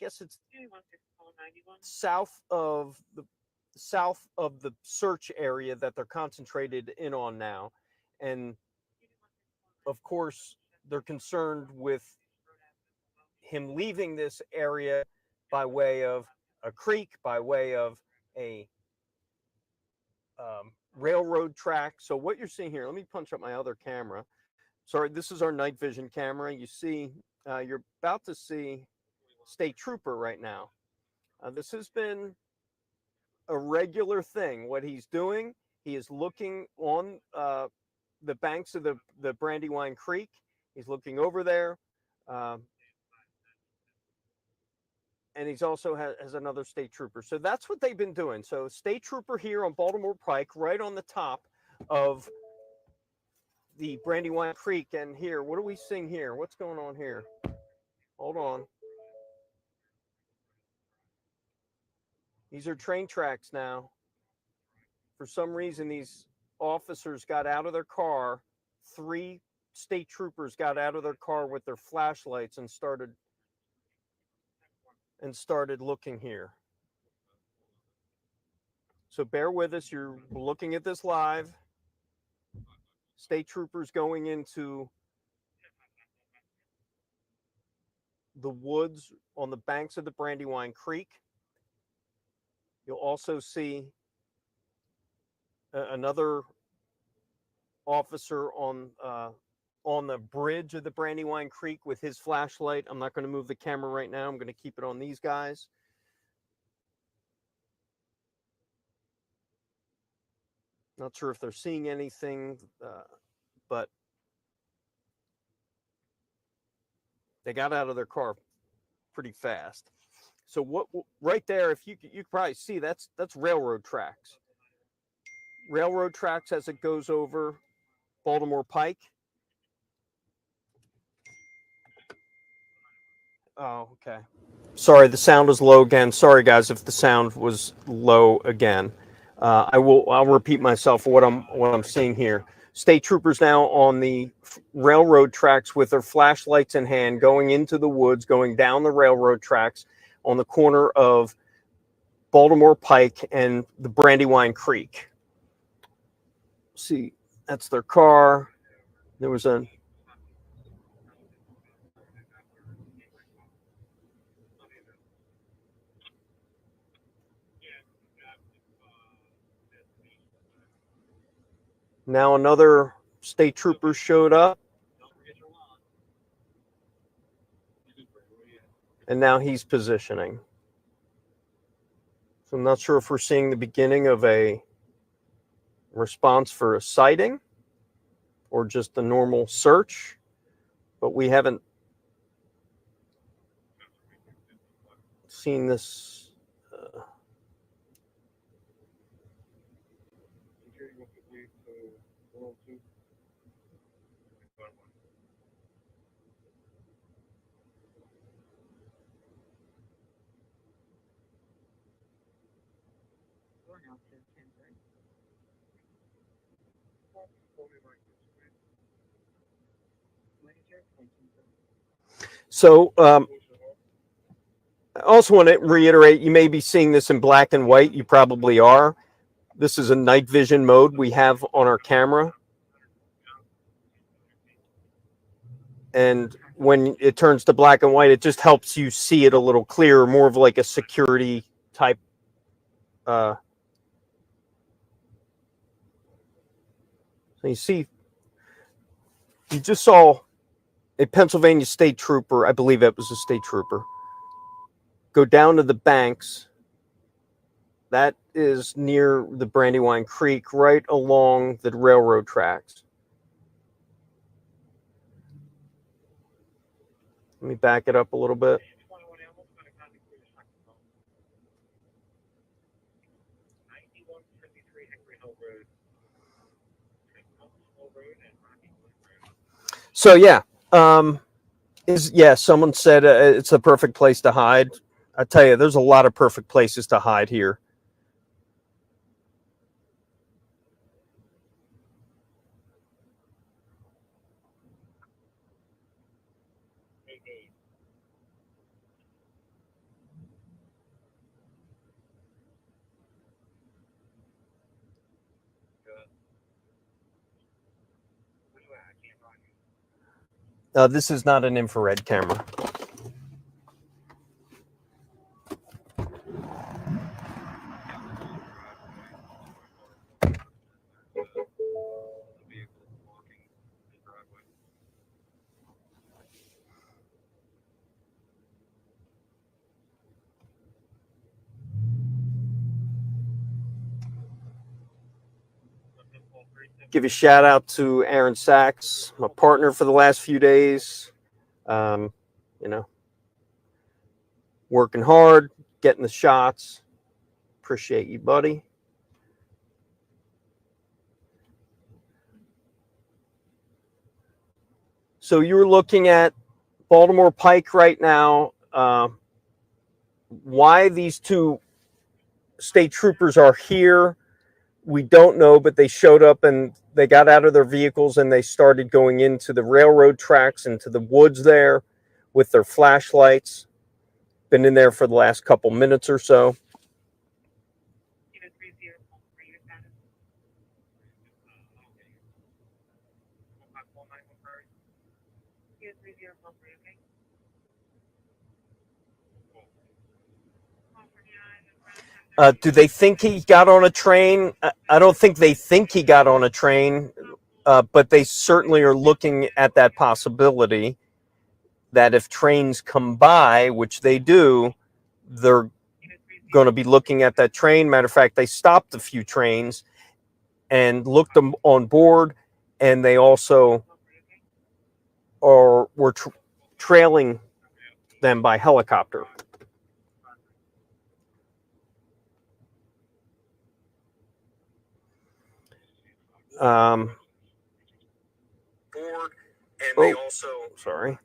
guess it's south of the search area that they're concentrated in on now. And of course, they're concerned with him leaving this area by way of a creek, by way of a railroad track. So what you're seeing here, let me punch up my other camera. Sorry, this is our night vision camera. You see, you're about to see State Trooper right now. This has been a regular thing. What he's doing, he is looking on the banks of the Brandywine Creek. He's looking over there. And he's also has another state trooper. So that's what they've been doing. So state trooper here on Baltimore Pike, right on the top of the Brandywine Creek. And here, what are we seeing here? What's going on here? Hold on. These are train tracks now. For some reason, these officers got out of their car. 3 state troopers got out of their car with their flashlights and started looking here. So bear with us. You're looking at this live. State troopers going into the woods on the banks of the Brandywine Creek. You'll also see another officer on the bridge of the Brandywine Creek with his flashlight. I'm not going to move the camera right now. I'm going to keep it on these guys. Not sure if they're seeing anything, but they got out of their car pretty fast. So what right there, if you can probably see, that's railroad tracks. Railroad tracks as it goes over Baltimore Pike. Oh, okay. Sorry, the sound was low again. Sorry, guys, if the sound was low again. I'll repeat myself for what I'm seeing here. State troopers now on the railroad tracks with their flashlights in hand, going into the woods, going down the railroad tracks on the corner of Baltimore Pike and the Brandywine Creek. See, that's their car. There was a now another state trooper showed up. And now he's positioning. So I'm not sure if we're seeing the beginning of a response for a sighting or just a normal search, but we haven't seen this. So I also want to reiterate, you may be seeing this in black and white. You probably are. This is a night vision mode we have on our camera. And when it turns to black and white, it just helps you see it a little clearer, more of like a security type. So you see, you just saw a Pennsylvania state trooper, I believe it was a state trooper, go down to the banks. That is near the Brandywine Creek, right along the railroad tracks. Let me back it up a little bit. So yeah, someone said it's the perfect place to hide. I tell you, there's a lot of perfect places to hide here. This is not an infrared camera. Give a shout out to Aaron Sachs, my partner for the last few days. Working hard, getting the shots. Appreciate you, buddy. So you're looking at Baltimore Pike right now. Why these two state troopers are here, we don't know, but they showed up and they got out of their vehicles and they started going into the railroad tracks, into the woods there with their flashlights. Been in there for the last couple minutes or so. Do they think he got on a train? I don't think they think he got on a train, but they certainly are looking at that possibility that if trains come by, which they do, they're going to be looking at that train. Matter of fact, they stopped a few trains and looked them on board, and they also were trailing them by helicopter. Board, and they also sorry.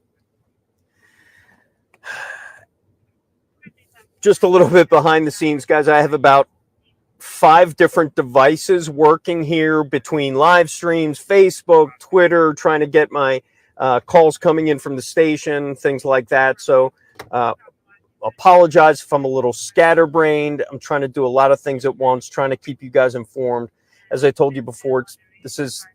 Just a little bit behind the scenes, guys. I have about 5 different devices working here between live streams, Facebook, Twitter, trying to get my calls coming in from the station, things like that. So apologize if I'm a little scatterbrained. I'm trying to do a lot of things at once, trying to keep you guys informed. As I told you before, this is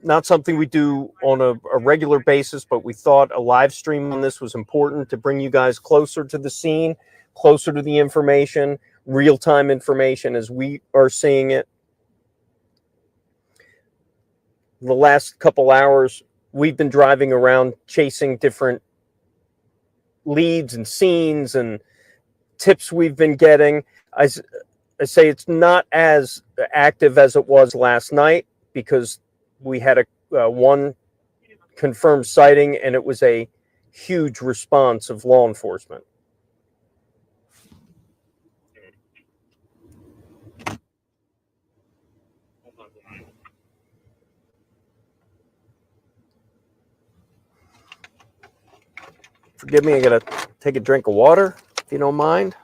not something we do on a regular basis, but we thought a live stream on this was important to bring you guys closer to the scene, closer to the information, real-time information as we are seeing it. The last couple hours, we've been driving around chasing different leads and scenes and tips we've been getting. I say it's not as active as it was last night because we had a one confirmed sighting, and it was a huge response of law enforcement. Forgive me, I gotta take a drink of water, if you don't mind.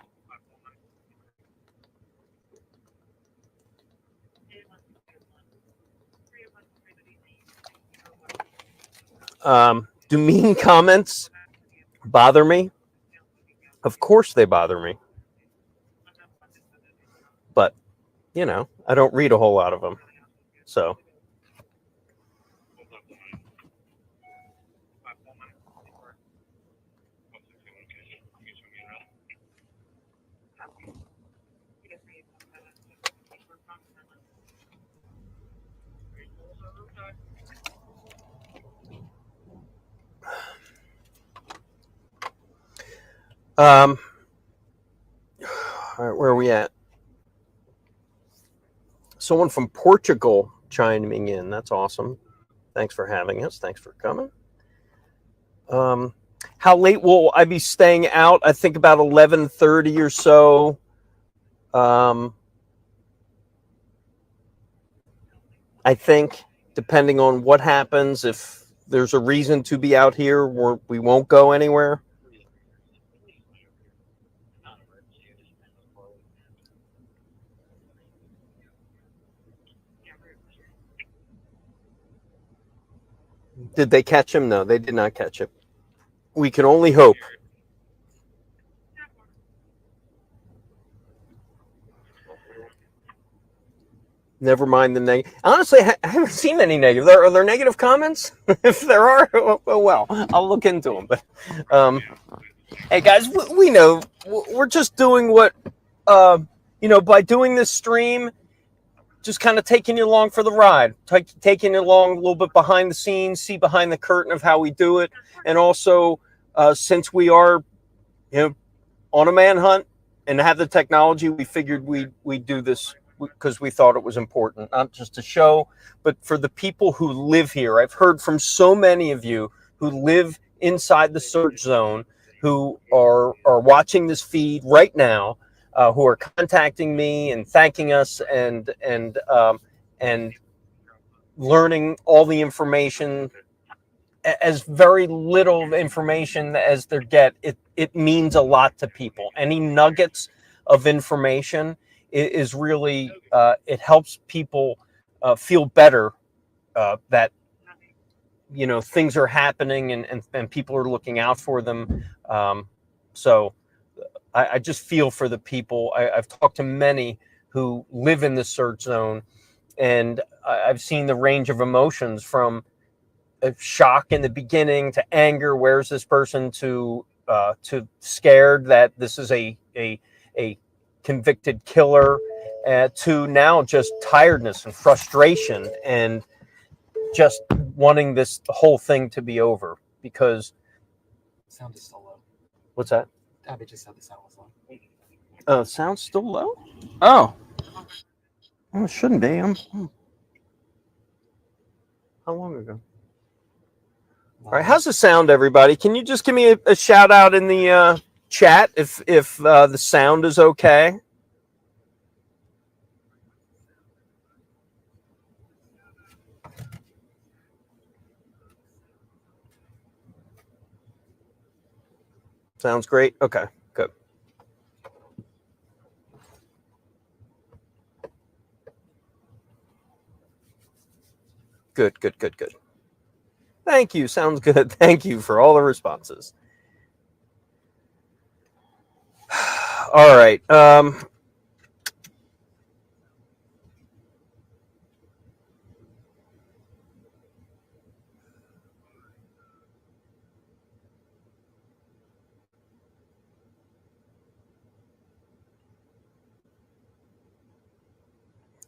Do mean comments bother me? Of course they bother me. But, you know, I don't read a whole lot of them. So. All right, where are we at? Someone from Portugal chiming in. That's awesome. Thanks for having us. Thanks for coming. How late will I be staying out? I think about 11:30 or so. I think, depending on what happens, if there's a reason to be out here, we won't go anywhere. Did they catch him? No, they did not catch him. We can only hope. Never mind the negative. Honestly, I haven't seen any negative. Are there negative comments? If there are, well, I'll look into them. But hey, guys, we know we're just doing what by doing this stream, just kind of taking you along for the ride, taking you along a little bit behind the scenes, see behind the curtain of how we do it, and also since we are, on a manhunt and have the technology, we figured we'd do this because we thought it was important, not just to show, but for the people who live here. I've heard from so many of you who live inside the search zone, who are watching this feed right now, who are contacting me and thanking us and learning all the information, as very little information as they get. It means a lot to people. Any nuggets of information is really, it helps people feel better that, things are happening and people are looking out for them. So I just feel for the people. I've talked to many who live in the search zone, and I've seen the range of emotions from shock in the beginning to anger. Where's this person to scared that this is a convicted killer to now just tiredness and frustration and just wanting this whole thing to be over because Sound is still low. what's that? Abby just said the sound was low. Sound's still low? Oh. Well, it shouldn't be. How long ago? All right, how's the sound, everybody? Can you just give me a shout out in the chat if the sound is okay? Sounds great. Okay, good. Good. Thank you. Sounds good. Thank you for all the responses. All right.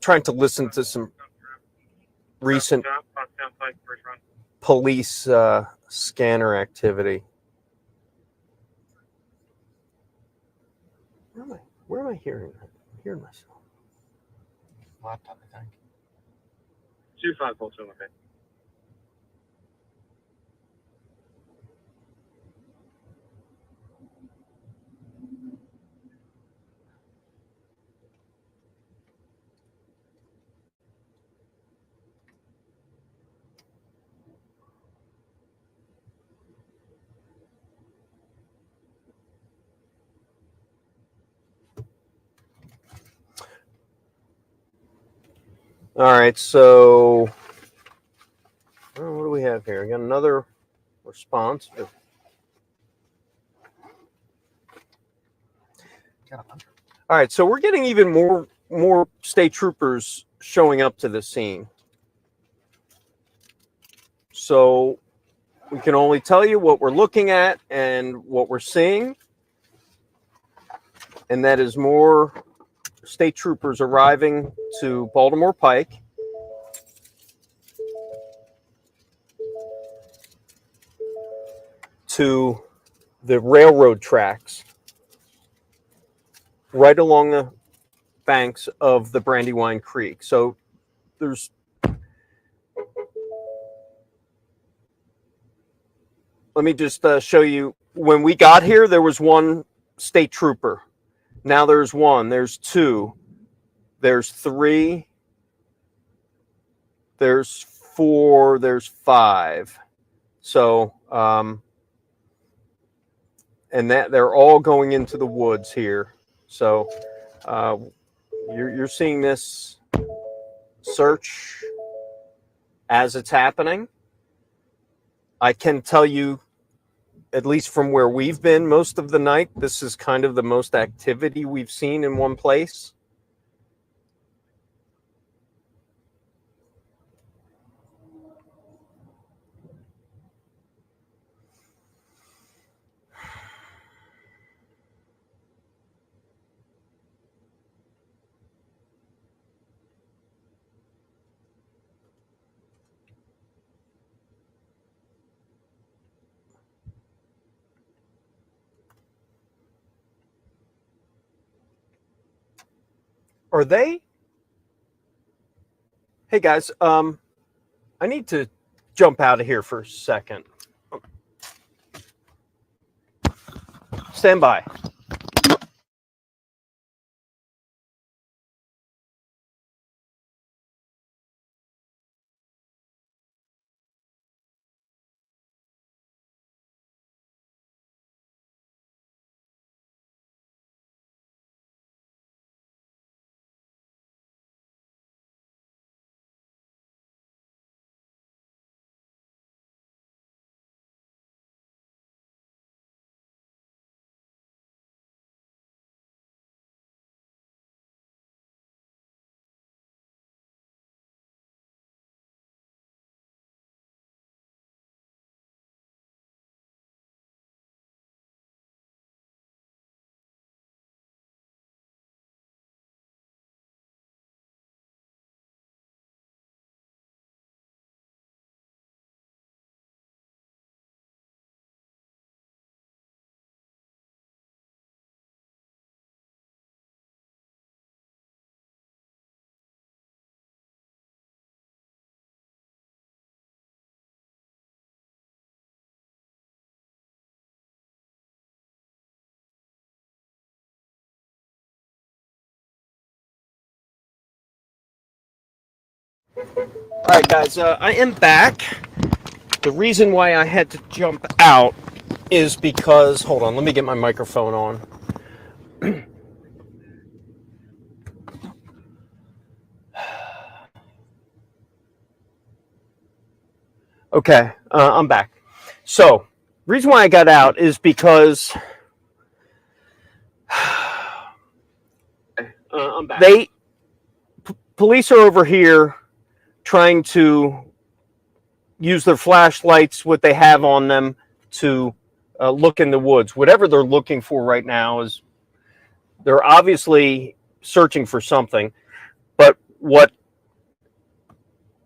Trying to listen to some recent police scanner activity. Where am I hearing that? I'm hearing myself. Laptop, I think. 25 volts, okay. All right, so what do we have here? We got another response. All right, so we're getting even more state troopers showing up to the scene. So we can only tell you what we're looking at and what we're seeing, and that is more state troopers arriving to Baltimore Pike. To the railroad tracks right along the banks of the Brandywine Creek. So there's let me just show you. When we got here, there was one state trooper. Now there's one, there's two, there's three, there's four, there's five. So, and that they're all going into the woods here. So you're seeing this search as it's happening. I can tell you, at least from where we've been most of the night, this is kind of the most activity we've seen in one place. Are they? Hey guys, I need to jump out of here for a second. Stand by. right, guys, I am back. The reason why I had to jump out is because, hold on, let me get my microphone on. Okay, I'm back. So, reason why I got out is because I'm back. Police are over here trying to use their flashlights, what they have on them, to look in the woods. Whatever they're looking for right now is they're obviously searching for something. But what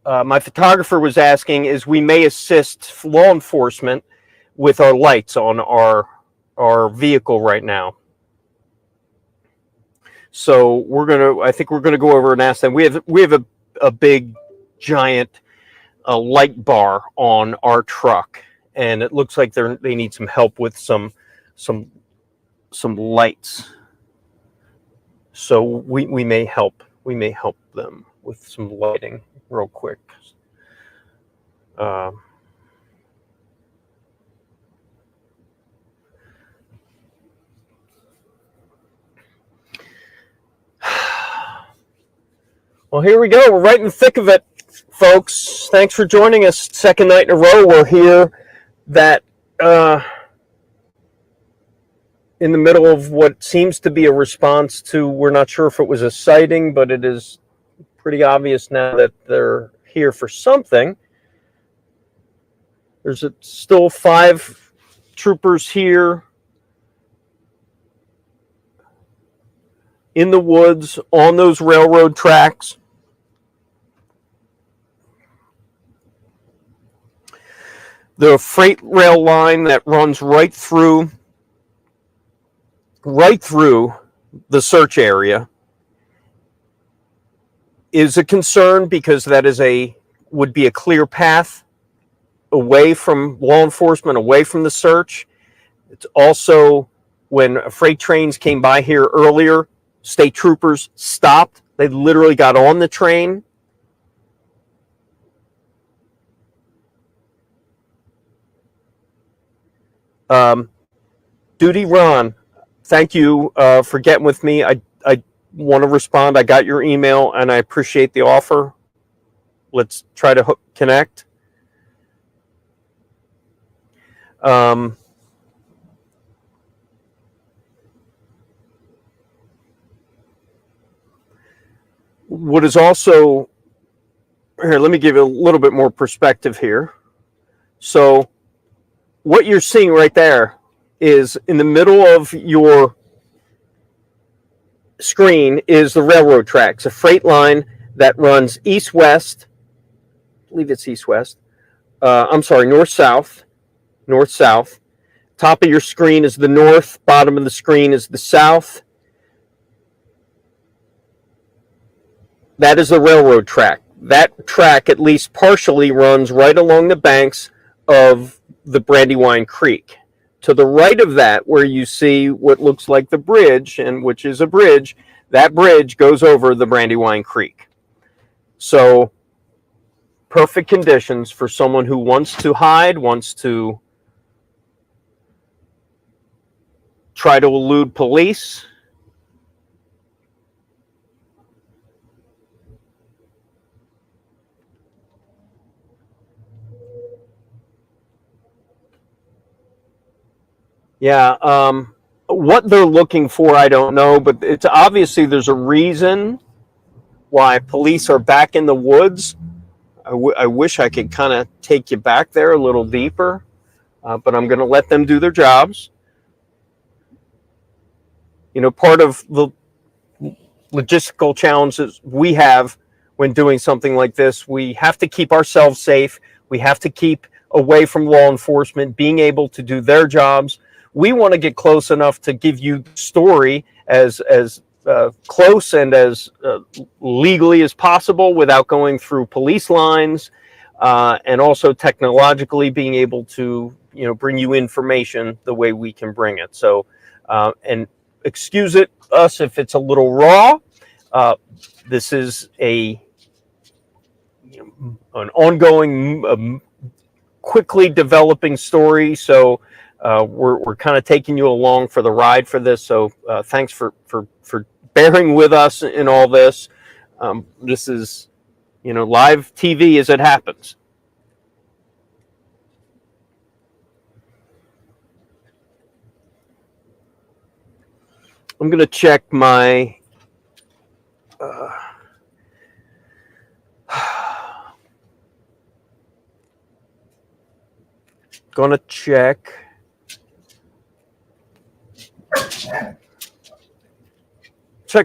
my photographer was asking is we may assist law enforcement with our lights on our vehicle right now. So I think we're gonna go over and ask them. We have a big giant light bar on our truck, and it looks like they need some help with some lights. So we may help them with some lighting real quick. Well, here we go. We're right in the thick of it, folks. Thanks for joining us. Second night in a row, we're here. In the middle of what seems to be a response to, we're not sure if it was a sighting, but it is pretty obvious now that they're here for something. There's still 5 troopers here in the woods on those railroad tracks. The freight rail line that runs right through the search area is a concern, because that would be a clear path away from law enforcement, away from the search. It's also, when freight trains came by here earlier, state troopers stopped. They literally got on the train. Duty Ron, thank you for getting with me. I want to respond. I got your email and I appreciate the offer. Let's try to connect. What is also here, let me give you a little bit more perspective here. So what you're seeing right there is, in the middle of your screen is the railroad tracks, a freight line that runs east-west. I believe it's east-west. I'm sorry, north-south. North-south. Top of your screen is the north. Bottom of the screen is the south. That is the railroad track. That track, at least partially, runs right along the banks of the Brandywine Creek. To the right of that, where you see what looks like the bridge, and which is a bridge, that bridge goes over the Brandywine Creek. So, perfect conditions for someone who wants to hide, wants to try to elude police. Yeah, what they're looking for, I don't know, but it's obviously there's a reason why police are back in the woods. I wish I could kind of take you back there a little deeper, but I'm going to let them do their jobs. You know, part of the logistical challenges we have when doing something like this, we have to keep ourselves safe. We have to keep away from law enforcement, being able to do their jobs. We want to get close enough to give you the story as close and as legally as possible without going through police lines, and also technologically being able to, you know, bring you information the way we can bring it. So, and excuse us if it's a little raw. This is a an ongoing, quickly developing story. So we're kind of taking you along for the ride for this. So thanks for bearing with us in all this. This is, live TV as it happens. I'm going to check my gonna check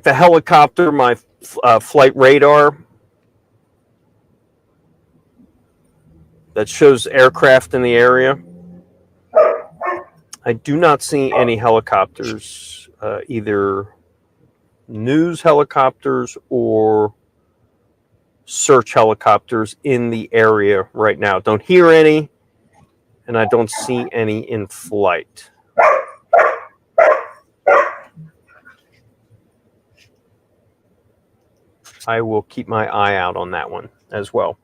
the helicopter, my flight radar that shows aircraft in the area. I do not see any helicopters, either news helicopters or search helicopters in the area right now. Don't hear any, and I don't see any in flight. I will keep my eye out on that one as well.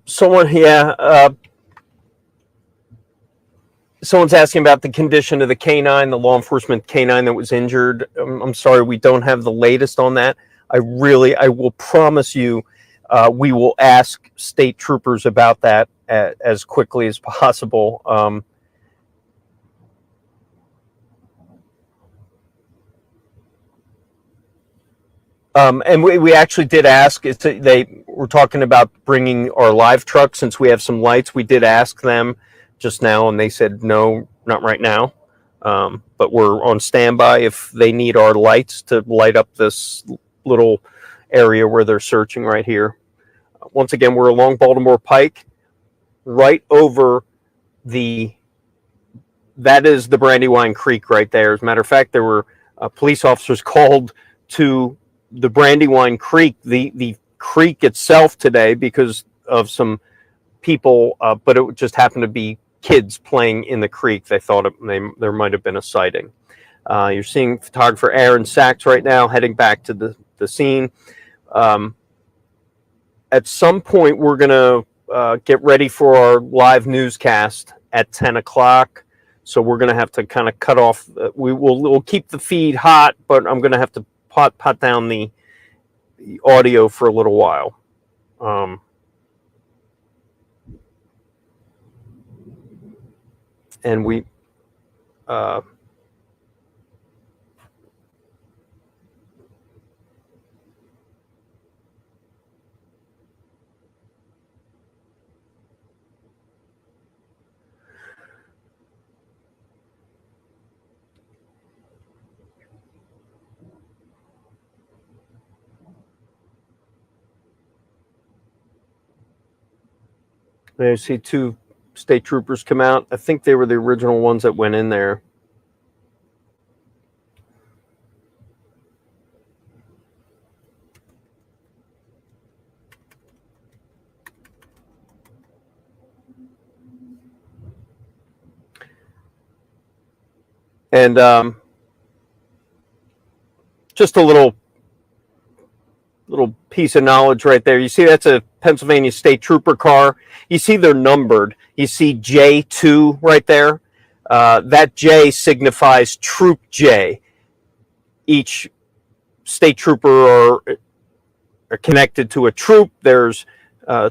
Someone's asking about the condition of the canine, the law enforcement canine that was injured. I'm sorry, we don't have the latest on that. I will promise you, we will ask state troopers about that as quickly as possible. And we actually did ask. They were talking about bringing our live truck since we have some lights. We did ask them just now, and they said no, not right now. But we're on standby if they need our lights to light up this little area where they're searching right here. Once again, we're along Baltimore Pike, right over that is the Brandywine Creek right there. As a matter of fact, there were police officers called to the Brandywine Creek, the creek itself today because of some people, but it just happened to be kids playing in the creek. They thought there might have been a sighting. You're seeing photographer Aaron Sachs right now heading back to the scene. At some point, we're going to get ready for our live newscast at 10 o'clock. So we're going to have to kind of cut off. We'll keep the feed hot, but I'm going to have to pot down the audio for a little while. And we I see two state troopers come out. I think they were the original ones that went in there. And just a little piece of knowledge right there. You see that's a Pennsylvania State Trooper car. You see they're numbered. You see J2 right there. That J signifies Troop J. Each state trooper are connected to a troop. There's, I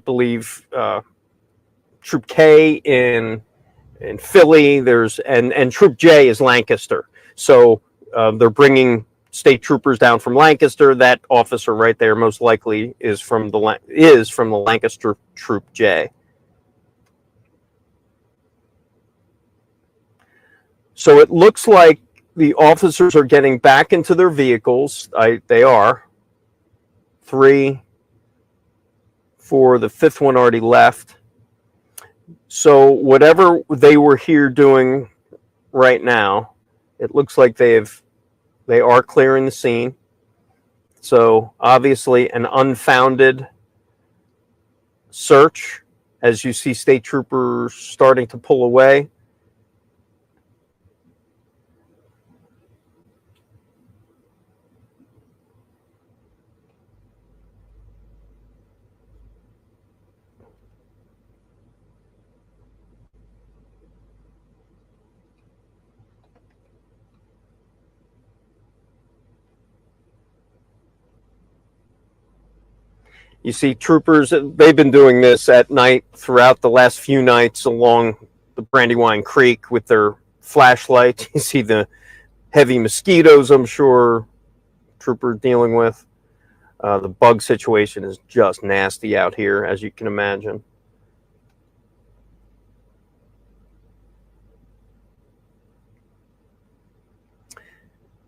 believe, Troop K in Philly. There's and Troop J is Lancaster. So they're bringing state troopers down from Lancaster. That officer right there most likely is from the Lancaster Troop J. So it looks like the officers are getting back into their vehicles. They are. 3, 4. The 5th one already left. So whatever they were here doing right now, it looks like they are clearing the scene. So obviously an unfounded search, as you see state troopers starting to pull away. You see troopers, they've been doing this at night throughout the last few nights along the Brandywine Creek with their flashlights. You see the heavy mosquitoes, I'm sure, troopers dealing with. The bug situation is just nasty out here, as you can imagine.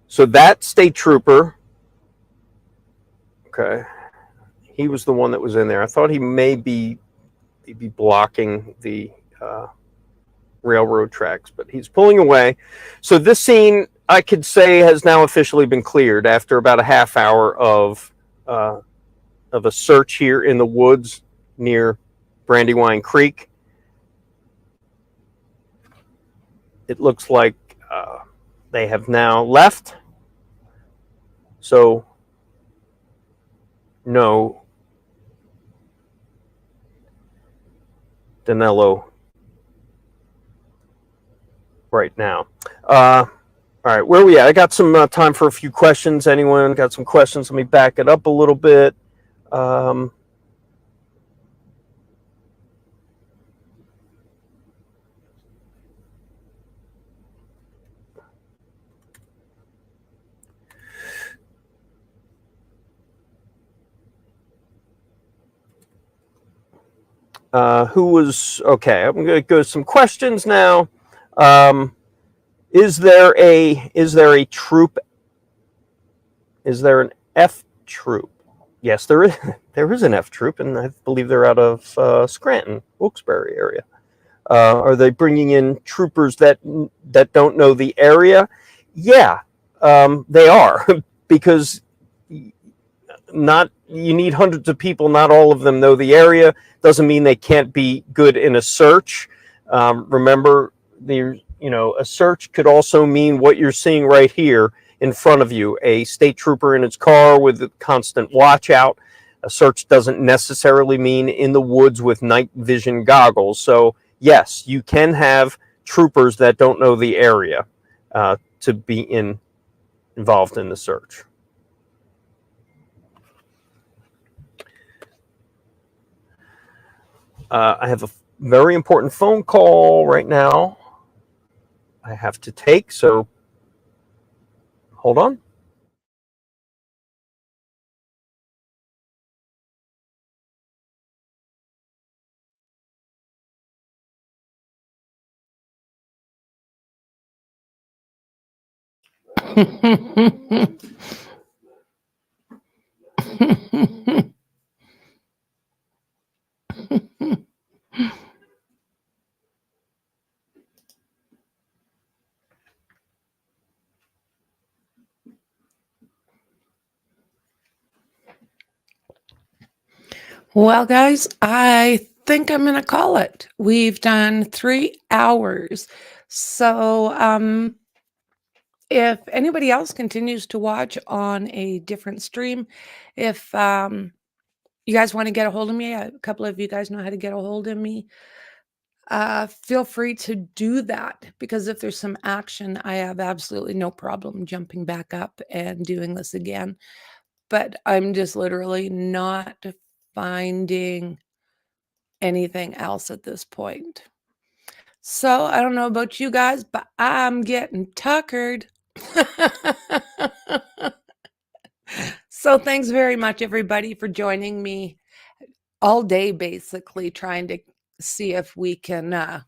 So that state trooper, okay, he was the one that was in there. I thought he may be blocking the railroad tracks, but he's pulling away. So this scene, I could say, has now officially been cleared after about a half hour of a search here in the woods near Brandywine Creek. It looks like they have now left. So no Danelo right now. All right, where are we at? I got some time for a few questions. Anyone got some questions? Let me back it up a little bit. Who was okay? I'm going to go to some questions now. Is there a troop? Is there an F troop? Yes, there is. There is an F troop, and I believe they're out of Scranton, Wilkes-Barre area. Are they bringing in troopers that don't know the area? Yeah, they are, because you need hundreds of people. Not all of them know the area. Doesn't mean they can't be good in a search. Remember, a search could also mean what you're seeing right here in front of you, a state trooper in his car with a constant watch out. A search doesn't necessarily mean in the woods with night vision goggles. So yes, you can have troopers that don't know the area to be involved in the search. I have a very important phone call right now I have to take, so hold on. Well, guys, I think I'm going to call it. We've done 3 hours. So if anybody else continues to watch on a different stream, if you guys want to get a hold of me, a couple of you guys know how to get a hold of me, feel free to do that, because if there's some action, I have absolutely no problem jumping back up and doing this again. But I'm just literally not finding anything else at this point. So I don't know about you guys, but I'm getting tuckered. So thanks very much, everybody, for joining me all day, basically trying to see if we can, I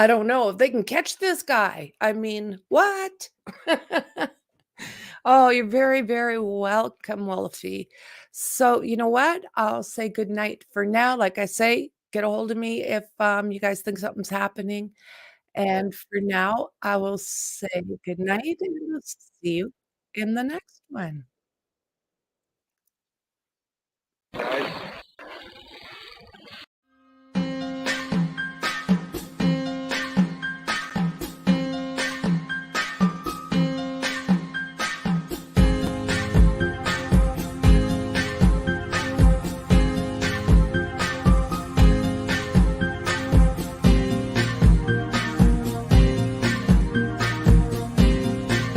don't know, if they can catch this guy. I mean, what? Oh, you're very, very welcome, Wolfie. So, you know what? I'll say good night for now. Like I say, get a hold of me if you guys think something's happening. And for now, I will say good night and we'll see you in the next one.